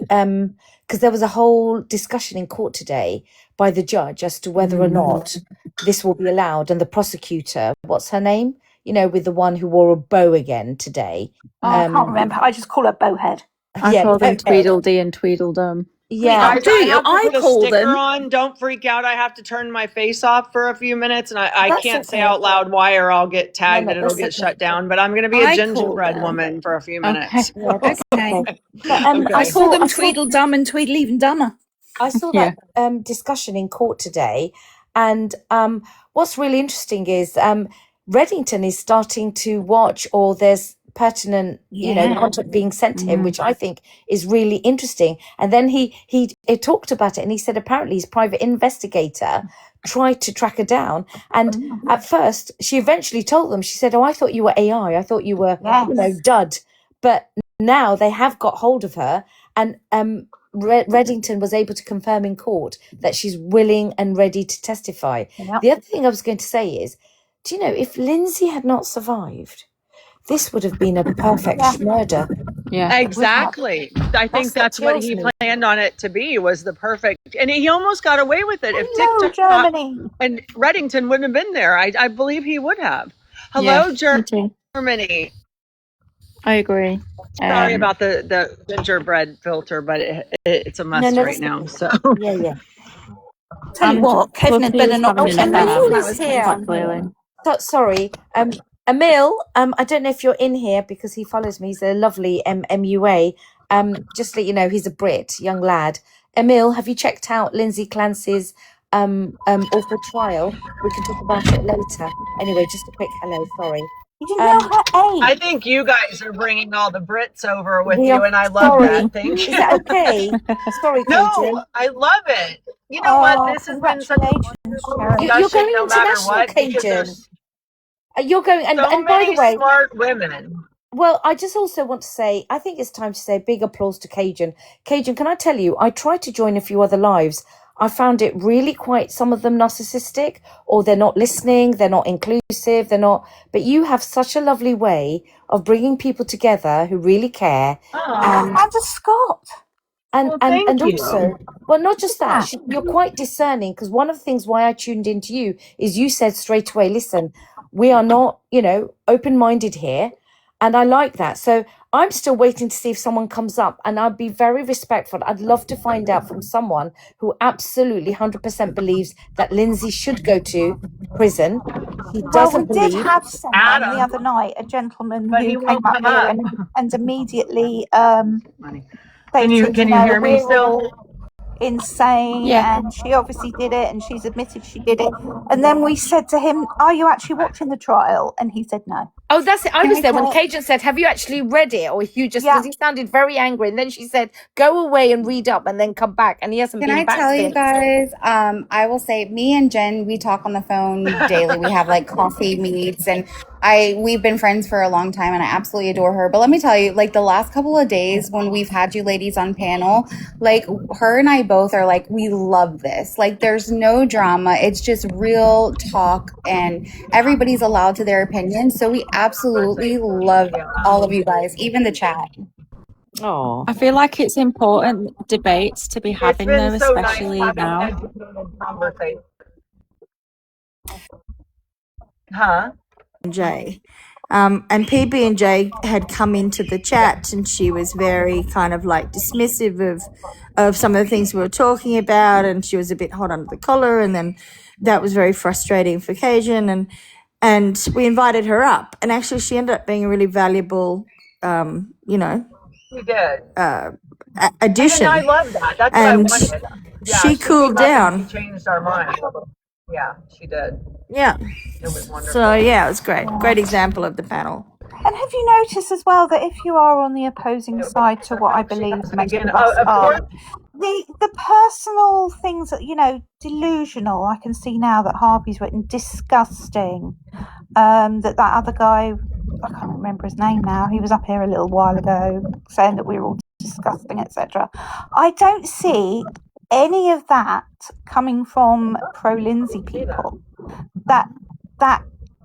because there was a whole discussion in court today by the judge as to whether or not this will be allowed, and the prosecutor, what's her name? You know, with the one who wore a bow again today. I can't remember. I just call her Bowhead. I call them Bowhead. Tweedledee and Tweedledum. Yeah. Guys, I have to put a sticker on. Don't freak out. I have to turn my face off for a few minutes, and I That's can't say okay. out loud why, or I'll get tagged No, and it'll that's get okay. shut down. But I'm going to be a I call gingerbread them. woman for a few minutes. Yeah, that's okay. But, Okay. I call them Tweedledum and Tweedle even dumber. I saw Yeah. that discussion in court today, and what's really interesting is Reddington is starting to watch, or there's pertinent, you know, content being sent to him, which I think is really interesting. And then he talked about it, and he said apparently his private investigator tried to track her down, and at first she eventually told them, she said, "Oh, I thought you were AI. I thought you were, you know, dud." But now they have got hold of her, and Reddington was able to confirm in court that she's willing and ready to testify. The other thing I was going to say is, do you know, if Lindsay had not survived, this would have been a perfect murder. Yeah. Exactly. I think that's what he planned on it to be, was the perfect, and he almost got away with it. If Hello, TikTok Germany. and Reddington wouldn't have been there, I believe he would have. Hello, Me too. Germany. I agree. Sorry about the gingerbread filter, but it's a must right now. So Yeah. Tell you what, Kevin had better not having pretend an Emil that is was here. quite boiling. So, sorry, Emil. I don't know if you're in here because he follows me. He's a lovely MUA. Just to let you know, he's a Brit, young lad. Emil, have you checked out Lindsay Clancy's awful trial? We can talk about it later. Anyway, just a quick hello. Sorry. You didn't know her age. I think you guys are bringing all the Brits over with We you, are and I love sorry. that. Thank Is you. that okay? Sorry, Cajun. No, I love it. You know what? This has been such a wonderful You're discussion, going no matter international, what, because Cajun. there's You're going, and so by the many way, smart women. well, I just also want to say, I think it's time to say big applause to Cajun. Cajun, can I tell you, I tried to join a few other lives. I found it really quite, some of them narcissistic, or they're not listening, they're not inclusive, but you have such a lovely way of bringing people together who really care. And a Scott. And Well, thank and you. also, well, not just that, you're quite discerning, because one of the things why I tuned into you is you said straight away, listen, we are not, you know, open-minded here. And I like that. So I'm still waiting to see if someone comes up, and I'd be very respectful. I'd love to find out from someone who absolutely 100% believes that Lindsay should go to prison. He Well, we doesn't did believe. have someone Adam. the other night, a gentleman But he who came won't up come here up. and immediately Can you stated, hear me we're still? all insane, Yeah. and she obviously did it, and she's admitted she did it. And then we said to him, are you actually watching the trial? And he said no. Oh, that's it. I was there when Okay. Cajun said, have you actually read it? Or you just, Yeah. because he sounded very angry. And then she said, go away and read up and then come back. And he hasn't Can been I back tell you since. guys? I will say, me and Jen, we talk on the phone daily. We have like coffee meets, and we've been friends for a long time and I absolutely adore her. But let me tell you, like the last couple of days when we've had you ladies on panel, like her and I both are like, we love this. Like there's no drama. It's just real talk and everybody's allowed to their opinion. So we absolutely love all of you guys, even the chat. Oh, I feel like it's important debates to be It's having though, been so nice especially having now. educated conversation. Huh? J. And PB&J had come into the chat and she was very kind of like dismissive of some of the things we were talking about, and she was a bit hot under the collar, and then that was very frustrating for Cajun, and we invited her up, and actually she ended up being a really valuable you know, We did. addition. And I love that. That's And what I wanted. Yeah, she cooled came up and down. She changed our mind. Yeah, she did. Yeah. It was wonderful. So yeah, it was great. Great example of the panel. And have you noticed as well that if you are on the opposing side to what I believe most Again, of us of are, course, the personal things that, you know, delusional, I can see now that Harvey's written, disgusting, that other guy, I can't remember his name now, he was up here a little while ago saying that we were all disgusting, etc. I don't see any of that coming from pro-Lindsay people. That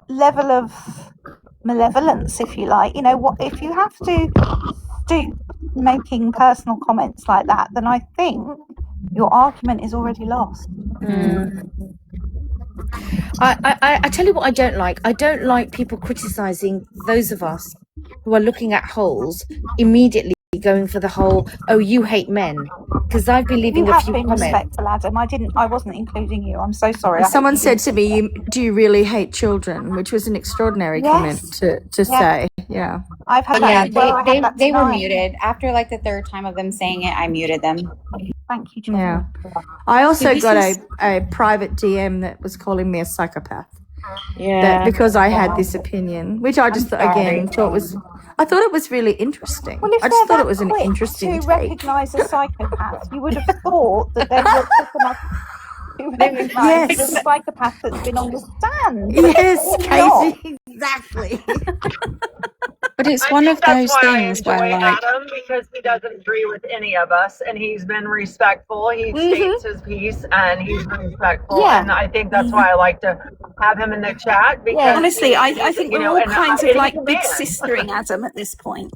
level of malevolence, if you like, you know, what if you have to do making personal comments like that, then I think your argument is already lost. I tell you what I don't like. I don't like people criticizing those of us who are looking at holes immediately going for the whole, oh, you hate men. Because I've been leaving You a have few been comments. respectful, Adam. I wasn't including you. I'm so sorry. I hope Someone you said didn't- to me, "Do you really hate children?" Which was an extraordinary comment to say. Yeah. I've had Yeah, that as well. I had that they were tonight. muted. After like the third time of them saying it, I muted them. Thank you, Jen. Yeah. I also See, got this a private DM that was calling me a psychopath. Yeah. That because I had this opinion, which I just again thought was, I thought it was really interesting. Well, if I they're just thought that it was an quick interesting to take. recognise a psychopath, you would have thought that they were quick enough to recognise Yes. the psychopath that's been on the stand. Yes, They're not. Katie, exactly. But it's I one think of that's those why I things where enjoy like Adam, because he doesn't agree with any of us, and he's been respectful. He states his piece, and he's been respectful. Yeah. And I think that's why I like to have him in the chat, because Honestly, I think you we're know, all and kinds and of he's like a big man. sistering Adam at this point.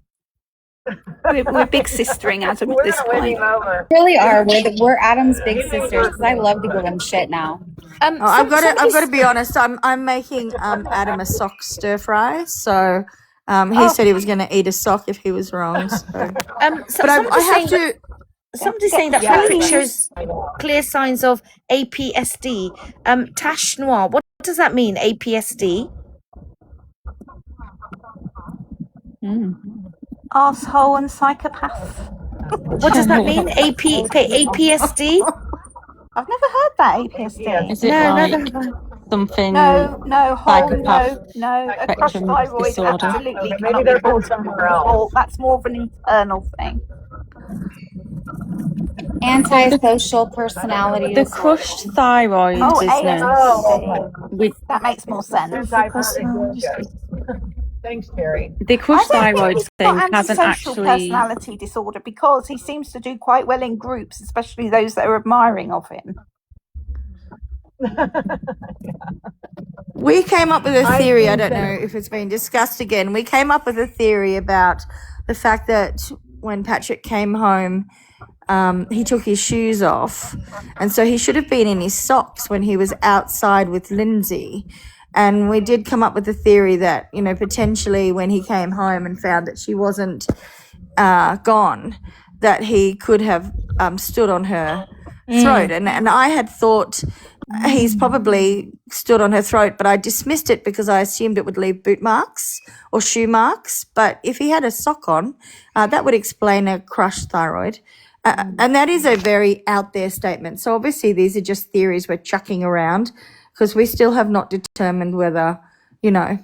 We're big sistering Adam at We're this gonna win point. him over. Really are. We're Adam's big sisters because I love to give him shit now. Oh, I've got to be honest. I'm making Adam a sock stir fry. So he said he was going to eat a sock if he was wrong. So. So But I somebody's have saying to. somebody's saying that Yeah. Patrick shows clear signs of APSD. Tash Noir, what does that mean? APSD? Arsehole and psychopath. What does that mean? APSD? I've never heard that APSD. is it No, like no. something No, whole, psychopath no. A crushed spectrum thyroid disorder? absolutely Okay, cannot maybe be they're both both somewhere else. That's more of an internal thing. Antisocial personality The disorder. crushed thyroid Oh, business ASD. with That makes more sense. Thanks, Terry. the I crushed don't think thyroid he's thing got hasn't antisocial actually personality disorder because he seems to do quite well in groups, especially those that are admiring of him. We came up with a theory. I don't know if it's been discussed again. We came up with a theory about the fact that when Patrick came home, he took his shoes off, and so he should have been in his socks when he was outside with Lindsay. And we did come up with a theory that, you know, potentially when he came home and found that she wasn't gone, that he could have stood on her throat. And I had thought he's probably stood on her throat, but I dismissed it because I assumed it would leave boot marks or shoe marks. But if he had a sock on, that would explain a crushed thyroid. And that is a very out there statement. So obviously these are just theories we're chucking around because we still have not determined whether, you know,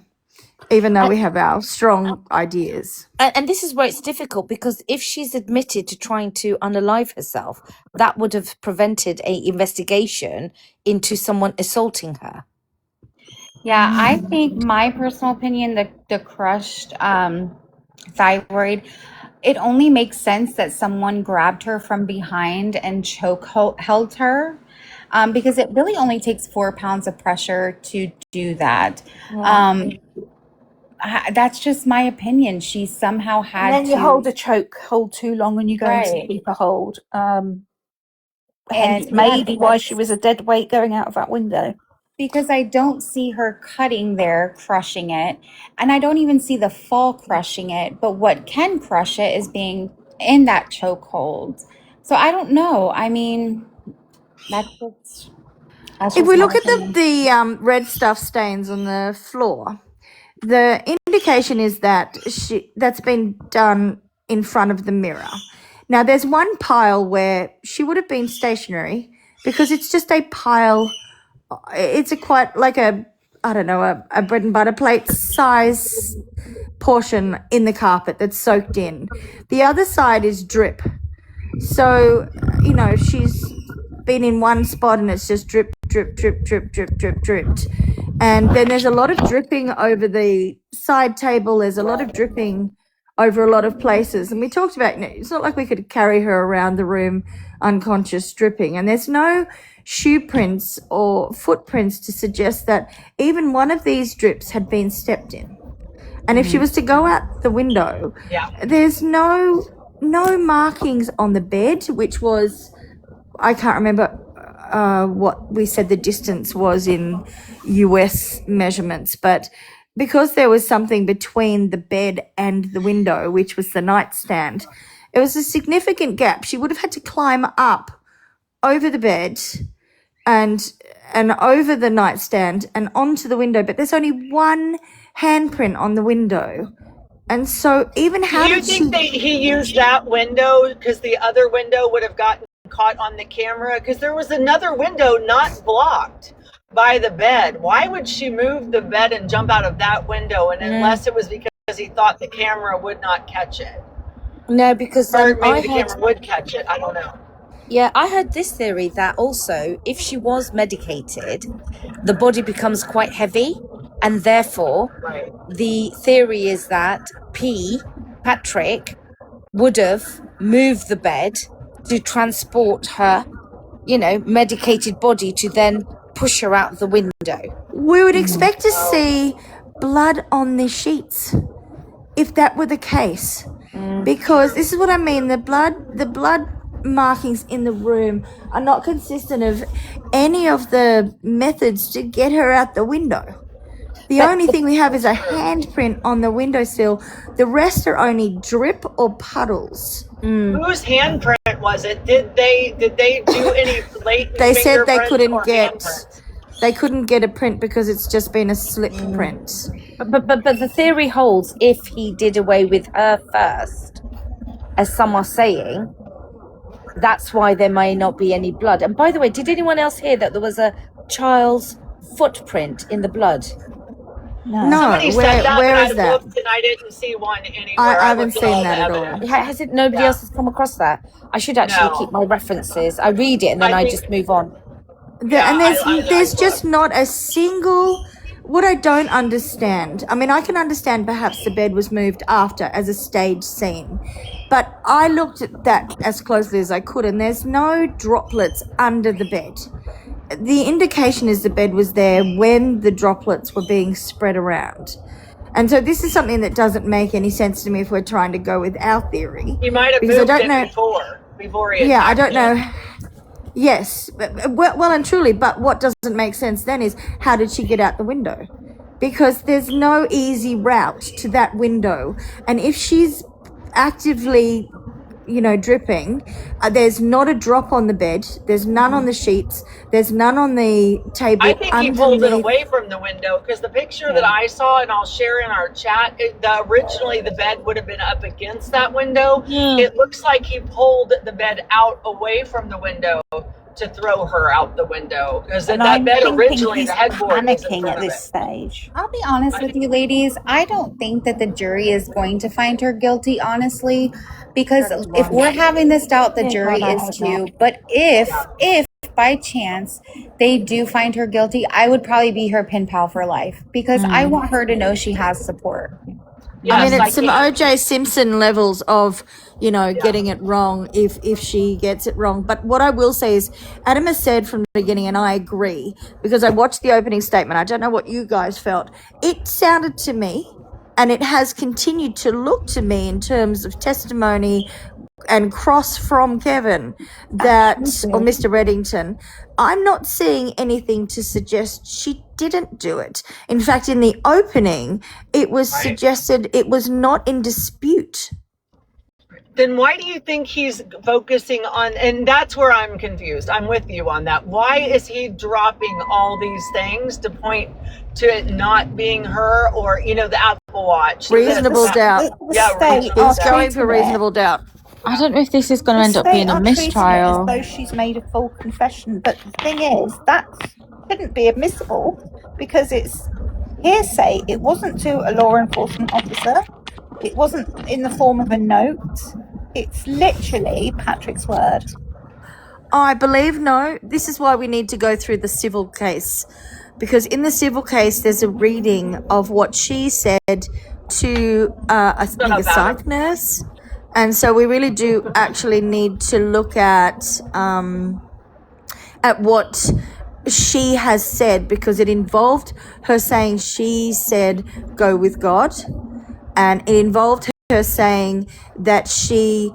even though we have our strong ideas. And this is where it's difficult because if she's admitted to trying to unalive herself, that would have prevented a investigation into someone assaulting her. Yeah, I think my personal opinion, the crushed thyroid, it only makes sense that someone grabbed her from behind and held her, because it really only takes 4 pounds of pressure to do that. Yeah. That's just my opinion. She somehow And had then you to, hold a choke hold too long and you go into the right. deeper hold. Hence And yeah, maybe why she because was a dead weight going out of that window. I don't see her cutting there, crushing it, and I don't even see the fall crushing it. But what can crush it is being in that chokehold. So I don't know. I mean, that's just If we my look at opinion. the red stuff stains on the floor, the indication is that that's been done in front of the mirror. Now, there's one pile where she would have been stationary because it's just a pile. It's a quite like a, I don't know, a bread and butter plate size portion in the carpet that's soaked in. The other side is drip. So, you know, she's been in one spot and it's just drip, drip, drip, drip, drip, drip, dripped. And then there's a lot of dripping over the side table. There's a lot of dripping over a lot of places. And we talked about, you know, it's not like we could carry her around the room unconscious dripping. And there's no shoe prints or footprints to suggest that even one of these drips had been stepped in. And if she was to go out the window, there's no markings on the bed, which was, I can't remember what we said the distance was in US measurements, but because there was something between the bed and the window, which was the nightstand, it was a significant gap. She would have had to climb up over the bed and over the nightstand and onto the window, but there's only one handprint on the window. And so even how Do you did think she... he used that window because the other window would have gotten caught on the camera? Because there was another window not blocked by the bed. Why would she move the bed and jump out of that window? And unless it was because he thought the camera would not catch it. No, because Or I maybe the had camera would catch it. I don't know. yeah, I heard this theory that also if she was medicated, the body becomes quite heavy, and therefore Right. the theory is that Patrick would have moved the bed to transport her, you know, medicated body to then push her out the window. We would expect to see blood on the sheets if that were the case. Because this is what I mean, the blood markings in the room are not consistent of any of the methods to get her out the window. The only thing we have is a handprint on the windowsill. The rest are only drip or puddles. Whose handprint was it? Did they do any latent They said they fingerprints couldn't or get handprints? a print because it's just been a slip print. But the theory holds if he did away with her first, as some are saying, that's why there may not be any blood. And by the way, did anyone else hear that there was a child's footprint in the blood? No, Somebody said that, where but is I that? looked and I didn't see one anywhere. I haven't looked at seen all that the at all. evidence. Has it? Nobody else has come across that? I should actually keep my references. I read it and then I just move on. And there's just not a single. What I don't understand, I mean, I can understand perhaps the bed was moved after as a stage scene, but I looked at that as closely as I could, and there's no droplets under the bed. The indication is the bed was there when the droplets were being spread around. And so this is something that doesn't make any sense to me if we're trying to go with our theory. He might have Because moved I don't it know. before he Yeah, I attacked don't her. know. Yes, well and truly, but what doesn't make sense then is how did she get out the window? Because there's no easy route to that window. And if she's actively, you know, dripping, there's not a drop on the bed, there's none on the sheets, there's none on the table. I think he pulled it underneath. away from the window because the picture that I saw, and I'll share in our chat, originally the bed would have been up against that window. It looks like he pulled the bed out away from the window to throw her out the window because that I'm bed thinking originally, he's the headboard was in panicking front at of this it. stage. I'll be honest with you, ladies. I don't think that the jury is going to find her guilty, honestly, because if we're having this doubt, the jury is too. But if if by chance they do find her guilty, I would probably be her pen pal for life because I want her to know she has support. I mean, Yes, it's some can. OJ Simpson levels of, getting it wrong if she gets it wrong. But what I will say is, Adam has said from the beginning, and I agree, because I watched the opening statement. I don't know what you guys felt. It sounded to me, and it has continued to look to me in terms of testimony and cross from Kevin or Mr. Reddington, I'm not seeing anything to suggest she didn't do it. In fact, in the opening, it was suggested it was not in dispute. Then why do you think he's focusing on, and that's where I'm confused. I'm with you on that. Why is he dropping all these things to point to it not being her or, the Apple Watch? Reasonable doubt. State He's are going for treating it- reasonable doubt. I don't know if this is going to the end up state being a are treating it mistrial. as though she's made a full confession. But the thing is, that shouldn't be admissible because it's hearsay. It wasn't to a law enforcement officer. It wasn't in the form of a note. It's literally Patrick's word. I believe no. This is why we need to go through the civil case. Because in the civil case, there's a reading of what she said to, I think, a psych nurse. And so we really do actually need to look at what she has said, because it involved her saying she said, go with God. And it involved her saying that she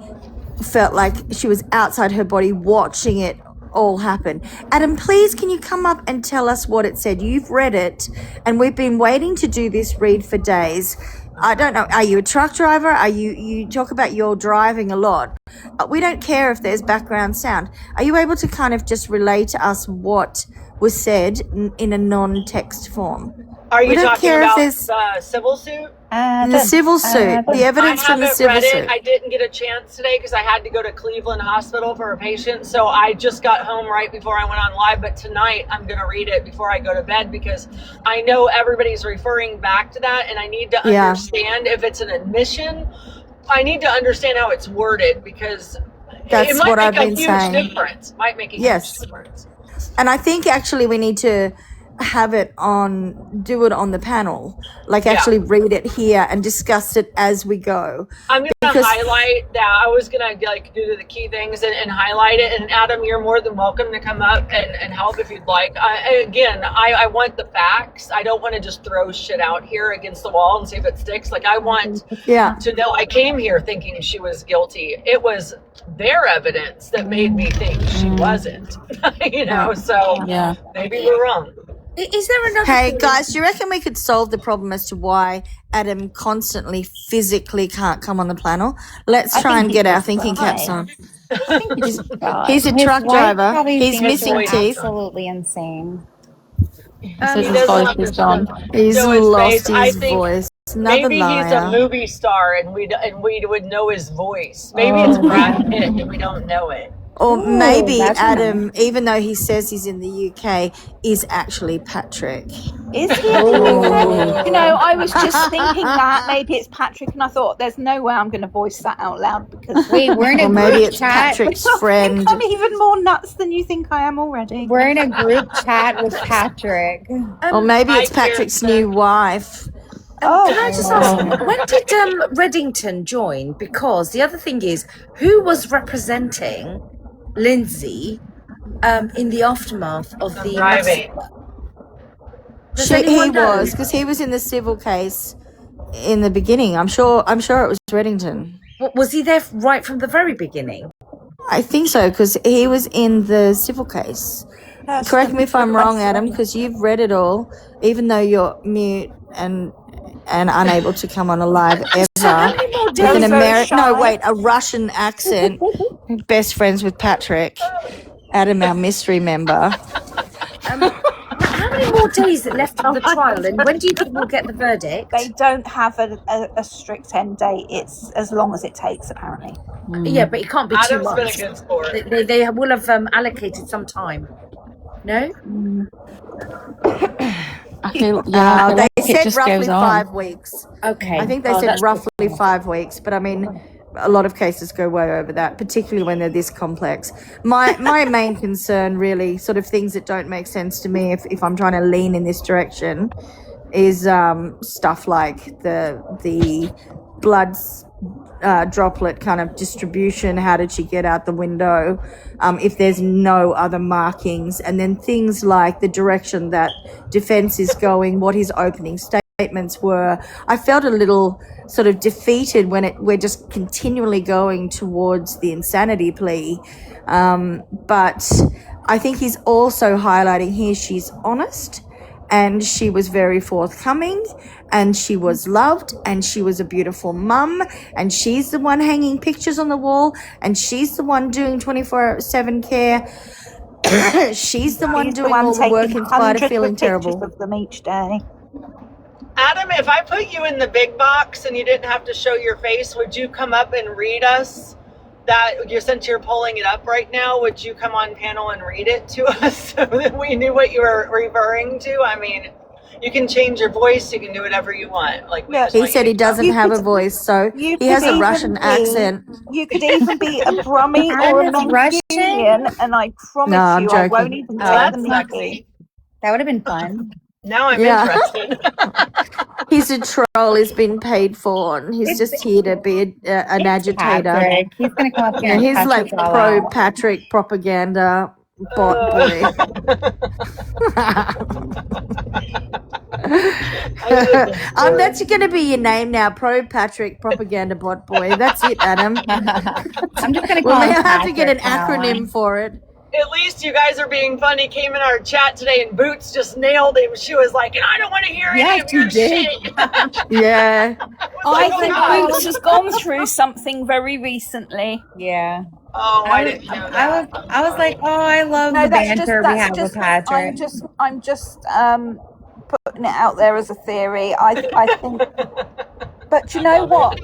felt like she was outside her body watching it all happen. Adam, please, can you come up and tell us what it said? You've read it, and we've been waiting to do this read for days. I don't know. Are you a truck driver? You talk about your driving a lot. We don't care if there's background sound. Are you able to kind of just relay to us what was said in a non-text form? Are you We don't talking care if about there's- the civil suit? The civil suit, the evidence from the civil read it. suit. I didn't get a chance today because I had to go to Cleveland Hospital for a patient. So I just got home right before I went on live. But tonight I'm going to read it before I go to bed because I know everybody's referring back to that. And I need to Yeah. understand if it's an admission. I need to understand how it's worded because That's it might what make I've a been huge saying. difference. Might make a Yes. huge difference. And I think actually we need to do it on the panel, like actually read it here and discuss it as we go. I'm going to highlight that. I was going to do the key things and highlight it. And Adam, you're more than welcome to come up and help if you'd like. I want the facts. I don't want to just throw shit out here against the wall and see if it sticks. Like I want to know I came here thinking she was guilty. It was their evidence that made me think she wasn't, so maybe we're wrong. Is there another? Hey guys, do you reckon we could solve the problem as to why Adam constantly physically can't come on the panel? Let's try and get our thinking caps on. He's a His truck wife driver. probably He's thinks missing we're teeth. Absolutely insane. He says his voice is gone. He's So his lost face, I his think voice. Another maybe liar. he's a movie star and we would know his voice. Maybe it's Brad Pitt and we don't know it. Or maybe that's Adam, even though he says he's in the UK, is actually Patrick. Is he? I was just thinking that maybe it's Patrick, and I thought there's no way I'm going to voice that out loud because Wait, we're in a Or maybe group it's chat. Patrick's I friend. think I'm even more nuts than you think I am already. We're in a group chat with Patrick. Or maybe it's Hi, Patrick's Kirsten. new wife. Oh, Can I just ask, when did Reddington join? Because the other thing is, who was representing Lindsay in the aftermath of the Driving. Does He anyone know? was, because he was in the civil case in the beginning. I'm sure it was Reddington. Was he there right from the very beginning? I think so, because he was in the civil case. Correct me if I'm wrong, Adam, because you've read it all, even though you're mute and unable to come on a live ever. With an a Russian accent. Best friends with Patrick. Adam, our mystery member. How many more days are left of the trial, and when do you think we'll get the verdict? they don't have a strict end date. It's as long as it takes, apparently. Yeah, but it can't be 2 Adam's been a months. good sport. They will have allocated some time. No? I feel I feel They like it said just roughly goes on. 5 weeks. Okay. I think they said that's roughly 5 weeks, but I mean, a lot of cases go way over that, particularly when they're this complex. My main concern, really, sort of things that don't make sense to me, if I'm trying to lean in this direction, is stuff like the blood droplet kind of distribution. How did she get out the window? If there's no other markings, and then things like the direction that defense is going, what his opening statements were. I felt a little sort of defeated when we're just continually going towards the insanity plea. But I think he's also highlighting here she's honest, and she was very forthcoming, and she was loved, and she was a beautiful mum, and she's the one hanging pictures on the wall, and she's the one doing 24/7 care. She's the one doing all the work in spite of feeling terrible. Of them each day. Adam, if I put you in the big box and you didn't have to show your face, would you come up and read us that? Since you're pulling it up right now, would you come on panel and read it to us so that we knew what you were referring to? I mean, you can change your voice, you can do whatever you want. Like, He said he doesn't have a voice, so he has a Russian accent. You could even be a Brummy or a Mongolian, and I promise I'm I won't joking. even Oh, take that's the sexy. meeting. That would have been fun. Now I'm Yeah. interested. He's a troll. He's been paid for, and he's just here to be an agitator. Patrick. He's going to come up here Yeah, and he's catch like us all pro out. Patrick propaganda bot boy. That's going to be your name now, pro Patrick propaganda bot boy. That's it, Adam. I'm just going to We'll call him now have to get an Patrick from now acronym for it. At least you guys are being funny. Came in our chat today and Boots just nailed him. She was like, and I don't want to hear any of your shit. Yeah. I oh, think God. Boots has gone through something very recently. Yeah. Oh, I didn't know that. I was like, oh, I love the banter we have with Patrick. I'm just putting it out there as a theory. I think, but you know what?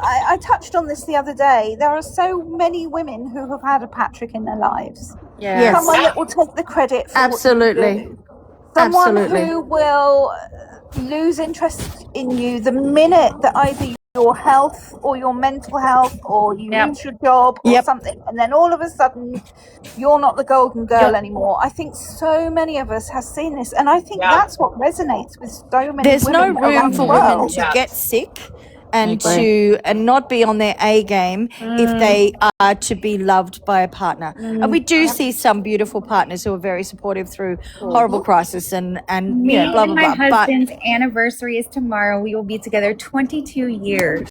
I touched on this the other day. There are so many women who have had a Patrick in their lives. Yeah. Yes. Someone that will take the credit for Absolutely. what you do. Someone Absolutely. who will lose interest in you the minute that either your health or your mental health or you lose your job or something, and then all of a sudden you're not the golden girl anymore. I think so many of us have seen this, and I think that's what resonates with so many There's no women room around for the women world. to get sick and not be on their A game if they are to be loved by a partner. And we do see some beautiful partners who are very supportive through horrible crisis and Me you know, blah and blah my blah. But husband's anniversary is tomorrow. We will be together 22 years.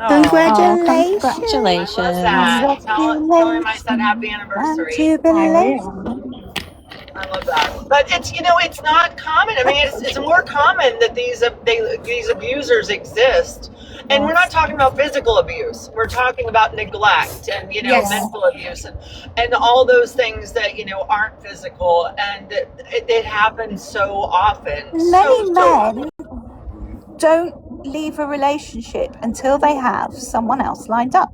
congratulations. Congratulations. What's that? Tell him I said happy anniversary. I love that. But it's, it's not common. I mean, it's more common that these abusers exist. And we're not talking about physical abuse. We're talking about neglect and, mental abuse and all those things that, aren't physical. And it happens so often. Many men don't leave a relationship until they have someone else lined up.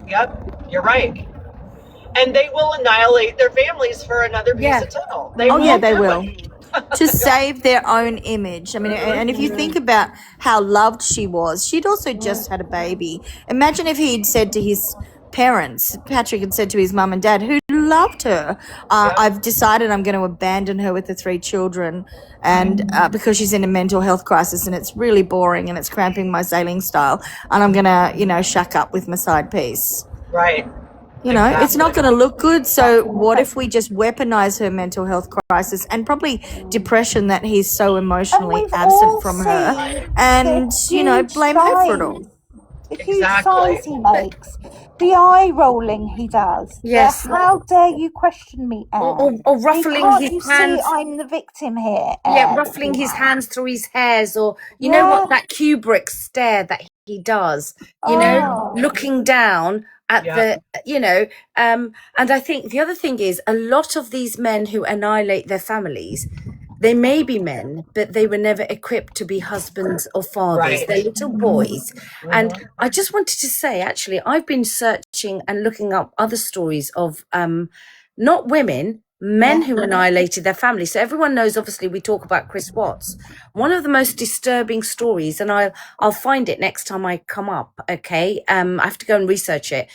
Yep, you're right. And they will annihilate their families for another piece of tunnel. They will. To save their own image. I mean, and if you think about how loved she was, she'd also just had a baby. Imagine if he'd said to his parents, Patrick had said to his mum and dad, who loved her, I've decided I'm going to abandon her with the 3 children, and because she's in a mental health crisis and it's really boring and it's cramping my sailing style, and I'm going to, shack up with my side piece. Right. It's not going to look good. So what if we just weaponize her mental health crisis and probably depression that he's so emotionally absent from her, and blame her for it all. The huge signs he makes, the eye rolling he does. Yes. How dare you question me, Anne? Or ruffling Can't his you hands. see I'm the victim here, Yeah, Anne? ruffling his hands through his hairs, or you know what, that Kubrick stare that he does, looking down at the, and I think the other thing is a lot of these men who annihilate their families, they may be men, but they were never equipped to be husbands or fathers. Right. They're little boys. And I just wanted to say, actually, I've been searching and looking up other stories of not women, men who annihilated their family. So everyone knows, obviously, we talk about Chris Watts. One of the most disturbing stories, and I'll find it next time I come up, okay? I have to go and research it.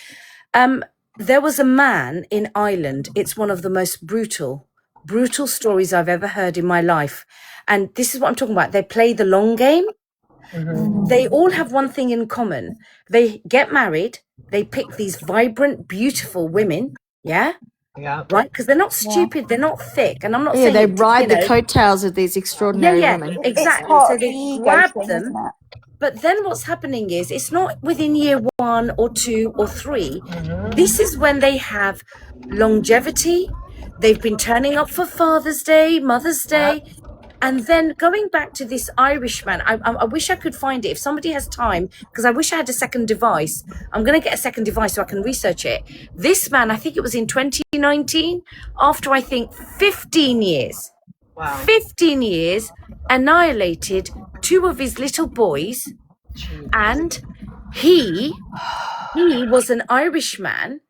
There was a man in Ireland. It's one of the most brutal stories I've ever heard in my life. And this is what I'm talking about. They play the long game. They all have one thing in common. They get married. They pick these vibrant, beautiful women. Yeah. Yeah. Right? Because they're not stupid. They're not thick. And I'm not Yeah, saying they it, ride the coattails of these extraordinary women. exactly. part So of the they ego grab thing, them. isn't it? But then what's happening is it's not within year 1 or 2 or 3. This is when they have longevity. They've been turning up for Father's Day, Mother's Day. And then going back to this Irishman, I wish I could find it. If somebody has time, because I wish I had a second device. I'm going to get a second device so I can research it. This man, I think it was in 2019, after I think 15 years. Wow. 15 years, annihilated 2 of his little boys. And he was an Irishman.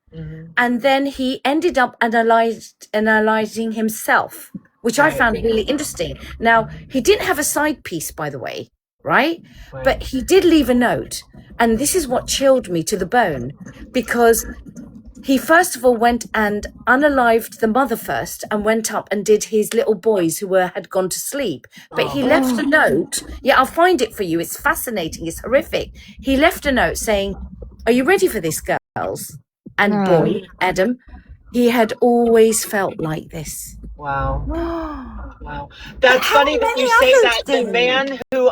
And then he ended up analyzing himself, which I found really interesting. Now, he didn't have a side piece, by the way, right? But he did leave a note. And this is what chilled me to the bone, because he first of all went and unalived the mother first and went up and did his little boys who had gone to sleep. But he left a note. Yeah, I'll find it for you. It's fascinating. It's horrific. He left a note saying, "Are you ready for this, girls?" And boy, Adam, he had always felt like this. Wow. Wow. That's funny that you say that. The man who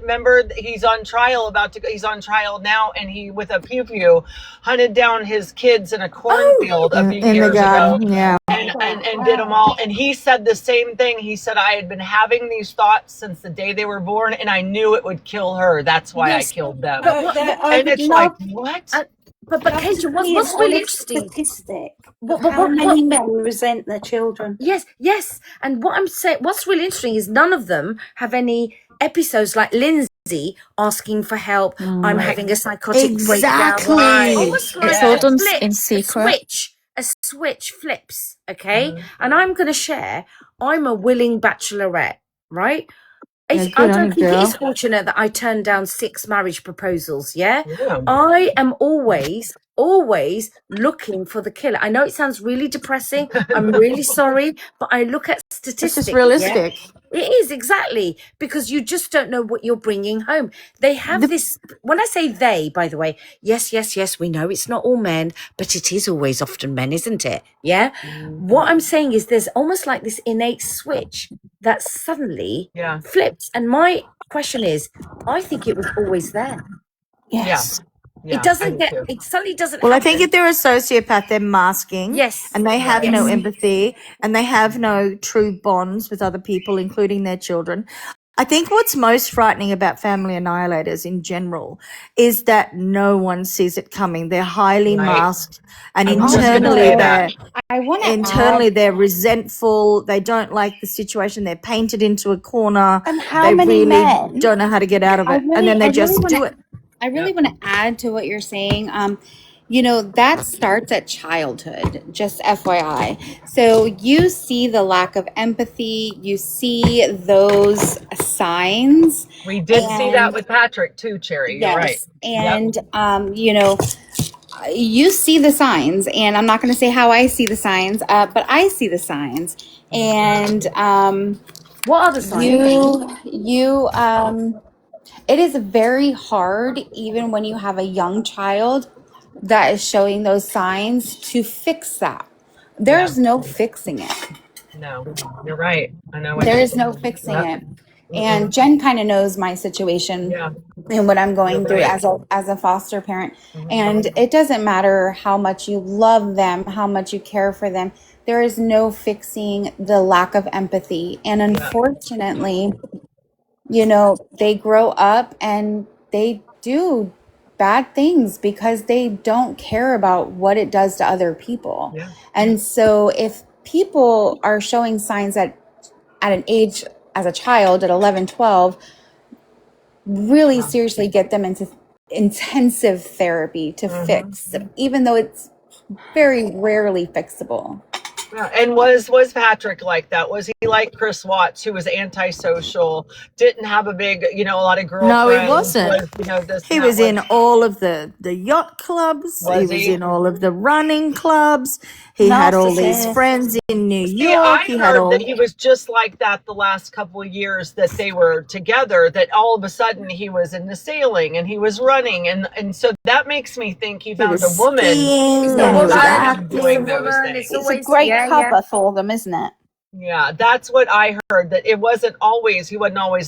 remember, he's on trial, he's on trial now, and he, with a pew hunted down his kids in a cornfield a few years ago. Yeah. And did them all. And he said the same thing. He said, I had been having these thoughts since the day they were born, and I knew it would kill her. That's why I killed them. And it's like, what? But Keisha, what's really interesting? Statistic. How many men resent their children? Yes. And what I'm saying, what's really interesting is none of them have any episodes like Lindsay asking for help. I'm having a psychotic breakdown. Almost like It's all done flip, in secret. A switch flips, okay? And I'm going to share, I'm a willing bachelorette, right? I don't think it is fortunate that I turned down 6 marriage proposals, yeah? I am always looking for the killer. I know it sounds really depressing. I'm really sorry, but I look at statistics. It's just realistic. Yeah? It is, exactly, because you just don't know what you're bringing home. They have this, when I say they, by the way, yes, we know it's not all men, but it is always often men, isn't it? Yeah? What I'm saying is there's almost like this innate switch that suddenly flips. And my question is, I think it was always there. Yes. It doesn't get, it suddenly doesn't Well, I happen. think if they're a sociopath, they're masking. Yes. And they have no empathy, and they have no true bonds with other people, including their children. I think what's most frightening about family annihilators in general is that no one sees it coming. They're highly masked, and internally they're resentful. They don't like the situation. They're painted into a corner. And how they many really men? don't know how to get out of it, and then they just do it. I really want to add to what you're saying. That starts at childhood, just FYI. So you see the lack of empathy, you see those signs. We did see that with Patrick too, Cherry. You're right. And, you see the signs, and I'm not going to say how I see the signs, but I see the signs. And what are the signs? It is very hard, even when you have a young child that is showing those signs, to fix that. There's no fixing it. No, you're right. I know. There is no fixing it. And Jen kind of knows my situation and what I'm going through as a foster parent. And it doesn't matter how much you love them, how much you care for them. There is no fixing the lack of empathy. And unfortunately, they grow up and they do bad things because they don't care about what it does to other people. And so if people are showing signs at an age as a child at 11, 12, really seriously get them into intensive therapy to fix, even though it's very rarely fixable. Yeah, and was Patrick like that? Was he like Chris Watts, who was antisocial, didn't have a big, a lot of No, he girlfriends, wasn't. was, this He and that was in was all of the yacht clubs. He was was he? in all of the running clubs. He had all these Narcissist. friends in New See, York. I He had heard that all. he was just like that the last couple of years that they were together, that all of a sudden he was into sailing and he was running. And so that makes me think he He found a was woman skiing who and he was started him acting. doing those things. It's a great cover for them, isn't it? Yeah, that's what I heard, that he wasn't always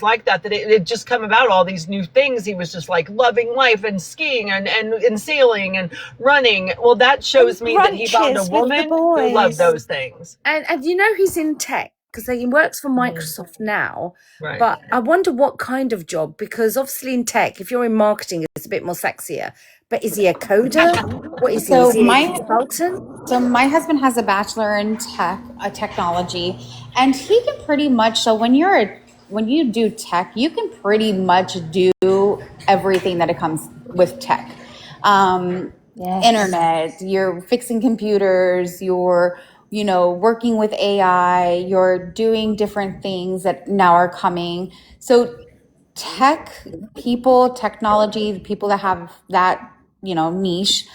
like that it just come about all these new things. He was just like loving life and skiing and sailing and running. Well, that shows me that he found a Brunches with the woman who loved boys. those things. And he's in tech because he works for Mhm. Microsoft now. Right. But I wonder what kind of job, because obviously in tech, if you're in marketing, it's a bit more sexier. But is he a coder? What is he? So Is he a my consultant? so my husband has a bachelor in technology, and he can pretty much. So when you do tech, you can pretty much do everything that it comes with tech. Yes. Internet, you're fixing computers, you're working with AI, you're doing different things that now are coming. So tech people, technology, the people that have that niche,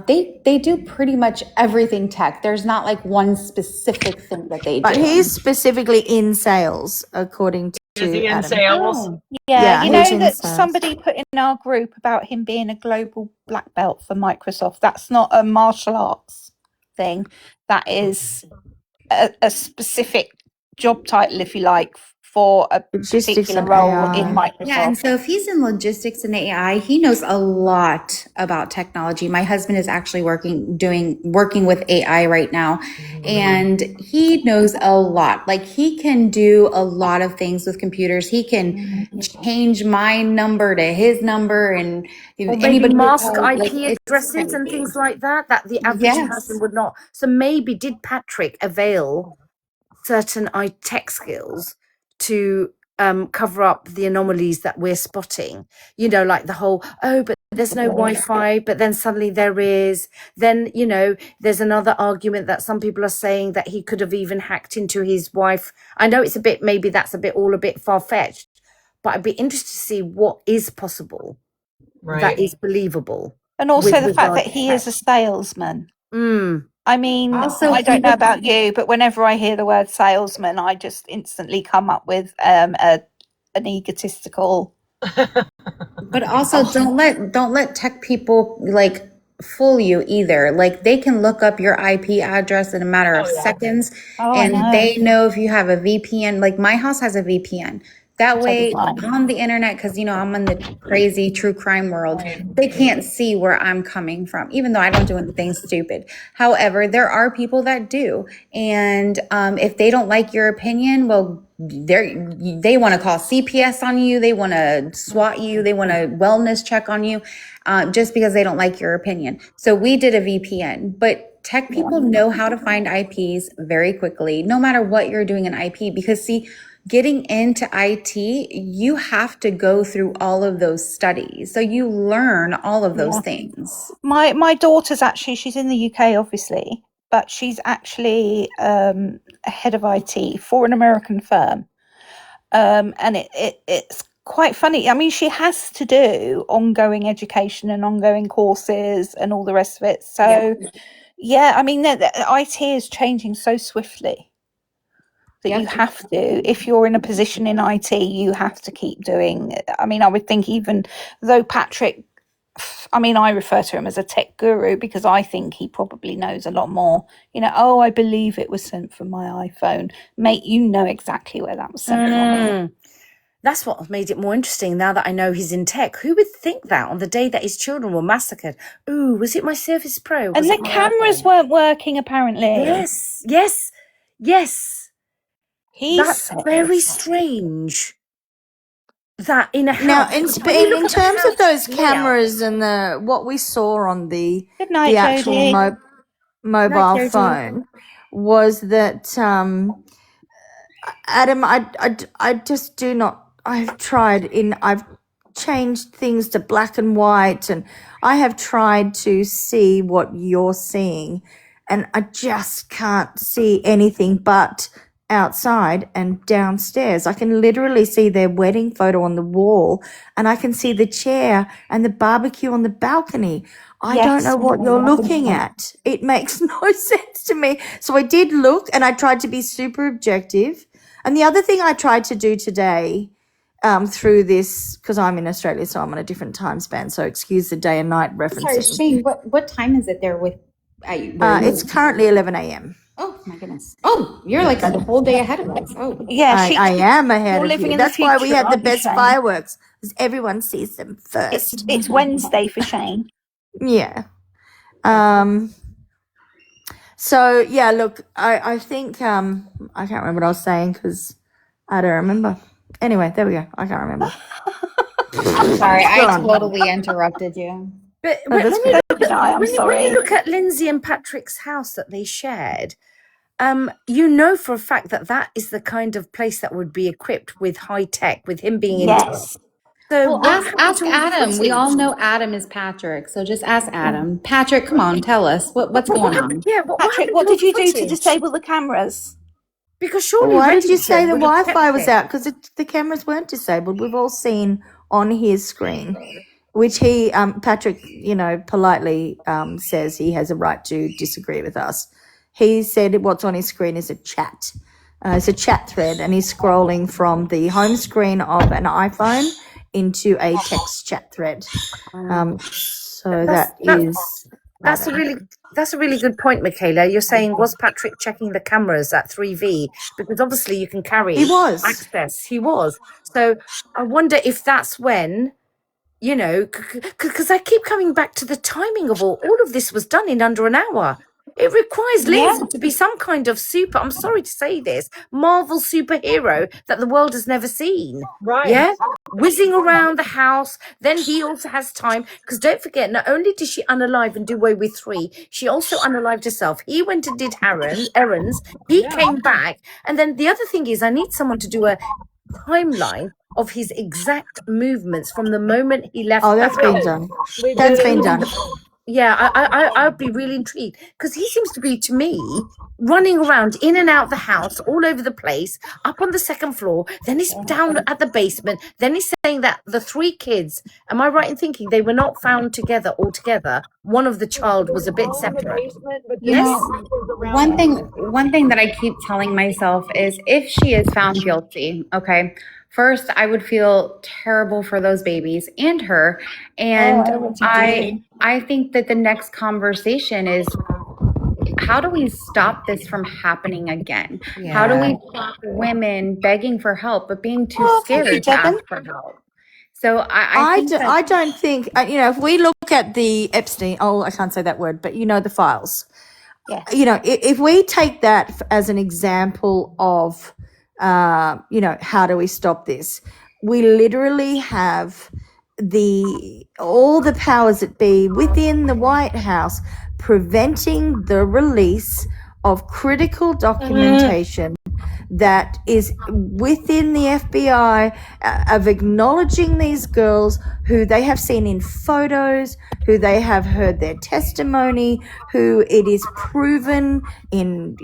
they do pretty much everything tech. There's not like one specific thing that they But do. he's specifically in sales, according Is he to in Adam. sales? Yeah, Yeah, you he's know in that sales. somebody put in our group about him being a global black belt for Microsoft. That's not a martial arts thing. That is a specific job title, if you like, for a Logistics particular and role in AI. Yeah, and Microsoft. so if he's in logistics and AI, he knows a lot about technology. My husband is actually working with AI right now, and he knows a lot. Like he can do a lot of things with computers. He can change my number to his number, and if Or maybe anybody mask like IP it's addresses and crazy. things like that the average Yes. person would not. So maybe did Patrick avail certain tech skills to cover up the anomalies that we're spotting? Like the whole, but there's no Wi-Fi, but then suddenly there is. Then, there's another argument that some people are saying that he could have even hacked into his wife. I know it's maybe that's a bit far-fetched, but I'd be interested to see what is possible that Right. is believable. And also with the fact regard that to he is a salesman. Mm. I mean, Also, I he don't know would about you, but whenever I hear the word salesman, I just instantly come up with an egotistical. But also don't let tech people like fool you either. Like they can look up your IP address in a matter of Oh, yeah. seconds, Oh, I and know. they know if you have a VPN. Like my house has a VPN. That So way does mine. on the internet, because I'm in the crazy true crime world, they can't see where I'm coming from, even though I don't do anything stupid. However, there are people that do. And if they don't like your opinion, well, they want to call CPS on you, they want to SWAT you, they want a wellness check on you, just because they don't like your opinion. So we did a VPN, but tech people know how to find IPs very quickly, no matter what you're doing in IP, because see, getting into IT, you have to go through all of those studies. So you learn all of those Yeah. things. My daughter's actually, she's in the UK, obviously, but she's actually a head of IT for an American firm. And it's quite funny. I mean, she has to do ongoing education and ongoing courses and all the rest of it. So, yeah, I mean, the IT is changing so swiftly that you have to, if you're in a position in IT, you have to keep doing it. I mean, I would think even though Patrick, I mean, I refer to him as a tech guru because I think he probably knows a lot more. I believe it was sent from my iPhone. Mate, you know exactly where that was sent from. That's what made it more interesting now that I know he's in tech. Who would think that on the day that his children were massacred? Ooh, was it my Surface Pro? And the cameras weren't working, apparently. Yes. That's very strange. That in a house. Now, in When you look in at the terms of house those layout- cameras and what we saw on the Good night, the actual Jodie. mobile Jodie. phone was that Adam, I just do not. I've changed things to black and white, and I have tried to see what you're seeing, and I just can't see anything but outside and downstairs. I can literally see their wedding photo on the wall, and I can see the chair and the barbecue on the balcony. I don't Yes. know what you're looking at. It makes no sense to me. So I did look, and I tried to be super objective. And the other thing I tried to do today, through this, because I'm in Australia, so I'm on a different time span, so excuse the day and night Sorry, referencing. Shane, what time is it there with where you It's currently 11 a.m. Oh my goodness. Oh, you're like a whole day ahead of us. Oh. Yeah, I am ahead you're of living you. in the That's why we future, had the aren't you, best Shane? fireworks, because everyone sees them first. It's Wednesday for Shane. Yeah. So yeah, look, I think I can't remember what I was saying because I don't remember. Anyway, there we go. I can't remember. I'm sorry, Go I on. totally interrupted you. But Oh, that's when you good. look at, I'm when you sorry. look at Lindsay and Patrick's house that they shared, you know for a fact that that is the kind of place that would be equipped with high tech, with him being in town. Yes. So Well, what happened ask to all the Adam. We all footage? know Adam is Patrick, so just ask Adam. Patrick, come on, tell us what's What going happened? on. Yeah, what Patrick, happened what to all did the you do to footage? disable the cameras? Because surely Why did you say Reddington the would have Wi-Fi kept was it. out? Because the cameras weren't disabled. We've all seen on his screen, which he, Patrick, politely says he has a right to disagree with us. He said what's on his screen is a chat. It's a chat thread, and he's scrolling from the home screen of an iPhone into a text chat thread. So That's that that, is that's a really good point, Michaela. You're saying, was Patrick checking the cameras at 3V? Because obviously you can he carry was. access. He was. So I wonder if that's when, because I keep coming back to the timing of all of this was done in under an hour. It requires Yeah. Lindsay to be some kind of I'm sorry to say this, Marvel superhero that the world has never seen. Right. Yeah? Whizzing around the house. Then he also has time. Because don't forget, not only did she unalive and do away with 3, she also unalived herself. He went and did errands. He came back. And then the other thing is, I need someone to do a timeline of his exact movements from the moment he left Oh, the that's been house. done. That's been done. Yeah, I'd be really intrigued because he seems to be, to me, running around in and out the house, all over the place, up on the second floor. Then he's down at the basement. Then he's saying that the 3 kids, am I right in thinking they were not found together all together? One of the child was a bit separate. You know, one thing that I keep telling myself is if she is found guilty, okay, first I would feel terrible for those babies and her. And I think that the next conversation is how do we stop this from happening again? How do we stop women begging for help but being too thank you, scared to ask Devon. for help? So I think I don't think, if we look at the Epstein, I can't say that word, but the files. Yes. If we take that as an example of, how do we stop this? We literally have all the powers that be within the White House preventing the release of critical documentation that is within the FBI of acknowledging these girls who they have seen in photos, who they have heard their testimony, who it is proven in,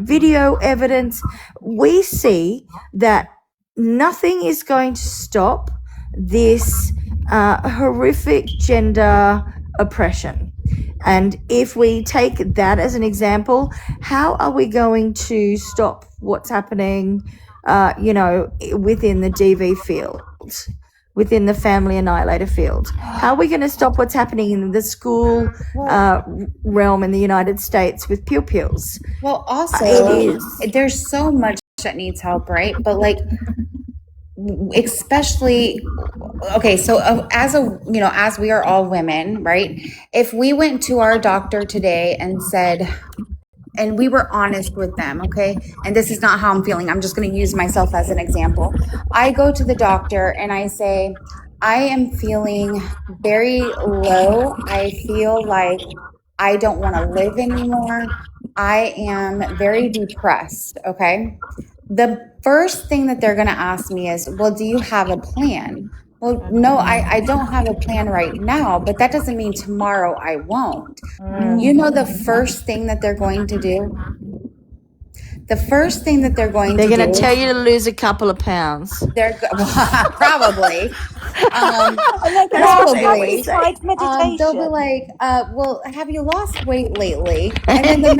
video evidence. We see that nothing is going to stop this horrific gender oppression. And if we take that as an example, how are we going to stop what's happening, within the DV field, within the family annihilator field? How are we going to stop what's happening in the school realm in the United States with pew-pews? Well, also, It is. there's so much that needs help, right? But especially, okay, so as we are all women, right? If we went to our doctor today and said, and we were honest with them, okay? And this is not how I'm feeling. I'm just going to use myself as an example. I go to the doctor and I say, I am feeling very low. I feel like I don't want to live anymore. I am very depressed, okay? The first thing that they're going to ask me is, well, do you have a plan? Well, no, I don't have a plan right now, but that doesn't mean tomorrow I won't. You know, the first thing that they're going to do? The first thing that they're going They're to going to do, tell you to lose a couple of pounds. they're probably, And they're going to say, have probably, you tried they'll be meditation? like, well, have you lost weight lately? And then the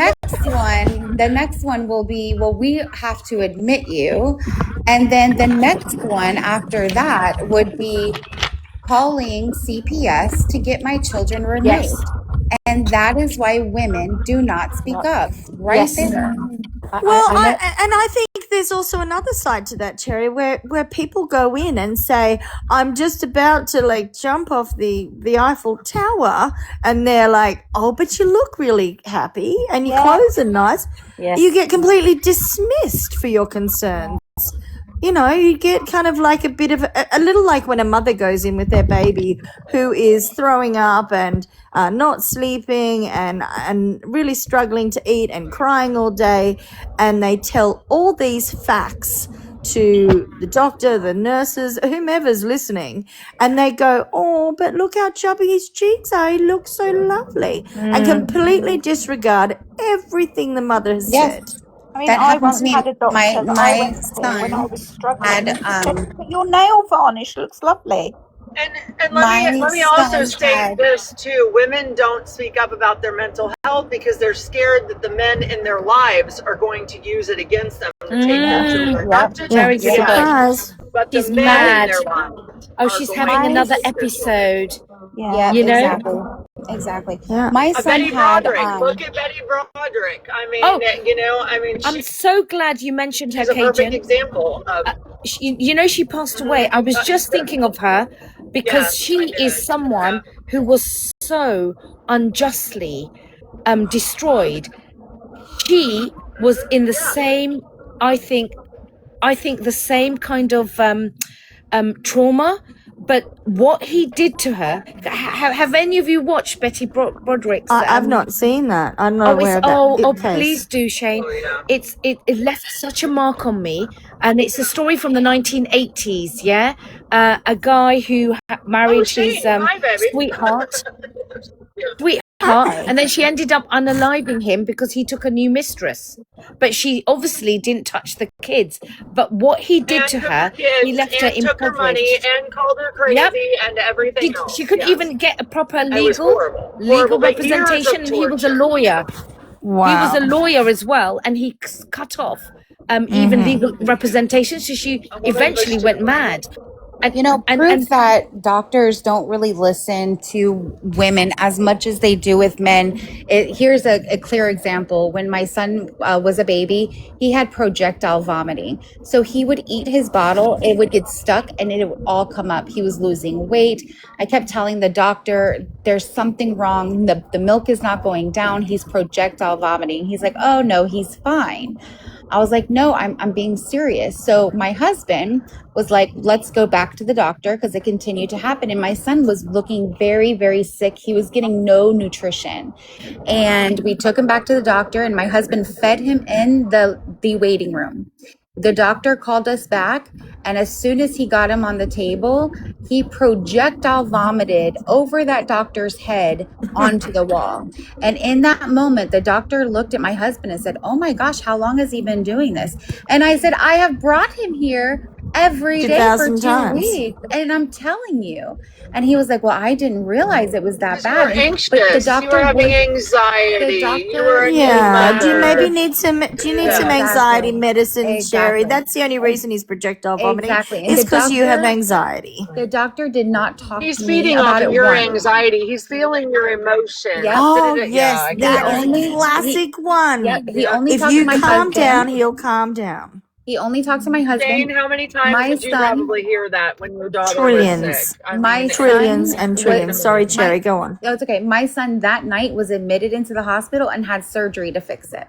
next one will be, well, we have to admit you. And then the next one after that would be calling CPS to get my children removed. Yes. And that is why women do not speak up. Right Yes. there. Well, I know. I think there's also another side to that, Cherry, where people go in and say, "I'm just about to like jump off the Eiffel Tower," and they're like, "Oh, but you look really happy and your Yeah. clothes are nice." Yes. You get completely dismissed for your concerns. You know, you get kind of like a bit of a little like when a mother goes in with their baby who is throwing up and not sleeping and really struggling to eat and crying all day, and they tell all these facts to the doctor, the nurses, whomever's listening, and they go, "Oh, but look how chubby his cheeks are. He looks so lovely," and completely disregard everything the mother has Yes. said. I mean, That I happens once to me. had a doctor My that I my went to when I son was struggling, had and he said, "But your nail varnish looks lovely." And my let me also son state had this too. Women don't speak up about their mental health because they're scared that the men in their lives are going to use it against them to take their children. Not just Very the good. Surprise. but the She's men mad. in their lives. Oh, are she's going having to another take their children. episode. Yeah. Yep, You know? exactly. Yeah. My son Betty had Broderick. Look at Betty Broderick. I mean, Oh, I'm she, so glad you mentioned her, she's a perfect Cajun. example of. You know, she passed away. I was just thinking of her because Yes, I she did. is someone who was so unjustly destroyed. She was in the same, I think the same kind of trauma. But what he did to her, have any of you watched Betty Broderick's? I've not seen that. I'm not Oh, aware it's of that case. please do, Shane. Oh, yeah. It left such a mark on me, and it's a story from the 1980s. Yeah, a guy who married his Shane, hi, baby. sweetheart, Hi. and then she ended up unaliving him because he took a new mistress. But she obviously didn't touch the kids. But what he did And to took her, kids, he left her and took her money impoverished. and called her crazy Yep. and everything else. She couldn't Yes. even get a proper It was legal horrible. Horrible. But years of representation, and he was a torture. lawyer. Wow. He was a lawyer as well, and he cut off even legal representation. So she eventually went mad. And, You know, and, proof and that doctors don't really listen to women as much as they do with men. Here's a clear example. When my son was a baby, he had projectile vomiting. So he would eat his bottle, it would get stuck, and it would all come up. He was losing weight. I kept telling the doctor, there's something wrong. The milk is not going down. He's projectile vomiting. He's like, oh, no, he's fine. I was like, no, I'm being serious. So my husband was like, let's go back to the doctor because it continued to happen. And my son was looking very, very sick. He was getting no nutrition. And we took him back to the doctor, and my husband fed him in the waiting room. The doctor called us back, and as soon as he got him on the table, he projectile vomited over that doctor's head onto the wall. And in that moment, the doctor looked at my husband and said, oh my gosh, how long has he been doing this? And I said, I have brought him here every day for 2,000 2 times. weeks, and I'm telling you. And he was like, well, I didn't realize it was that You were bad. anxious. But the You doctor were having was, anxiety. the doctor- You were a new Yeah. Do you mother. maybe need some? Do you need Yeah. some anxiety medicine, Sherry? Exactly. That's the only reason he's projectile vomiting. Exactly. And It's the because you have doctor- anxiety. The doctor did not talk He's to me feeding about off it of your once. anxiety. He's feeling your emotion. Yep. Oh Yeah, yes, I get that it. is only- a classic one. Yeah, he only If talked you to my calm husband. down, he'll calm down. He only talked to my husband. Jane, how many times My did you son- probably hear that when your daughter Trillions. was sick? I My mean, son Trillions and was- trillions. Sorry, Cherry. Go on. No, it's okay. My son that night was admitted into the hospital and had surgery to fix it.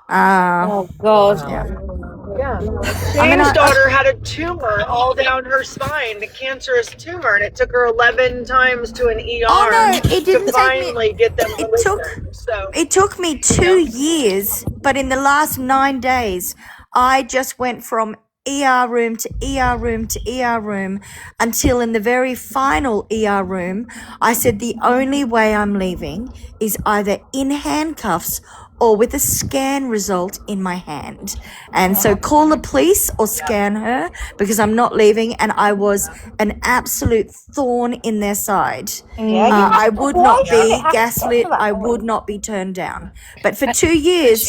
Oh God. yeah. I mean, Jane's I- daughter had a tumor all down her spine, a cancerous tumor, and it took her 11 times to an ER Oh, no, it didn't to take me- finally get them it released. took- So It took me 2 years, but in the last 9 days, I just went from ER room to ER room to ER room until in the very final ER room, I said the only way I'm leaving is either in handcuffs or with a scan result in my hand. And so call the police or scan her because I'm not leaving. And I was an absolute thorn in their side. I would not be gaslit. I would not be turned down. But for 2 years,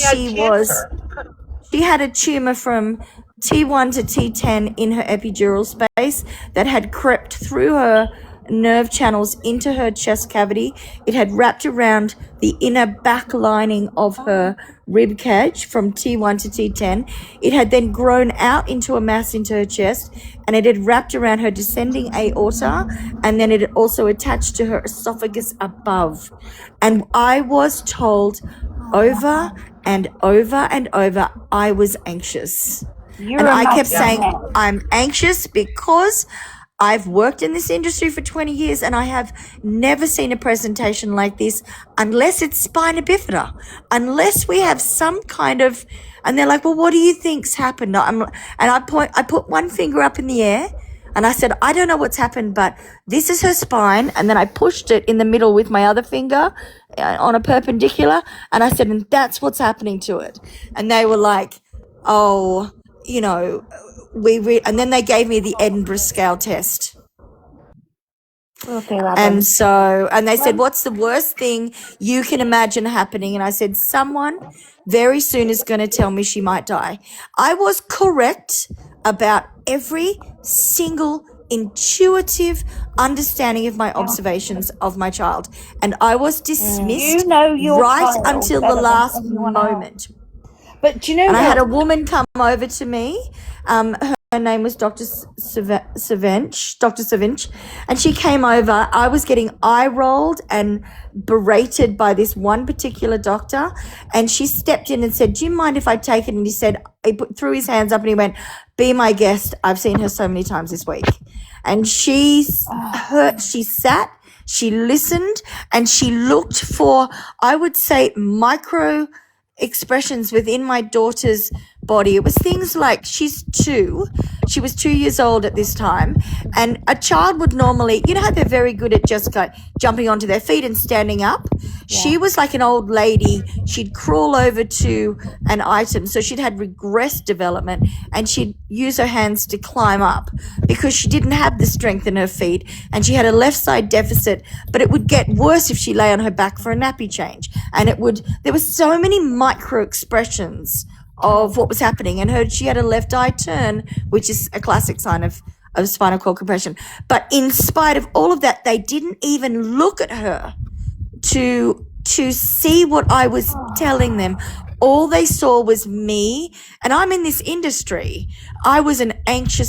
she had a tumor from T1 to T10 in her epidural space that had crept through her nerve channels into her chest cavity. It had wrapped around the inner back lining of her rib cage from T1 to T10. It had then grown out into a mass into her chest, and it had wrapped around her descending aorta, and then it had also attached to her esophagus above. And I was told over and over and over I was anxious. And I kept saying, I'm anxious because I've worked in this industry for 20 years and I have never seen a presentation like this unless it's spina bifida, unless we have some kind of, and they're like, well, what do you think's happened? I put one finger up in the air and I said, I don't know what's happened, but this is her spine. And then I pushed it in the middle with my other finger on a perpendicular. And I said, and that's what's happening to it. And they were like, oh, you know, and then they gave me the Edinburgh scale test. And they said, what's the worst thing you can imagine happening? And I said, someone very soon is going to tell me she might die. I was correct about every single intuitive understanding of my observations of my child. And I was dismissed right until the last moment. But do you know And I what? had a woman come over to me. Her name was Dr. Savinch, and she came over. I was getting eye rolled and berated by this one particular doctor, and she stepped in and said, do you mind if I take it? And he said, threw his hands up and he went, be my guest. I've seen her so many times this week. And she sat, she listened, and she looked for, I would say, micro expressions within my daughter's body. It was things like she was 2 years old at this time, and a child would normally, you know how they're very good at just jumping onto their feet and standing up. She was like an old lady. She'd crawl over to an item, so she'd had regressed development, and she'd use her hands to climb up because she didn't have the strength in her feet, and she had a left side deficit. But it would get worse if she lay on her back for a nappy change, and there were so many micro expressions of what was happening, and she had a left eye turn, which is a classic sign of spinal cord compression. But in spite of all of that, they didn't even look at her to see what I was telling them. All they saw was me, and I'm in this industry. I was an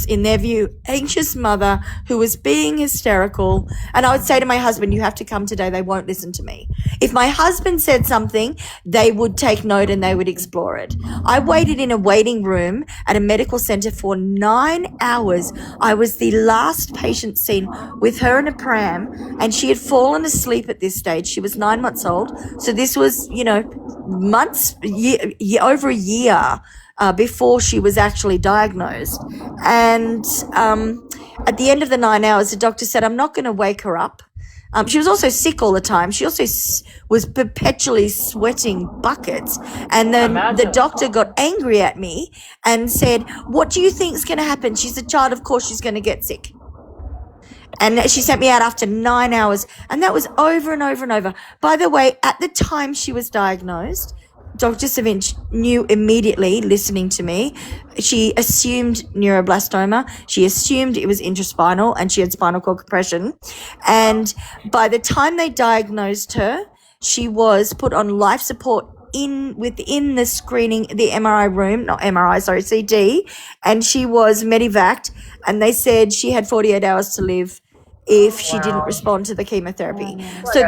in their view, anxious mother who was being hysterical. And I would say to my husband, you have to come today. They won't listen to me. If my husband said something, they would take note and they would explore it. I waited in a waiting room at a medical center for 9 hours. I was the last patient seen with her in a pram, and she had fallen asleep at this stage. She was 9 months old. So this was, over a year before she was actually diagnosed. And at the end of the 9 hours, the doctor said, I'm not going to wake her up. She was also sick all the time. She also was perpetually sweating buckets. And then the doctor got angry at me and said, what do you think is going to happen? She's a child. Of course she's going to get sick. And she sent me out after 9 hours. And that was over and over and over. By the way, at the time she was diagnosed, Dr. Savinch knew immediately, listening to me. She assumed neuroblastoma. She assumed it was intraspinal, and she had spinal cord compression. And by the time they diagnosed her, she was put on life support within the screening, the MRI room, not MRI, sorry, CT, and she was medevaced, and they said she had 48 hours to live if she didn't respond to the chemotherapy. So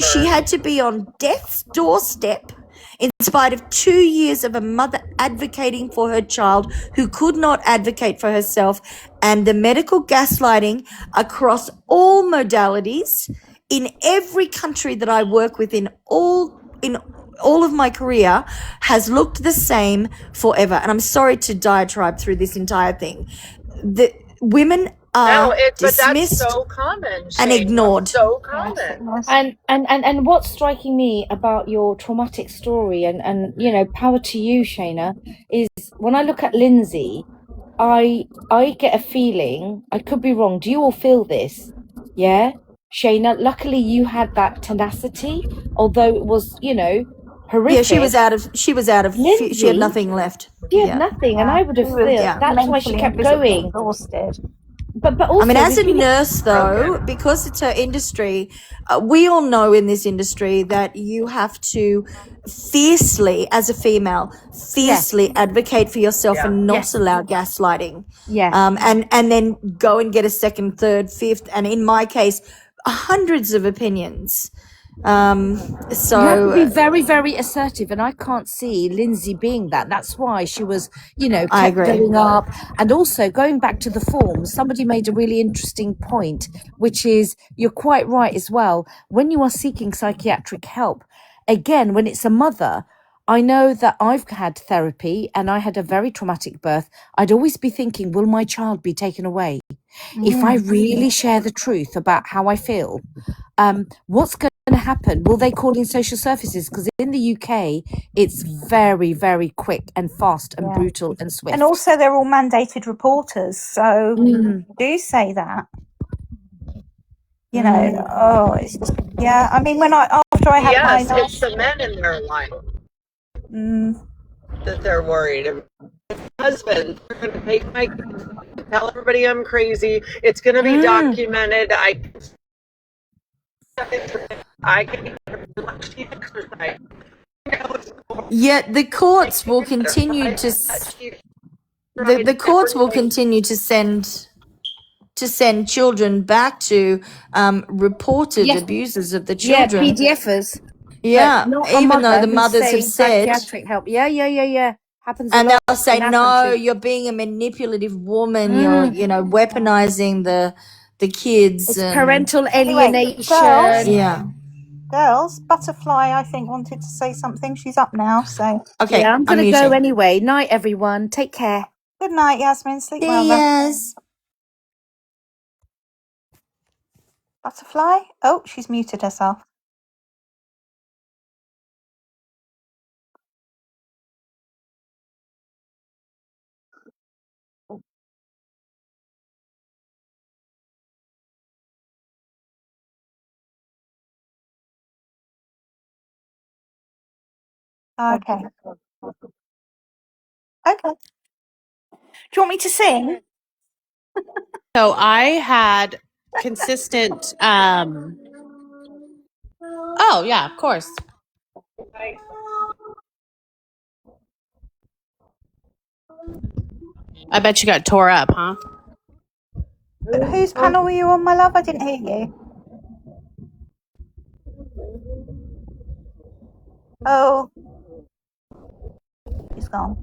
she had to be on death's doorstep in spite of 2 years of a mother advocating for her child who could not advocate for herself, and the medical gaslighting across all modalities in every country that I work with, in all of my career has looked the same forever. And I'm sorry to diatribe through this entire thing. The women are but that's dismissed so common, and Shane. ignored. So common. And what's striking me about your traumatic story and you know, power to you, Shayna, is when I look at Lindsay, I get a feeling, I could be wrong, do you all feel this? Yeah? Shayna, luckily you had that tenacity, although it was, you know, horrific. Yeah, she was out of she Lindsay, had nothing left. she had Yeah. nothing, and I would have She was felt that's why she mentally and kept physically going. exhausted. But I also mean, as we've a been nurse, though, because it's her industry, we all know in this industry that you have to fiercely, as a female, fiercely advocate for yourself Yeah. and not yes, allow gaslighting. yes. And then go and get a second, third, fifth, and in my case, hundreds of opinions. You have to be So very, very assertive, and I can't see Lindsay being that. That's why she was, you know, I kept agree. going up. And also going back to the forms, somebody made a really interesting point, which is you're quite right as well. When you are seeking psychiatric help, again, when it's a mother, I know that I've had therapy and I had a very traumatic birth. I'd always be thinking, will my child be taken away? If I really share the truth about how I feel, what's going to happen? Will they call in social services? Because in the UK, it's very, very quick and fast and Yeah. brutal and And swift. also, they're all mandated reporters, so Mm, do say that. You mm. know, oh, it's just, yeah. I mean, after I had my Yes, it's last, the men in their life mm, that they're worried. Husband, they're going to take my kids, tell everybody I'm crazy. It's going to be documented. I can exercise. yet the courts will continue to the courts will continue to send children back to reported Yes, abusers of the yeah, children. PDFers, but Yeah, not a even though mother the who's mothers have saying said, psychiatric help. Yeah. Happens a and lot they'll say, in our no, country. you're being a manipulative woman. You're, Mm. you know, weaponizing the kids It's and parental anyway, girls, alienation. yeah. girls, Butterfly, I think, wanted to say something. She's up now, so Okay, Yeah, I'm I'm gonna go muting. anyway. Night, everyone. Take care. good night, Yasmin. Sleep well, See love. yas. Butterfly? Oh, she's muted herself. Okay. Okay. Do you want me to sing? So I had consistent. Oh yeah, of course. I bet you got tore up, huh? Whose panel were you on, my love? I didn't hear you. Oh, he's gone.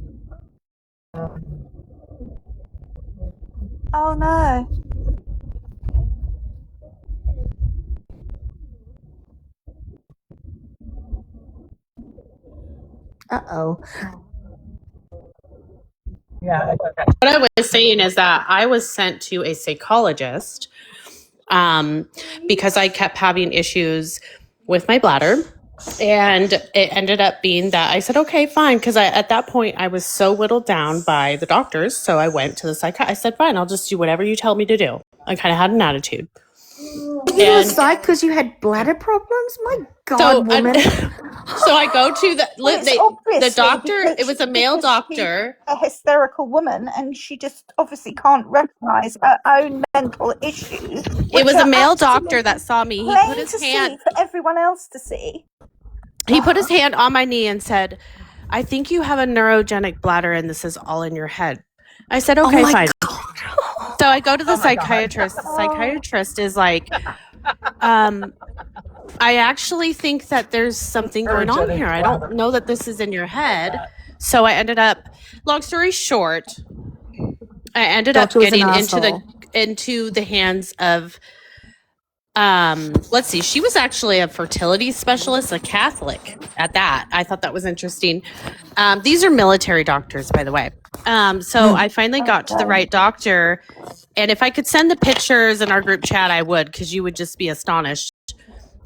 Oh no. Uh-oh. Yeah. What I was saying is that I was sent to a psychologist because I kept having issues with my bladder. And it ended up being that I said, okay, fine. Because at that point, I was so whittled down by the doctors. So I went to the psychiatrist. I said, fine, I'll just do whatever you tell me to do. I kind of had an attitude. You were And psyched because you had bladder problems? My God, so woman. so I go to Well, it's the obviously doctor. because It was a male she's doctor. a hysterical woman, and she just obviously can't recognise her own mental issues, It which was a are male doctor absolutely that saw me. He put plain his to hand. see for everyone else to see. He put his hand on my knee and said, I think you have a neurogenic bladder and this is all in your head. I said, Oh okay, my fine. God. So I go to the psychiatrist. The psychiatrist is like, I actually think that there's something going on here. I don't know that this is in your head. So I ended up, long story short, I ended up Doctor was an getting asshole. into the hands of Let's see. She was actually a fertility specialist, a Catholic at that. I thought that was interesting. These are military doctors, by the way. So I finally got to the right doctor. And if I could send the pictures in our group chat, I would, because you would just be astonished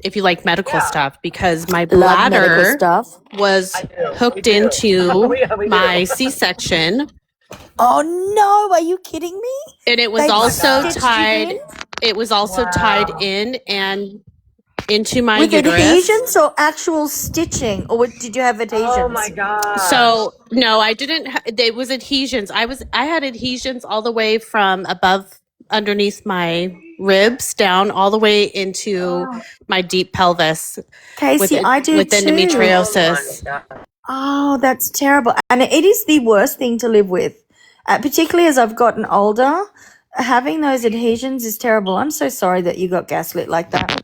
if you like medical stuff, because my Love medical bladder stuff. was hooked into my C-section. Oh no, are you kidding me? And it was They also stitched you tied. in? It was also tied in and into my With uterus. adhesions or actual stitching? Or did you have adhesions? Oh my god. So no, I didn't. It was adhesions. I had adhesions all the way from above, underneath my ribs, down all the way into my deep pelvis Casey, I do with too. endometriosis. Oh, that's terrible. And it is the worst thing to live with. Particularly as I've gotten older, having those adhesions is terrible. I'm so sorry that you got gaslit like that.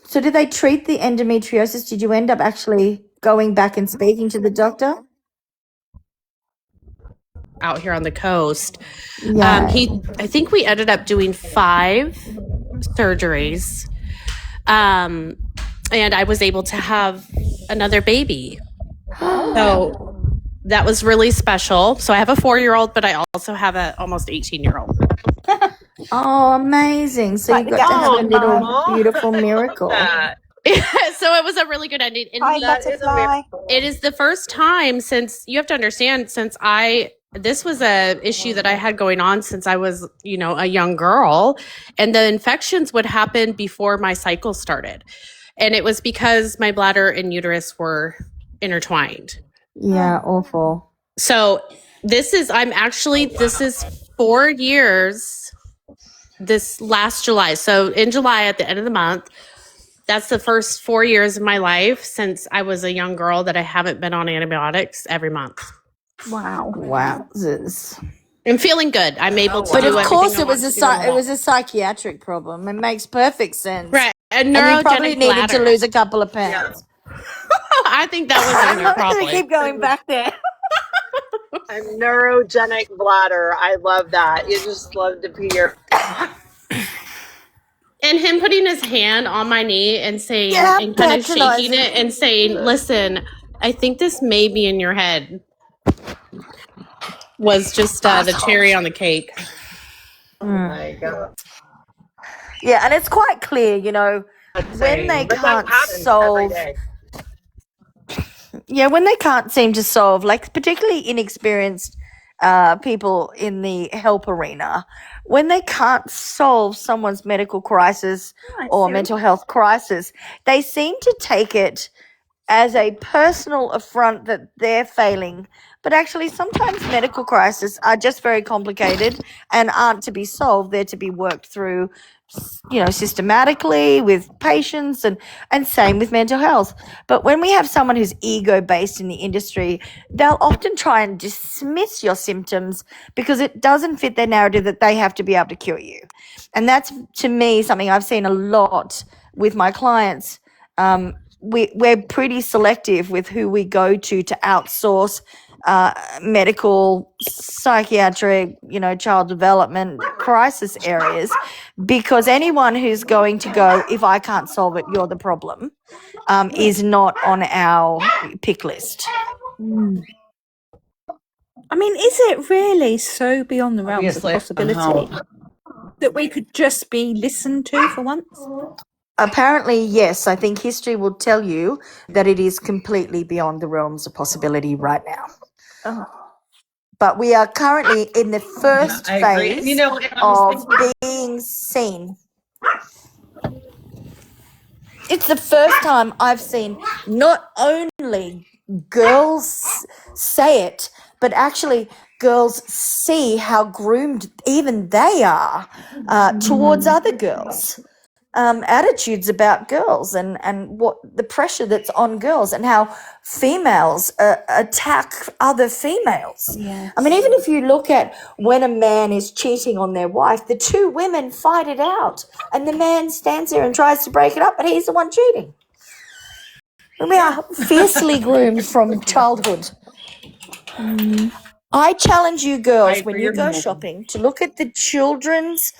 So did they treat the endometriosis? Did you end up actually going back and speaking to the doctor? Out here on the coast, Yeah. I think we ended up doing 5 surgeries, and I was able to have another baby. So that was really special. So I have a 4-year-old, but I also have a almost 18-year-old. Oh, amazing. So you got to have a little beautiful miracle. So it was a really good ending. And Hi, butterfly. it is the first time since, you have to understand, this was a issue that I had going on since I was, a young girl, and the infections would happen before my cycle started. And it was because my bladder and uterus were intertwined. Yeah, awful. So this is 4 years this last July. So in July, at the end of the month, that's the first 4 years of my life since I was a young girl that I haven't been on antibiotics every month. Wow. Wowzers. I'm feeling good. I'm able to But do of everything course I it was want a to do. it was a psychiatric problem. It makes perfect sense. Right. A And you probably neurogenic needed to bladder. lose a couple of pounds. I think that was in there I'm gonna probably. keep going back there. A neurogenic bladder. I love that. You just love to pee your. And him putting his hand on my knee and saying, Yeah, and kind of shaking patronizing. it and saying, "Listen, I think this may be in your head," was just the cherry on the cake. Oh my god. Yeah, and it's quite clear, when they But that can't happens every solve. day. Yeah, when they can't seem to solve, like particularly inexperienced people in the help arena, when they can't solve someone's medical crisis or mental health crisis, they seem to take it as a personal affront that they're failing. But actually, sometimes medical crises are just very complicated and aren't to be solved. They're to be worked through, systematically with patients and same with mental health. But when we have someone who's ego-based in the industry, they'll often try and dismiss your symptoms because it doesn't fit their narrative that they have to be able to cure you. And that's, to me, something I've seen a lot with my clients. We're pretty selective with who we go to outsource medical, psychiatric, child development crisis areas, because anyone who's going to go, if I can't solve it, you're the problem, is not on our pick list. I mean, is it really so beyond the realms of Obviously, possibility that we could just be listened to for once? Apparently, yes. I think history will tell you that it is completely beyond the realms of possibility right now. Oh. But we are currently in the first I agree. phase of being seen. It's the first time I've seen not only girls say it, but actually girls see how groomed even they are towards other girls. Attitudes about girls and what the pressure that's on girls and how females attack other females. Yes. I mean, even if you look at when a man is cheating on their wife, the two women fight it out and the man stands there and tries to break it up, but he's the one cheating. And we are fiercely groomed from childhood. I challenge you girls, when you go shopping, to look at the children's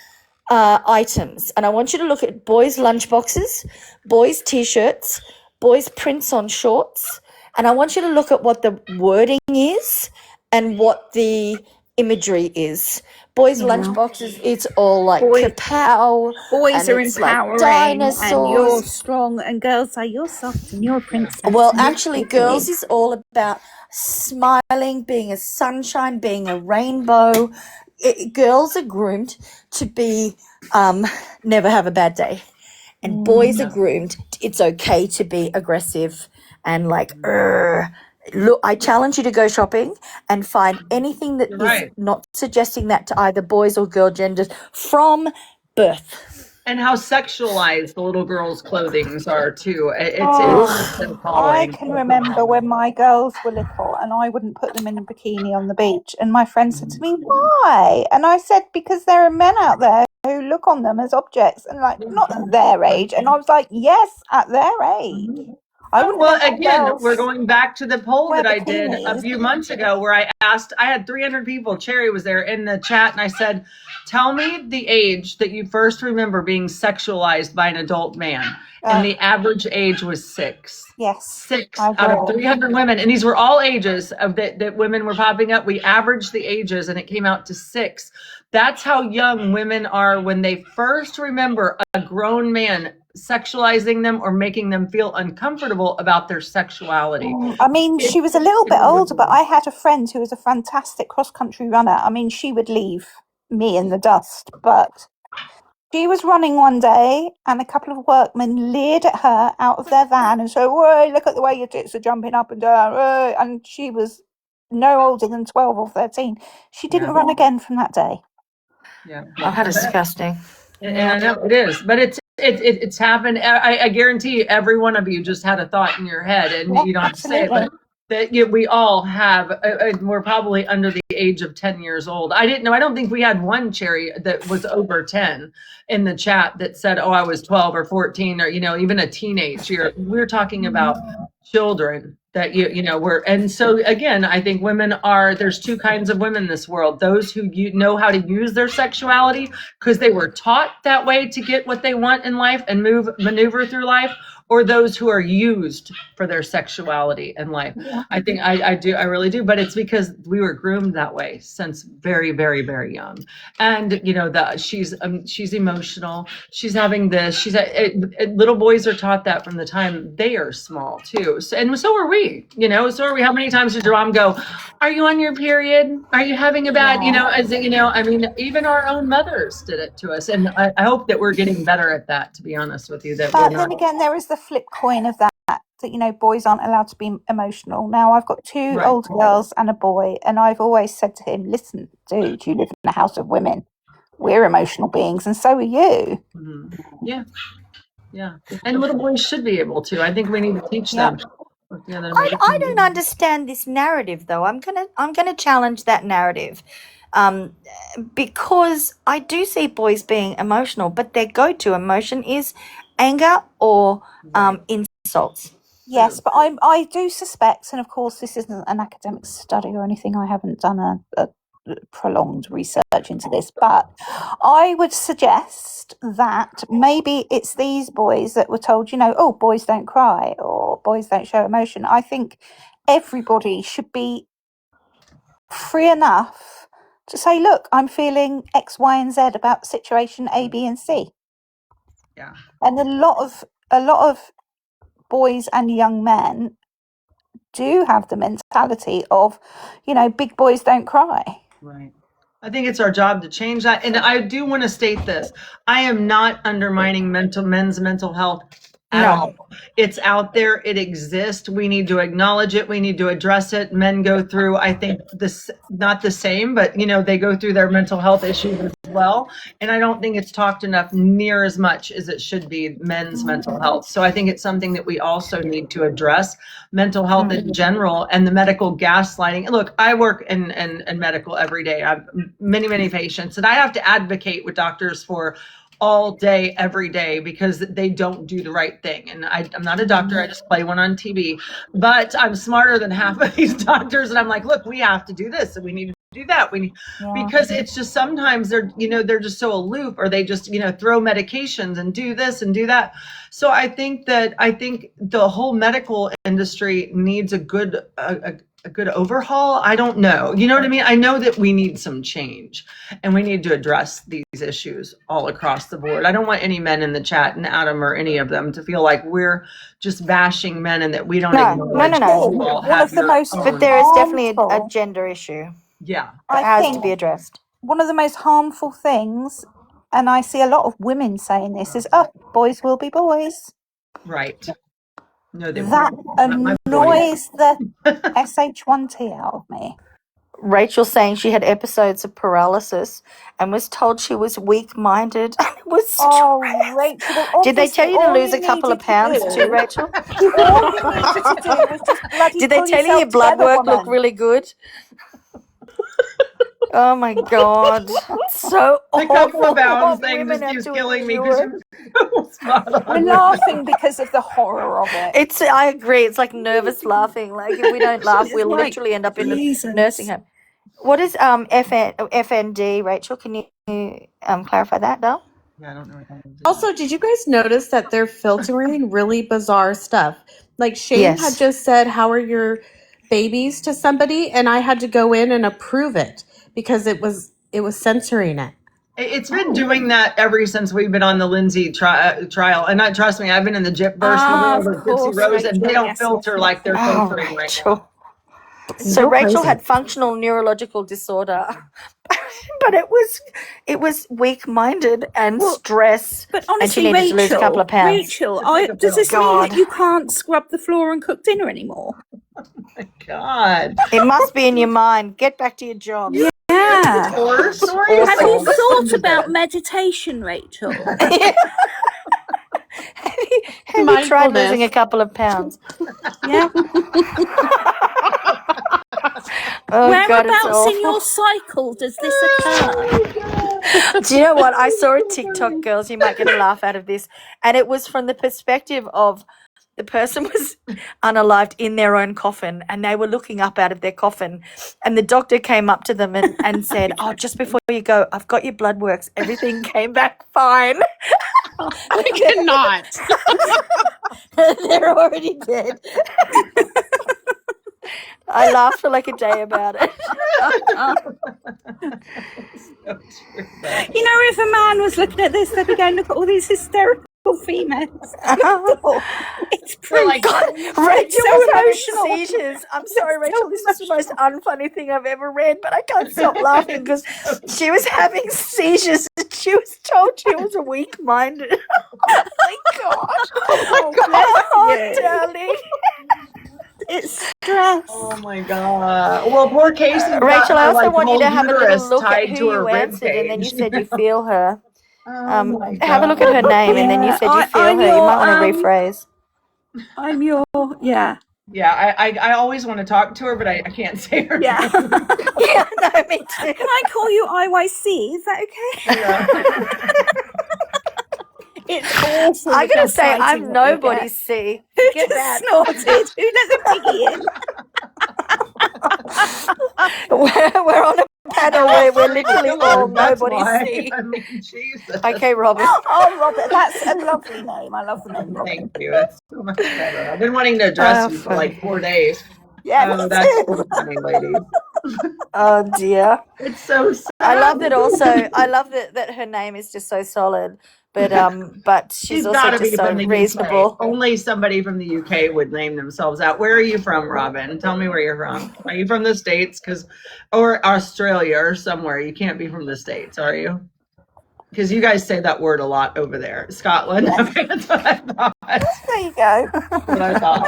items, and I want you to look at boys' lunchboxes, boys' t-shirts, boys' prints on shorts, and I want you to look at what the wording is and what the imagery is. Boys' lunchboxes, it's all like kapow, Boys and are it's like empowering, and you're dinosaurs. strong, and girls say you're soft and you're a princess. Well, and you're actually, pretty." girls is all about smiling, being a sunshine, being a rainbow. Girls are groomed to be never have a bad day, and boys are groomed. It's okay to be aggressive and like. Look, I challenge you to go shopping and find anything that You're is right. not suggesting that to either boys or girl genders from birth. And how sexualized the little girls' clothings are too. It's Oh, just I appalling. can remember when my girls were little and I wouldn't put them in a bikini on the beach. And my friend said to me, "Why?" And I said, "Because there are men out there who look on them as objects and like not at their age." And I was like, "Yes, at their age. I wouldn't Well, let again, girls we're going back to the poll wear that I did a bikinis." few months ago where I asked, I had 300 people, Cherry was there in the chat, and I said, tell me the age that you first remember being sexualized by an adult man. And the average age was 6. Yes, 6 I out of agree. 300 women. And these were all ages of that women were popping up. We averaged the ages and it came out to 6. That's how young women are when they first remember a grown man sexualizing them or making them feel uncomfortable about their sexuality. I mean, she was a little bit older, but I had a friend who was a fantastic cross-country runner. I mean, she would leave me in the dust, but she was running one day and a couple of workmen leered at her out of their van and said, "Whoa, look at the way your tits are jumping up and down." Whoa. And she was no older than 12 or 13. She didn't run again from that day. Yeah. Oh, how disgusting. And I know it is, but it's happened. I guarantee you, every one of you just had a thought in your head, and Yeah, you don't have to say it, absolutely. but that we all have. We're probably under the age of 10 years old. I didn't know. I don't think we had one, Cherry, that was over 10 in the chat that said, "Oh, I was 12 or 14 or even a teenage year." We're talking about children that were. And so again, I think there's two kinds of women in this world: those who know how to use their sexuality because they were taught that way to get what they want in life and maneuver through life, or those who are used for their sexuality in life. I think I really do, but it's because we were groomed that way since very, very, very young. And she's emotional. She's having this. Little boys are taught that from the time they are small too. So are we. So are we. How many times did your mom go, "Are you on your period? Are you having a bad?" I mean, even our own mothers did it to us, and I hope that we're getting better at that. To be honest with you, that But we're then not. again, there is the flip coin of that boys aren't allowed to be emotional. Now, I've got two Right. older girls and a boy, and I've always said to him, "Listen, dude, you live in a house of women. We're emotional beings, and so are you." Mhm. Yeah. And little boys should be able to. I think we need to teach Yeah. them. I don't understand this narrative though. I'm gonna challenge that narrative, because I do see boys being emotional, but their go-to emotion is anger or insults. Yes, but I do suspect, and of course this isn't an academic study or anything, I haven't done a prolonged research into this, but I would suggest that maybe it's these boys that were told, "Oh, boys don't cry," or "Boys don't show emotion." I think everybody should be free enough to say, "Look, I'm feeling X, Y, and Z about situation A, B, and C." Yeah. And a lot of boys and young men do have the mentality of, big boys don't cry. Right. I think it's our job to change that. And I do want to state this. I am not undermining men's mental health at all. It's out there. It exists. We need to acknowledge it. We need to address it. Men go through, I think, not the same, but they go through their mental health issues as well. And I don't think it's talked enough near as much as it should be, men's mental health. So I think it's something that we also need to address, mental health in general, and the medical gaslighting. Look, I work in medical every day. I have many, many patients, and I have to advocate with doctors for all day, every day, because they don't do the right thing. And I'm not a doctor. I just play one on TV, but I'm smarter than half of these doctors. And I'm like, look, we have to do this. And we need to do that. Because it's just sometimes they're just so aloof, or they just, throw medications and do this and do that. So I think the whole medical industry needs a good overhaul. I don't know. You know what I mean? I know that we need some change, and we need to address these issues all across the board. I don't want any men in the chat, and Adam or any of them, to feel like we're just bashing men and that we don't acknowledge that you all One have of the your most, but own. there is definitely a gender issue Yeah. that I has to think be addressed. one of the most harmful things, and I see a lot of women saying this, is, oh, boys will be boys. Right. No, they That won't. My boys. annoys the SH1T out of me. Rachel saying she had episodes of paralysis and was told she was weak-minded and was Oh, stressed. Rachel, Did they tell you to lose a couple of pounds too, Rachel? All you needed to do was just bloody Did they pull tell you yourself your blood together, work looked woman. really good? Oh my God. So The couple of awful pounds what thing women just have keeps to killing me endure. because you're spot We're on. laughing because of the horror of it. I agree. It's like nervous laughing. Like if we don't laugh, It's we'll like, literally end up in the Jesus. nursing home. What is FND, Rachel? Can you clarify that, Dal? Yeah, I don't know what that is. Also, did you guys notice that they're filtering really bizarre stuff? Like Shane had Yes. just said, "How are your babies?" to somebody, and I had to go in and approve it because it was censoring it. It's been doing that ever since we've been on the Lindsay trial. And not trust me, I've been in the Gypverse Ah, with of Gypsy course, Rose, and they Rachel. don't Yes, filter yes, like yes. they're Oh, filtering right Rachel. now. So Go Rachel crazy. had functional neurological disorder, but it was weak-minded and Well, stress, but and she honestly, needed to lose a couple of pounds. Rachel, Take a does pill. this mean God. that you can't scrub the floor and cook dinner anymore? God. It must be in your mind. Get back to your job. Yeah. Horror stories? Have Awful. you Listen thought to about this. meditation, Rachel? Have you tried losing a Mindfulness. couple of pounds? Yeah. Oh God, it's Whereabouts in awful. your cycle does this occur? Do you know what? I saw a TikTok, girls, you might get a laugh out of this. And it was from the perspective of the person was unalived in their own coffin, and they were looking up out of their coffin. And the doctor came up to them and said, "Oh, just before you go, I've got your blood works. Everything came back fine." We cannot. They're already dead. I laughed for like a day about it. You know, if a man was looking at this, they'd be going, look at all these hysterical females. It's pretty like, God, it's Rachel so was having emotional. seizures. I'm sorry, Rachel. This is the most unfunny thing I've ever read, but I can't stop laughing because she was having seizures. And she was told she was weak-minded. Oh my God! Oh, darling. It's stress. Oh my God. Well, poor Casey. Rachel, I also like, want you to whole have a little uterus look at tied who to her you rib answered, and then you cage. said you feel her. Oh my God. Have a look at her name, and then you Yeah, said you feel I'm her. You your, might want to rephrase. I'm your, yeah. Yeah, I always want to talk to her, but I can't say her Yeah. name. Yeah, no, me too. Can I call you IYC? Is that okay? Yeah. It's awful. I the gotta say, gaslighting I'm that you nobody's get. C. Who Get just that. snorted? Who let the piggy in? We're on a panel where we're literally all That's nobody's why. C. I mean, Jesus. Okay, Robin. Oh, Robert, that's a lovely name. I love the name Robert. Thank you. That's so much better. I've been wanting to address you for like 4 days. Yeah, Oh, me that's too. so funny, ladies. Oh dear. It's so sad. I love that also. I love that her name is just so solid. But she's She's also got to just be so from the reasonable. UK. Only somebody from the UK would name themselves out. Where are you from, Robin? Tell me where you're from. Are you from the States? Or Australia or somewhere? You can't be from the States, are you? Because you guys say that word a lot over there. Scotland. Okay, that's what I thought. There you go. That's what I thought.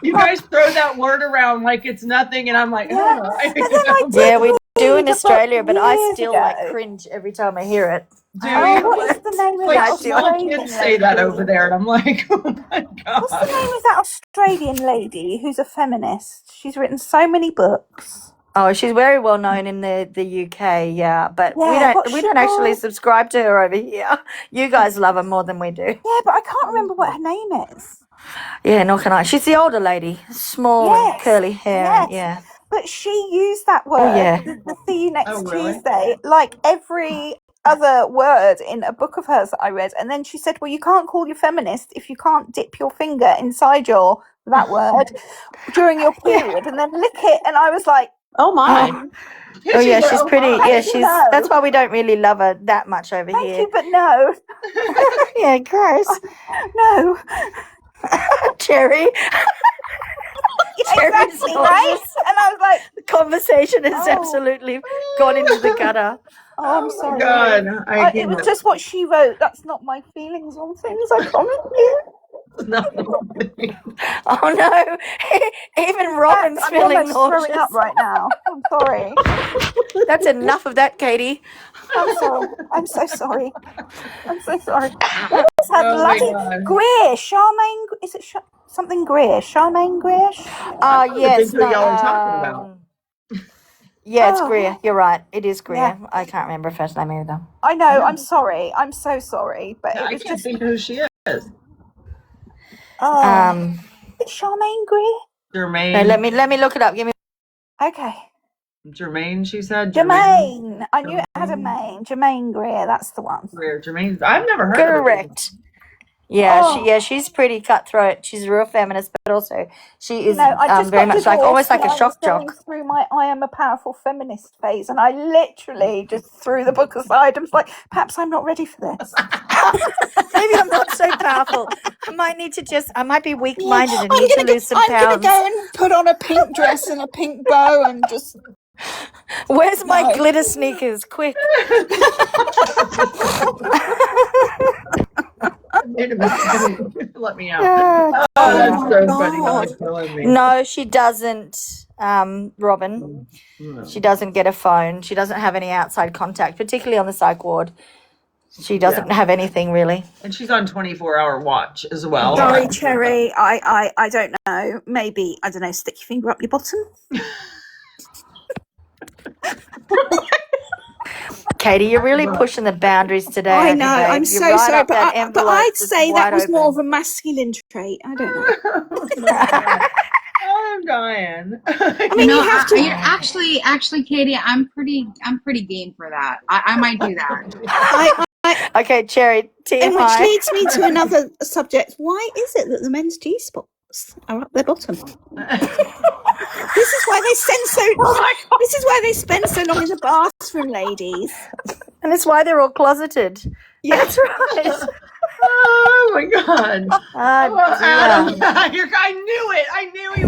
You guys throw that word around like it's nothing, and I'm like, Yeah. oh. And then I Yeah, we do in did Australia, but I years still ago. like cringe every time I hear it. Do Oh, you? what is the name of Like that do. small Australian kids say that over lady? there, and I'm like, oh my What's the God. name of that Australian lady who's a feminist? She's written so many books. Oh, she's very well known in the UK, yeah. But Yeah, what's we she don't actually called? subscribe to her over here. You guys love her more than we do. Yeah, but I can't remember what her name is. Yeah, nor can I. She's the older lady, small and Yes, curly hair. yes. Yeah. But she used that word. Oh, yeah. The see you next Oh, really? Tuesday, like every other word in a book of hers that I read. And then she said, well, you can't call you feminist if you can't dip your finger inside that word during your period and then lick it. And I was like, Oh my. Oh, oh yeah, she's pretty. Yeah, she's. No. That's why we don't really love her that much over thank here. you, but no. Yeah, gross. No. Cherry. Cherry's Exactly, right? nauseous. And I was like, The conversation has Oh. absolutely gone into the gutter. oh, I'm Oh, sorry. God. It was just what she wrote. That's not my feelings on things, I promise you. Oh no! Even Robin's I'm feeling almost throwing up nauseous. right now. I'm sorry. That's enough of that, Katie. I'm sorry. I'm so sorry. I'm so sorry. What was her Oh, my bloody God. Greer? Charmaine? Is it something Greer? Charmaine Greer? Yes, who y'all are talking about. Yeah, it's Oh. Greer. You're right. It is Greer. Yeah. I can't remember her first name either. I know. I'm sorry. I'm so sorry. But I it was can't just. think who she is. Oh. Um, Is it Charmaine Greer? Jermaine. no, let me look it up. Give me. Okay. Jermaine, she said. Jermaine. I knew it had a main. Jermaine Greer. That's the one. Greer. Jermaine. I've never heard of her. Correct. Yeah, Oh. she's pretty cutthroat. She's a real feminist, but also she is No, I just very got much like almost divorced like a and I was shock going jock. through my I am a powerful feminist phase, and I literally just threw the book aside and was like, perhaps I'm not ready for this. Maybe I'm not so powerful. I might be weak-minded and need to lose some I'm pounds. gonna go and put on a pink dress and a pink bow and just. Where's my No. glitter sneakers? Quick. Wait a minute. Let me out. Oh, Oh, that's my so funny. God. That's killing me. no, she doesn't, Robin. No. She doesn't get a phone. She doesn't have any outside contact, particularly on the psych ward. She doesn't have anything really. And she's on 24-hour watch as well. Sorry, Cherry. I don't know. Maybe, I don't know, stick your finger up your bottom. Katie, you're really pushing the boundaries today. I aren't know. you, babe? I'm You're so right sorry, up that but envelope I'd just say that wide was more of open. a masculine trait. I don't know. I'm dying. I mean, you have to. Actually, Katie, I'm pretty game for that. I might do that. Okay, Cherry, And which TMI. leads me to another subject. Why is it that the men's G spots are up their bottom? This is why they spend This is why they spend so long in the bathroom, ladies. And it's why they're all closeted. Yeah. That's right. Oh my God. Ah, Well, Adam, dear. I knew it. I knew he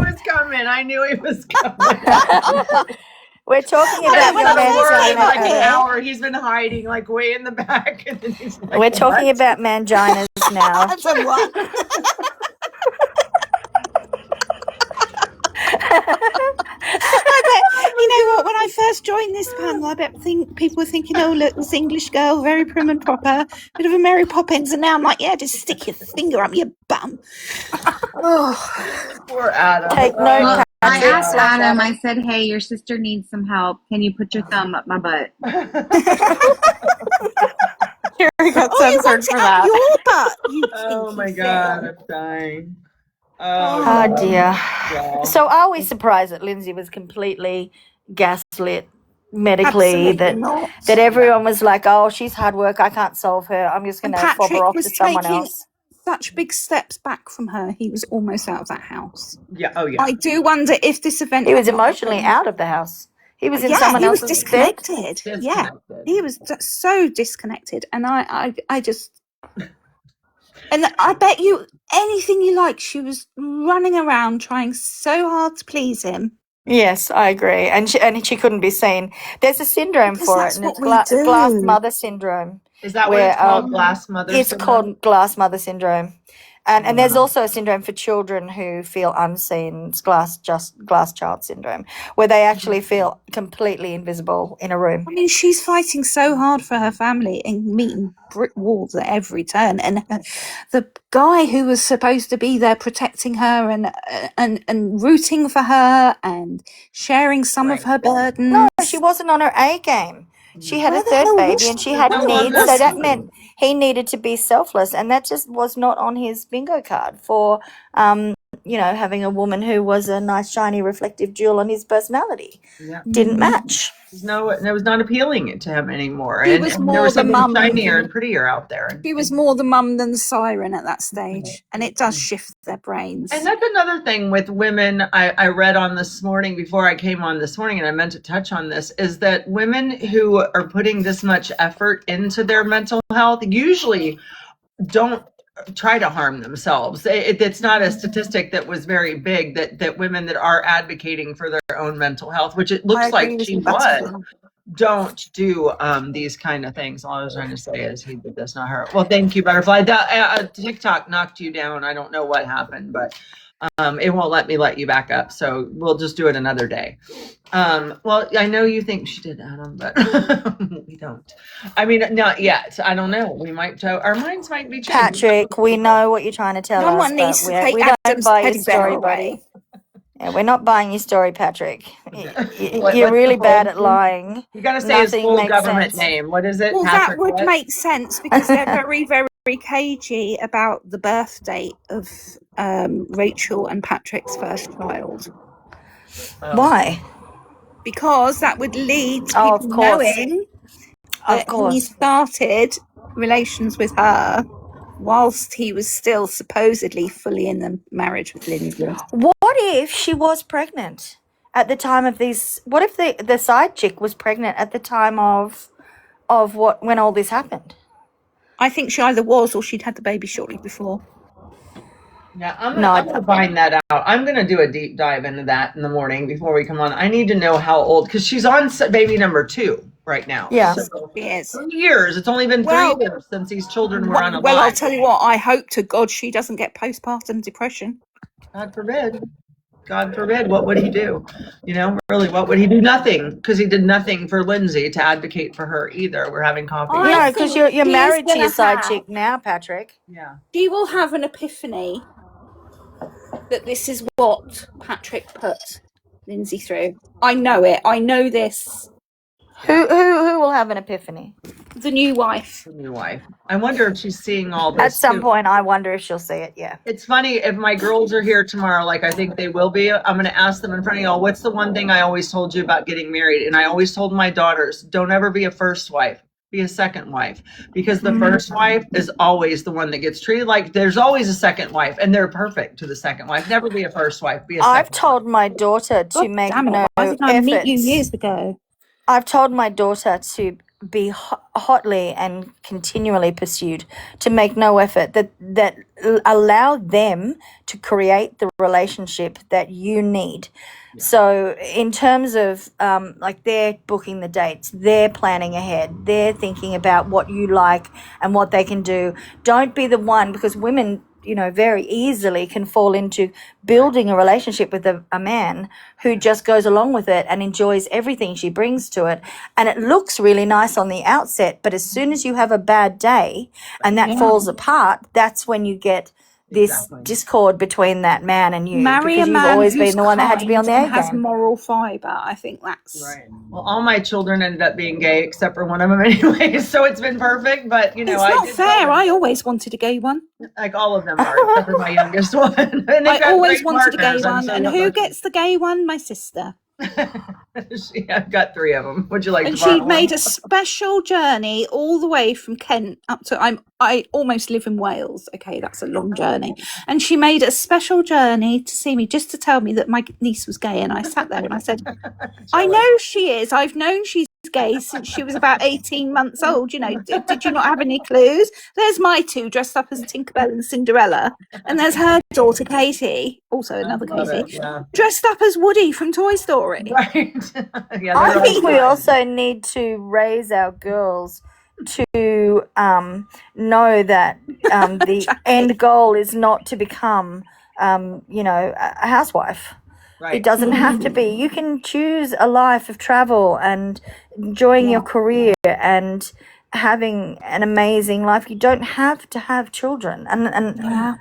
was coming. We're talking I about was your worried mangina. like an Okay? hour. He's been hiding like way in the back. And then he's like, We're talking what? about manginas now. That's a what? I bet, you know what, when I first joined this panel, I bet people were thinking, oh, look, this English girl, very prim and proper, bit of a Mary Poppins, and now I'm like, yeah, just stick your finger up your bum. Oh, poor Adam. Take note, Well, I Patrick. asked Adam, I said, hey, your sister needs some help. Can you put your thumb up my butt? Cherry got censored for that. Your butt, you Oh my kinky God, thing. I'm dying. Oh dear. Yeah. So are we surprised that Lindsay was completely gaslit medically? Absolutely not. That everyone was like, oh, she's hard work, I can't solve her. I'm just And going to fob Patrick her off was to someone taking else. such big steps back from her, he was almost out of that house. Yeah. Oh yeah. I do wonder if this event He was had not emotionally happened- out of the house. He was in yeah, someone he was else's bed. disconnected. Yeah, Disconnected. he was so disconnected, and I just, and I bet you anything you like, she was running around trying so hard to please him. Yes, I agree. And she couldn't be seen. There's a syndrome Because for that's it, and it's what we do. glass mother syndrome. Is that what where, it's called? Glass mother. It's syndrome? called glass mother syndrome. And there's also a syndrome for children who feel unseen. It's glass child syndrome, where they actually feel completely invisible in a room. I mean, she's fighting so hard for her family and meeting brick walls at every turn. And the guy who was supposed to be there protecting her and rooting for her and sharing some of her burdens. No, she wasn't on her A game. She had Where a the third hell was baby she? and she had No, needs, that's so that not- meant he needed to be selfless, and that just was not on his bingo card for having a woman who was a nice, shiny, reflective jewel on his personality. Yeah. Didn't match. No, it was not appealing to him anymore. He And, was and there more was the something mum. shinier and prettier out there. He was more the mum than the siren at that stage, and it does shift their brains. And that's another thing with women I read on this morning before I came on this morning, and I meant to touch on this, is that women who are putting this much effort into their mental health usually don't try to harm themselves. It's not a statistic that was very big that women that are advocating for their own mental health, which it I looks agree like with she you, was, Butterfly. don't do these kind of things. All I was trying to say is he did this, not her. Well, thank you, Butterfly. TikTok knocked you down. I don't know what happened, but it won't let you back up. So we'll just do it another day. Well, I know you think she did, Adam, but we don't. I mean, not yet. I don't know. We might. Our minds might be changing. Patrick, we know what you're trying to tell No us, one needs but to take we don't Adam's buy your teddy bear story, away. buddy. Yeah, we're not buying your story, Patrick. You're What's really the bad full at lying. You got to say his Nothing full makes government sense. name. What is it? Well, Patrick that would what? make sense because they're very, very cagey about the birth date of Rachel and Patrick's first child. Oh. Why? Because that would lead to Oh, of people course. knowing Of that he course. started relations with her whilst he was still supposedly fully in the marriage with Lindsay. What if she was pregnant at the time of these? What if the side chick was pregnant at the time of when all this happened? I think she either was or she'd had the baby shortly before. Yeah, I'm No, gonna find that out. I'm gonna do a deep dive into that in the morning before we come on. I need to know how old, because she's on baby number 2 right now. Yeah. So She is. 3 years. It's only been 3 Well- years since these children were unalive. Well, I'll tell you what, I hope to God she doesn't get postpartum depression. God forbid. God forbid. What would he do? Really, what would he do? Nothing, because he did nothing for Lindsay to advocate for her either. We're having coffee. I No, think because you're she's married to gonna your side have- chick now, Patrick. Yeah. She will have an epiphany that this is what Patrick put Lindsay through. I know it. I know this. Who will have an epiphany? The new wife. The new wife. I wonder if she's seeing all this At some too. point, I wonder if she'll see it. Yeah. It's funny, if my girls are here tomorrow, like I think they will be, I'm going to ask them in front of y'all, what's the one thing I always told you about getting married? And I always told my daughters, don't ever be a first wife, be a second wife. Because the first wife is always the one that gets treated like there's always a second wife, and they're perfect to the second wife. Never be a first wife, be a second I've told my daughter to God make damn it, no why didn't I meet you efforts. years ago? I've told my daughter to be hotly and continually pursued, to make no effort, that allow them to create the relationship that you need. So in terms of like they're booking the dates, they're planning ahead, they're thinking about what you like and what they can do. Don't be the one, because women very easily can fall into building a relationship with a man who just goes along with it and enjoys everything she brings to it. And it looks really nice on the outset, but as soon as you have a bad day and that falls apart, that's when you get this discord between that man and you. Marry because a you've man always who's been the one that had to be on the kind A and has game. moral fiber. I think that's Right. Well, all my children ended up being gay except for one of them anyway, so it's been perfect. But it's I not did fair. tell I them, always wanted a gay one. like all of them are, except for my youngest one. And they've I got always great wanted a gay partners. I'm one. so And lucky. who gets the gay one? My sister. I've got 3 of them. Would you like And to borrow she made one? a special journey all the way from Kent up to I almost live in Wales. Okay, that's a long journey. And she made a special journey to see me, just to tell me that my niece was gay. And I sat there and I said, I know she is. I've known she's gay since she was about 18 months old. Did you not have any clues? There's my 2 dressed up as Tinkerbell and Cinderella. And there's her daughter Katie, also another Love Katie, it, yeah. dressed up as Woody from Toy Story. Right. Yeah, I they're think all we fine. also need to raise our girls to know that the end goal is not to become, a housewife. Right. It doesn't have to be. You can choose a life of travel and enjoying your career and having an amazing life. You don't have to have children. And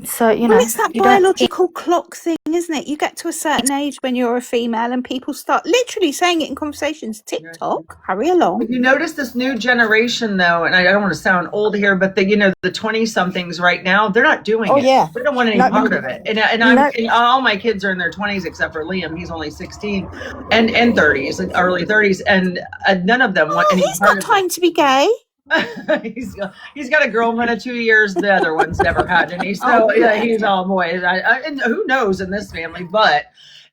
So, you Well, know, it's that you don't. biological clock thing, isn't it? You get to a certain age when you're a female and people start literally saying it in conversations. TikTok, hurry along. If you notice this new generation, though, and I don't want to sound old here, but the 20-somethings right now, they're not doing Oh, it. yeah. They don't want any No, part of it. And no. and all my kids are in their 20s except for Liam. He's only 16, and 30s, like early 30s, and none of them want Oh, any he's part got of time to be gay. it. He's got a girlfriend of 2 years. The other one's never had any. So yeah, he's all boys. And who knows in this family, but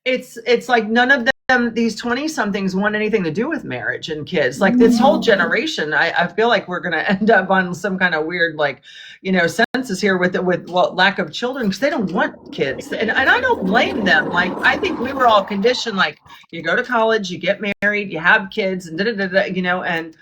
it's like none of them, these 20-somethings, want anything to do with marriage and kids. Like this whole generation, I feel like we're going to end up on some kind of weird, like, census here with lack of children, because they don't want kids. And I don't blame them. Like, I think we were all conditioned, like, you go to college, you get married, you have kids, and and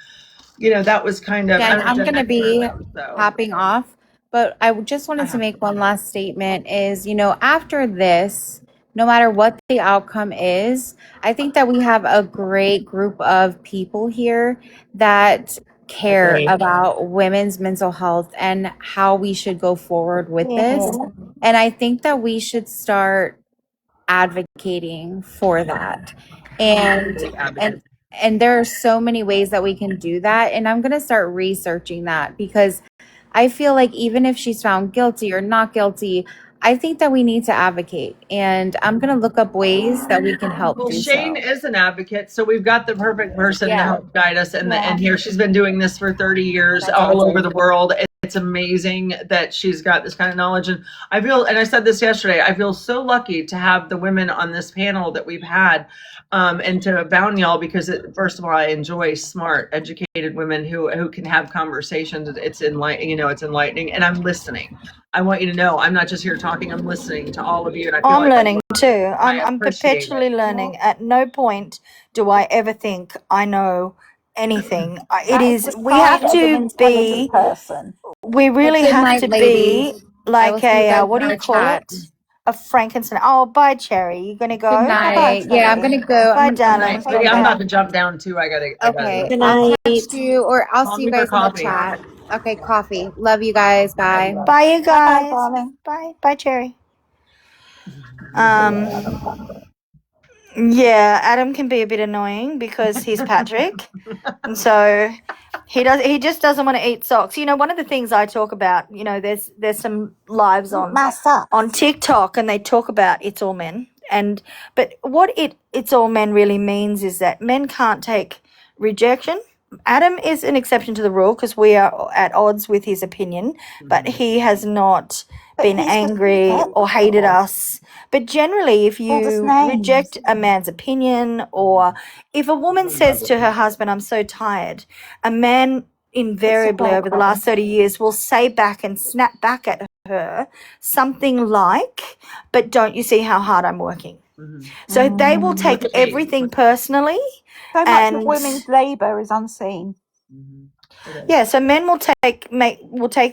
that was kind of. Jen, I'm going to be so. hopping off, but I just wanted to make one last statement is, after this, no matter what the outcome is, I think that we have a great group of people here that care Agree. about women's mental health and how we should go forward with this. And I think that we should start advocating for that. And there are so many ways that we can do that. And I'm going to start researching that because I feel like even if she's found guilty or not guilty, I think that we need to advocate. And I'm going to look up ways that we can help Well, do Shane so. is an advocate, so we've got the perfect person to Yeah. help guide us. And here she's been doing this for 30 years all over the world. It's amazing that she's got this kind of knowledge. And I feel, and I said this yesterday, I feel so lucky to have the women on this panel that we've had, and to bound y'all, because first of all, I enjoy smart, educated women who can have conversations. It's enlightening, and I'm listening. I want you to know I'm not just here talking, I'm listening to all of you. And I feel I'm like learning too. I I'm appreciate perpetually it. learning. At no point do I ever think I know anything. It is, we have to be, person. we really Good have night, to be ladies. I will like see you a, guys what do in you our call chat. it? A Frankenstein. Oh, bye, Cherry. You gonna go? Good Bye, night. Yeah, I'm Cherry. going to go. Bye, I'm darling. Lady, I'm about to jump down too. I gotta Okay, Good I'll night. text you or I'll call see me you for guys in the coffee. chat. Okay, coffee. Love you guys. Bye. Bye, you Bye, guys. darling. Bye. Bye, Cherry. Yeah, Adam can be a bit annoying because he's Patrick. And so he just doesn't want to eat socks. One of the things I talk about, there's some lives on TikTok, and they talk about it's all men. But what it's all men really means is that men can't take rejection. Adam is an exception to the rule because we are at odds with his opinion, but he has not been angry or hated us. But generally, if you reject a man's opinion, or if a woman says to her husband, I'm so tired, a man invariably over the last 30 years will say back and snap back at her something like, but don't you see how hard I'm working? So they will take everything personally. So much And- of women's labour is unseen. Yeah, so men will take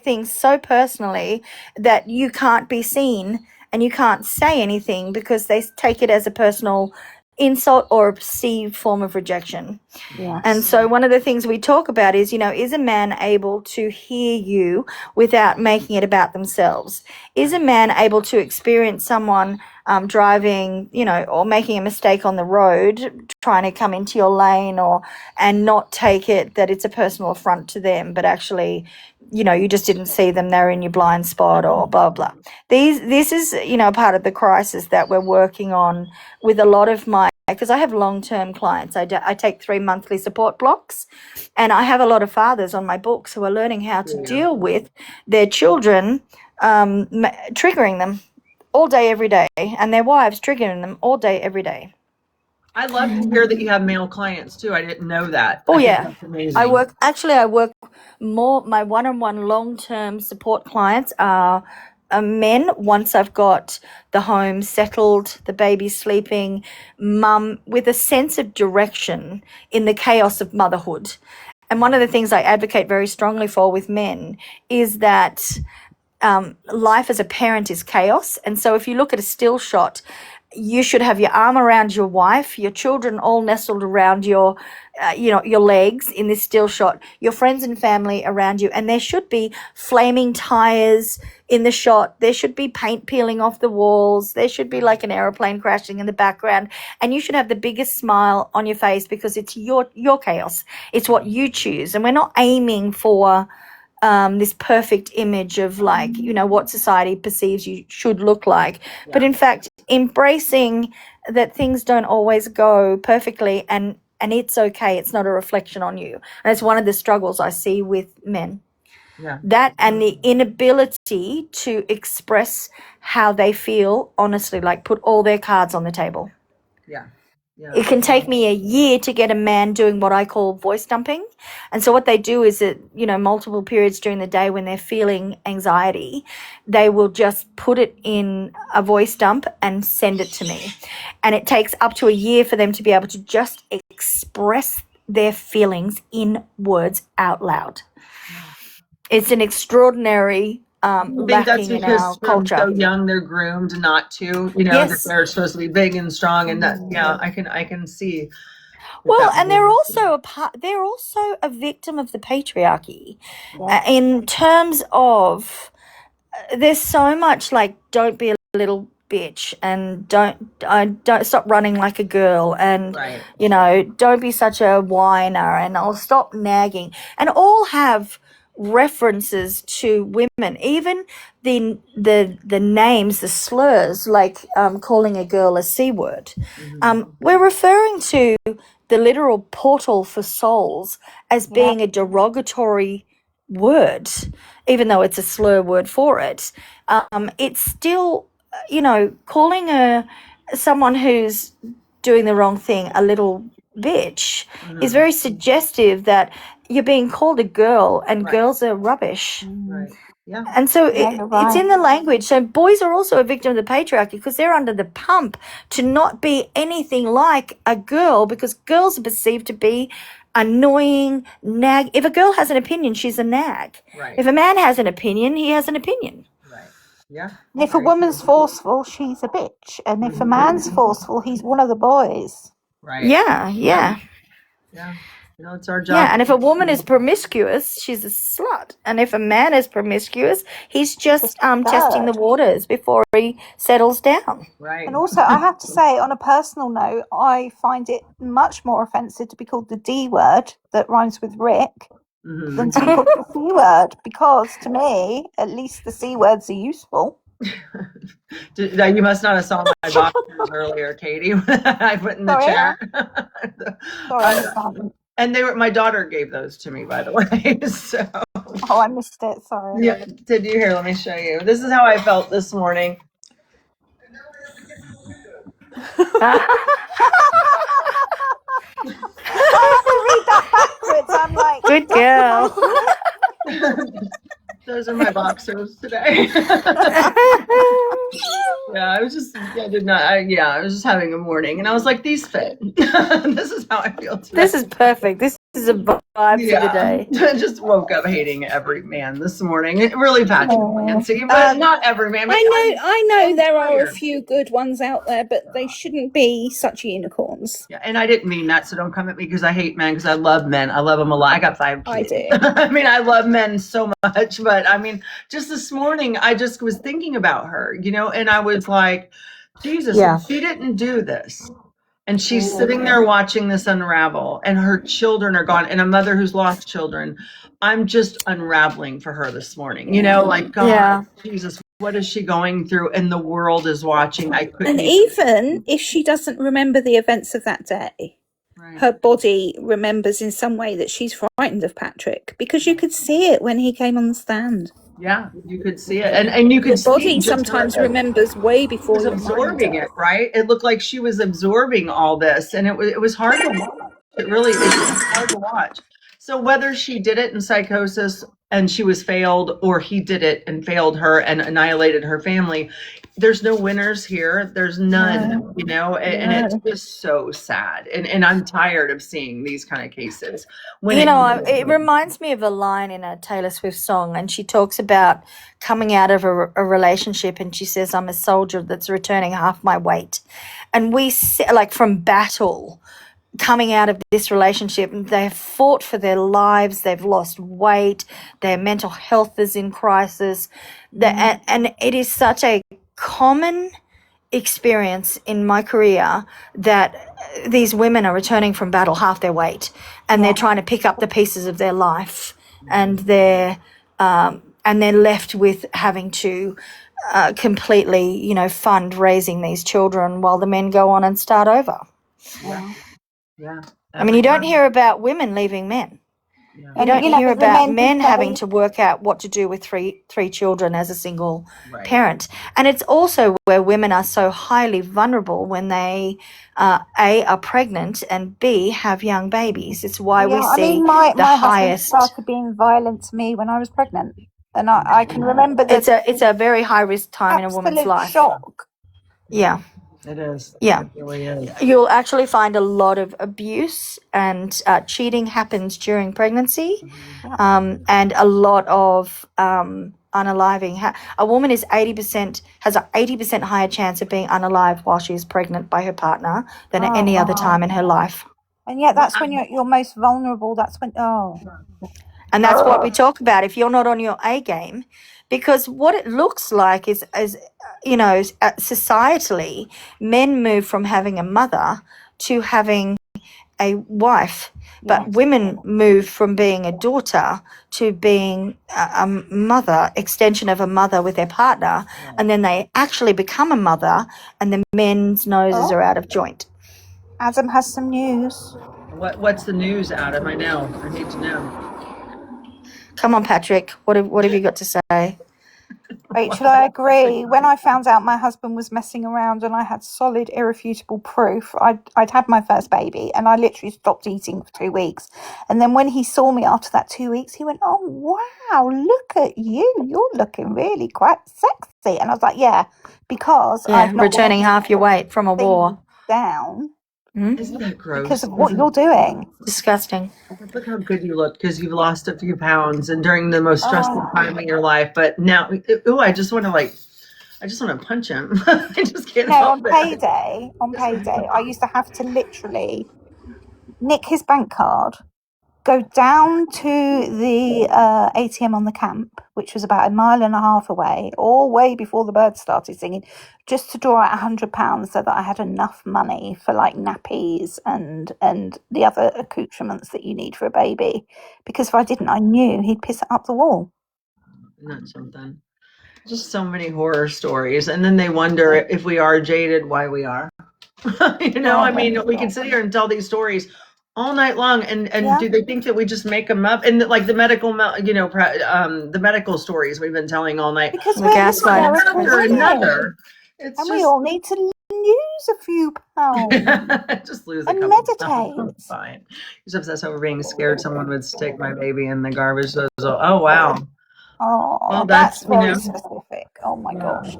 things so personally that you can't be seen and you can't say anything because they take it as a personal insult or a perceived form of rejection. Yes. And so one of the things we talk about is, is a man able to hear you without making it about themselves? Is a man able to experience someone driving, or making a mistake on the road, trying to come into your lane, and not take it that it's a personal affront to them, but actually, you just didn't see them, they're in your blind spot, or blah, blah. This is, part of the crisis that we're working on with a lot of because I have long-term clients. I take 3 monthly support blocks, and I have a lot of fathers on my books who are learning how to deal with their children triggering them all day, every day, and their wives triggering them all day, every day. I love to hear that you have male clients too. I didn't know that. Oh, I think yeah. that's amazing. I work more, my one-on-one long-term support clients are men once I've got the home settled, the baby sleeping, mum with a sense of direction in the chaos of motherhood. And one of the things I advocate very strongly for with men is that life as a parent is chaos. And so if you look at a still shot, you should have your arm around your wife, your children all nestled around your, your legs in this still shot, your friends and family around you. And there should be flaming tires in the shot. There should be paint peeling off the walls. There should be like an aeroplane crashing in the background. And you should have the biggest smile on your face because it's your chaos. It's what you choose. And we're not aiming for this perfect image of like, what society perceives you should look like. Yeah. But in fact, embracing that things don't always go perfectly and it's okay. It's not a reflection on you. And it's one of the struggles I see with men. Yeah. That and the inability to express how they feel honestly, like put all their cards on the table. Yeah. Yeah. It can take me a year to get a man doing what I call voice dumping. And so what they do is that, multiple periods during the day when they're feeling anxiety, they will just put it in a voice dump and send it to me. And it takes up to a year for them to be able to just express their feelings in words out loud. It's an extraordinary I think that's lacking in because our they're culture. so young, they're groomed not to, that Yes. they're supposed to be big and strong, and that, I can see. Well, and they're also a victim of the patriarchy, in terms of there's so much like don't be a little bitch and don't stop running like a girl and Right. don't be such a whiner and I'll stop nagging, and all have references to women, even the names, the slurs, like calling a girl a C word. We're referring to the literal portal for souls as being a derogatory word, even though it's a slur word for it. It's still, calling someone who's doing the wrong thing a little bitch is very suggestive that you're being called a girl and Right. girls are rubbish. Right. Yeah. And so Yeah, you're right. it's in the language. So boys are also a victim of the patriarchy because they're under the pump to not be anything like a girl because girls are perceived to be annoying, nag. If a girl has an opinion, she's a nag. Right. If a man has an opinion, he has an opinion. Right. Yeah. If a woman's forceful, she's a bitch. And if a man's forceful, he's one of the boys. Right. Yeah. Yeah. It's our job. Yeah, and if a woman is promiscuous, she's a slut. And if a man is promiscuous, he's just testing the waters before he settles down. Right. And also, I have to say, on a personal note, I find it much more offensive to be called the D word that rhymes with Rick than to be called the C word, because to me, at least the C words are useful. You must not have saw my boxers earlier, Katie. I put in the Sorry? chat. Sorry, I missed that. And my daughter gave those to me, by the way. So Oh, I missed it. Sorry. yeah, did you hear? Let me show you. This is how I felt this morning. I have to read that backwards. I'm like, Good girl. Those are my boxers today. Yeah, I was just having a morning, and I was like, these fit. This is how I feel today. This is perfect. This is a vibe for the day. I just woke up hating every man this morning. It really Patrick Nancy, but not every man. I know there are a few good ones out there, but they shouldn't be such unicorns. Yeah, and I didn't mean that, so don't come at me because I hate men, because I love men. I love them a lot. I got 5 kids. I do. I mean, I love men so much, but I mean, just this morning, I just was thinking about her, and I was like, Jesus, Yeah. she didn't do this. And she's sitting there watching this unravel, and her children are gone, and a mother who's lost children. I'm just unraveling for her this morning, like, God, Yeah. Jesus, what is she going through? And the world is watching. I couldn't And even if she doesn't remember the events of that day, Right. her body remembers in some way that she's frightened of Patrick, because you could see it when he came on the stand. Yeah, you could see it, and you could The see body just sometimes her- remembers way before was your mind absorbing does. it, right? It looked like she was absorbing all this, and it was hard to watch. It was hard to watch. So whether she did it in psychosis and she was failed, or he did it and failed her and annihilated her family, there's no winners here. There's none, No, you know, and it's no. just so sad. And I'm tired of seeing these kind of cases. When You it, know, it reminds me of a line in a Taylor Swift song, and she talks about coming out of a relationship, and she says, "I'm a soldier that's returning half my weight," and we like from battle. Coming out of this relationship, they've fought for their lives, they've lost weight, their mental health is in crisis, and it is such a common experience in my career that these women are returning from battle half their weight, and they're trying to pick up the pieces of their life, and they're left with having to completely, you know, fund raising these children while the men go on and start over. yeah. I mean, you don't hear about women leaving men. Yeah. You And, don't you know, hear but the about men men do having say, to work out what to do with three children as a single Right. parent. And it's also where women are so highly vulnerable when they, A, are pregnant, and B, have young babies. It's why we yeah, I see mean, my the husband highest. started being violent to me when I was pregnant. And I can remember the It's a very high risk time in a woman's absolute life. shock. Yeah. It is. Yeah. It really is. You'll actually find a lot of abuse and cheating happens during pregnancy, and a lot of unaliving. A woman has an 80% higher chance of being unalive while she's pregnant by her partner than at Oh, any other wow. time in her life. And yet that's when you're most vulnerable. That's when, And that's what we talk about if you're not on your A game, because what it looks like is you know, societally, men move from having a mother to having a wife, but women move from being a daughter to being a mother, extension of a mother with their partner, and then they actually become a mother, and the men's noses are out of joint. Adam has some news. What's the news, Adam? I need to know. Come on, Patrick. What have you got to say? Rachel, I agree. When I found out my husband was messing around and I had solid, irrefutable proof, I'd had my first baby and I literally stopped eating for 2 weeks. And then when he saw me after that 2 weeks, he went, "Oh, wow, look at you. You're looking really quite sexy." And I was like, yeah, because Yeah, I've not returning half your weight from a war. down Isn't that gross? because of what you're doing. Disgusting. Look how good you look because you've lost a few pounds and during the most stressful time in your life. But now, I just want to punch him. I just can't No, help on it. payday, I used to have to literally nick his bank card, go down to the ATM on the camp, which was about 1.5 miles away, all way before the birds started singing, just to draw out £100 so that I had enough money for like nappies and the other accoutrements that you need for a baby. Because if I didn't, I knew he'd piss it up the wall. Isn't that something? Just so many horror stories. And then they wonder if we are jaded, why we are. I mean, we can sit here and tell these stories all night long, and do they think that we just make them up? And like the medical, the medical stories we've been telling all night. Because The we're gaslighting. hysterical After women. another. It's And just, we all need to lose a few pounds just lose a and couple of meditate. pounds. Fine. Just obsessed over being scared someone would stick my baby in the garbage. Oh wow. Oh, Well, that's that's, very specific. Oh my yeah, gosh.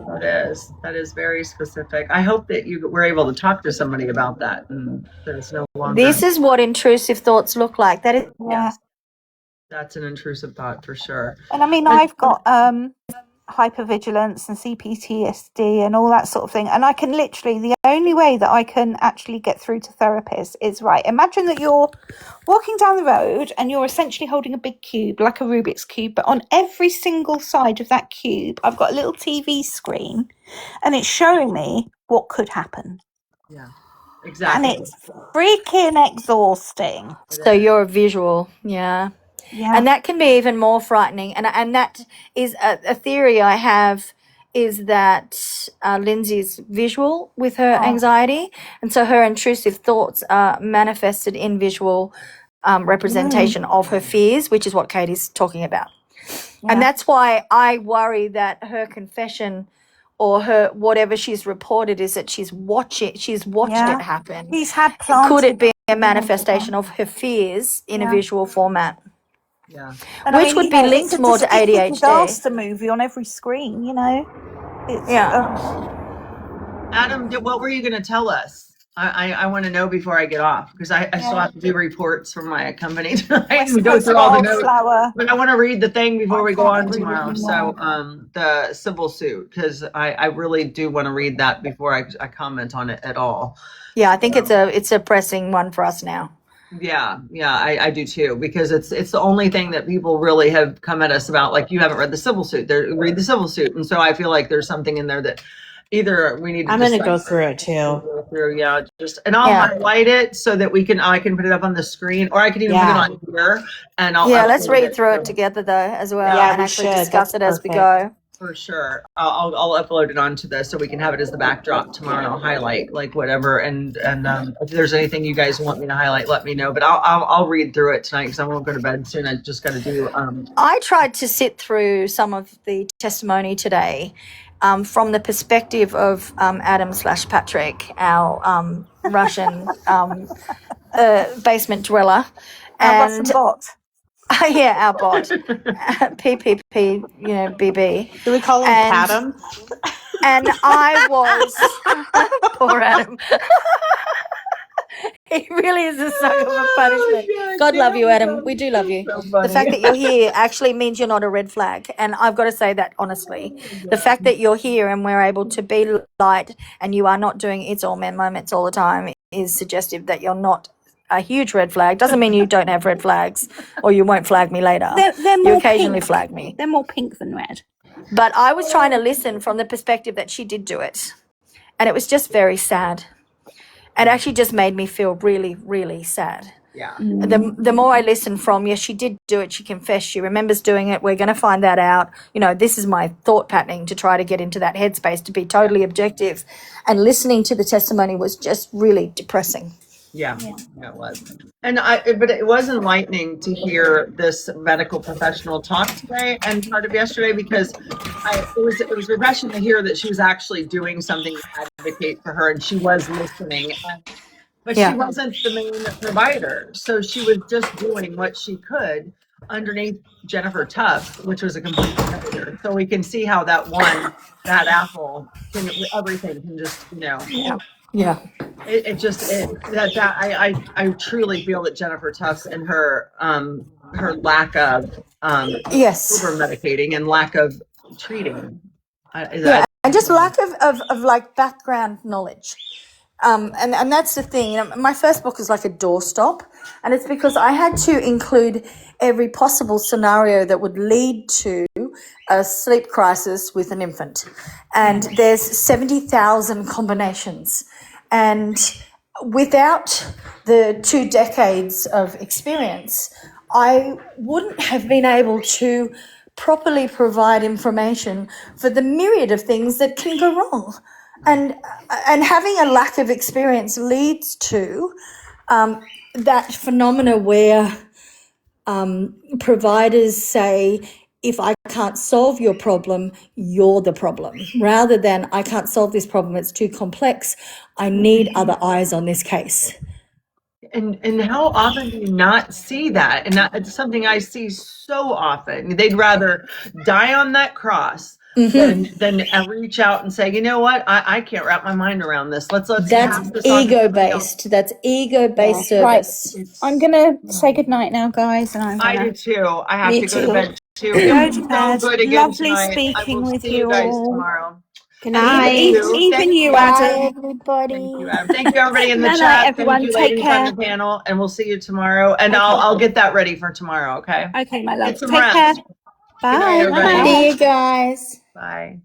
that is very specific. I hope that you were able to talk to somebody about that and there's no longer. This is what intrusive thoughts look like. That is Yeah. That's an intrusive thought for sure. And I mean, I've got hypervigilance and CPTSD and all that sort of thing. And I can literally, the only way that I can actually get through to therapists is, right, imagine that you're walking down the road and you're essentially holding a big cube, like a Rubik's Cube, but on every single side of that cube, I've got a little TV screen and it's showing me what could happen. Yeah, And exactly. it's freaking exhausting. so you're a visual. Yeah. Yeah. And that can be even more frightening. And that is a theory I have, is that Lindsay's visual with her anxiety. And so her intrusive thoughts are manifested in visual representation of her fears, which is what Katie's talking about. And that's why I worry that her confession or her whatever she's reported is that she's watched it happen. He's had planted. Could it be a manifestation of her fears in a visual format? Yeah. And Which would be linked it's more to it's a ADHD. disaster movie on every screen, It's Yeah. Adam, what were you going to tell us? I want to know before I get off because I still have to do reports for my company tonight West and go Coast through all the notes. Wildflower. But I want to read the thing before I we go can't on read tomorrow. anymore. So the civil suit, because I really do want to read that before I comment on it at all. Yeah, I think it's a pressing one for us now. Yeah, I do too, because it's the only thing that people really have come at us about. Like, you haven't read the civil suit. Read the civil suit, and so I feel like there's something in there that either we need to I'm going to decipher go through it too. go through. Yeah, and I'll Yeah. highlight it so that I can put it up on the screen, or I can even put Yeah. it on here, and I'll Yeah, let's upload read through it So, together though as well, Yeah, and we actually should. discuss That's it as we perfect. go. for sure, I'll upload it onto this so we can have it as the backdrop tomorrow, and I'll highlight like whatever. And if there's anything you guys want me to highlight, let me know. But I'll read through it tonight because I won't go to bed soon. I just got to do. I tried to sit through some of the testimony today from the perspective of Adam/Patrick, our Russian basement dweller. Our Russian bot. Yeah, our bot. PPP, BB. Do we call him And- Adam? And I was, poor Adam. He really is a sucker for punishment. God love you, Adam. We do love you. The fact that you're here actually means you're not a red flag. And I've got to say that honestly. The fact that you're here and we're able to be light and you are not doing it's all men moments all the time is suggestive that you're not a huge red flag. Doesn't mean you don't have red flags or you won't flag me later. They're You more occasionally pink. flag me. They're more pink than red. But I was trying to listen from the perspective that she did do it. And it was just very sad. It actually just made me feel really, really sad. Yeah. The more I listen from, yes, she did do it. She confessed. She remembers doing it. We're going to find that out. This is my thought patterning to try to get into that headspace, to be totally objective. And listening to the testimony was just really depressing. Yeah, it was. And but it was enlightening to hear this medical professional talk today and part of yesterday, because it was refreshing to hear that she was actually doing something to advocate for her, and she was listening. But Yeah. she wasn't the main provider, so she was just doing what she could underneath Jennifer Tuff, which was a complete competitor. So we can see how that apple, everything can just, Yeah. I truly feel that Jennifer Tufts and her lack of Yes. over medicating and lack of treating. Yeah. And just lack of like background knowledge. And that's the thing. My first book is like a doorstop, and it's because I had to include every possible scenario that would lead to a sleep crisis with an infant. And there's 70,000 combinations. And without the 2 decades of experience, I wouldn't have been able to properly provide information for the myriad of things that can go wrong. And having a lack of experience leads to that phenomena where providers say, if I can't solve your problem, you're the problem, rather than I can't solve this problem, it's too complex, I need other eyes on this case. And how often do you not see that? And it's something I see so often. They'd rather die on that cross than reach out and say, you know what, I can't wrap my mind around this. Let's That's pass this on to somebody else. ego-based. That's ego-based Right. service. I'm gonna say goodnight now, guys, and I'm I gonna do too. I have Me to go to too. bed too. go It was to so bed. good again Lovely tonight. I speaking will with see you guys all. tomorrow. Good And night. you, Even thank you, you, Adam. everybody. Thank you, Adam. Thank you, everybody in the Good night, chat. everyone. Thank you, Take ladies care. on the panel, and we'll see you tomorrow. And Okay. I'll get that ready for tomorrow. Okay. Okay, my love. Get some Take care. rest. Good night, Bye. everybody. Bye. See you guys. Bye.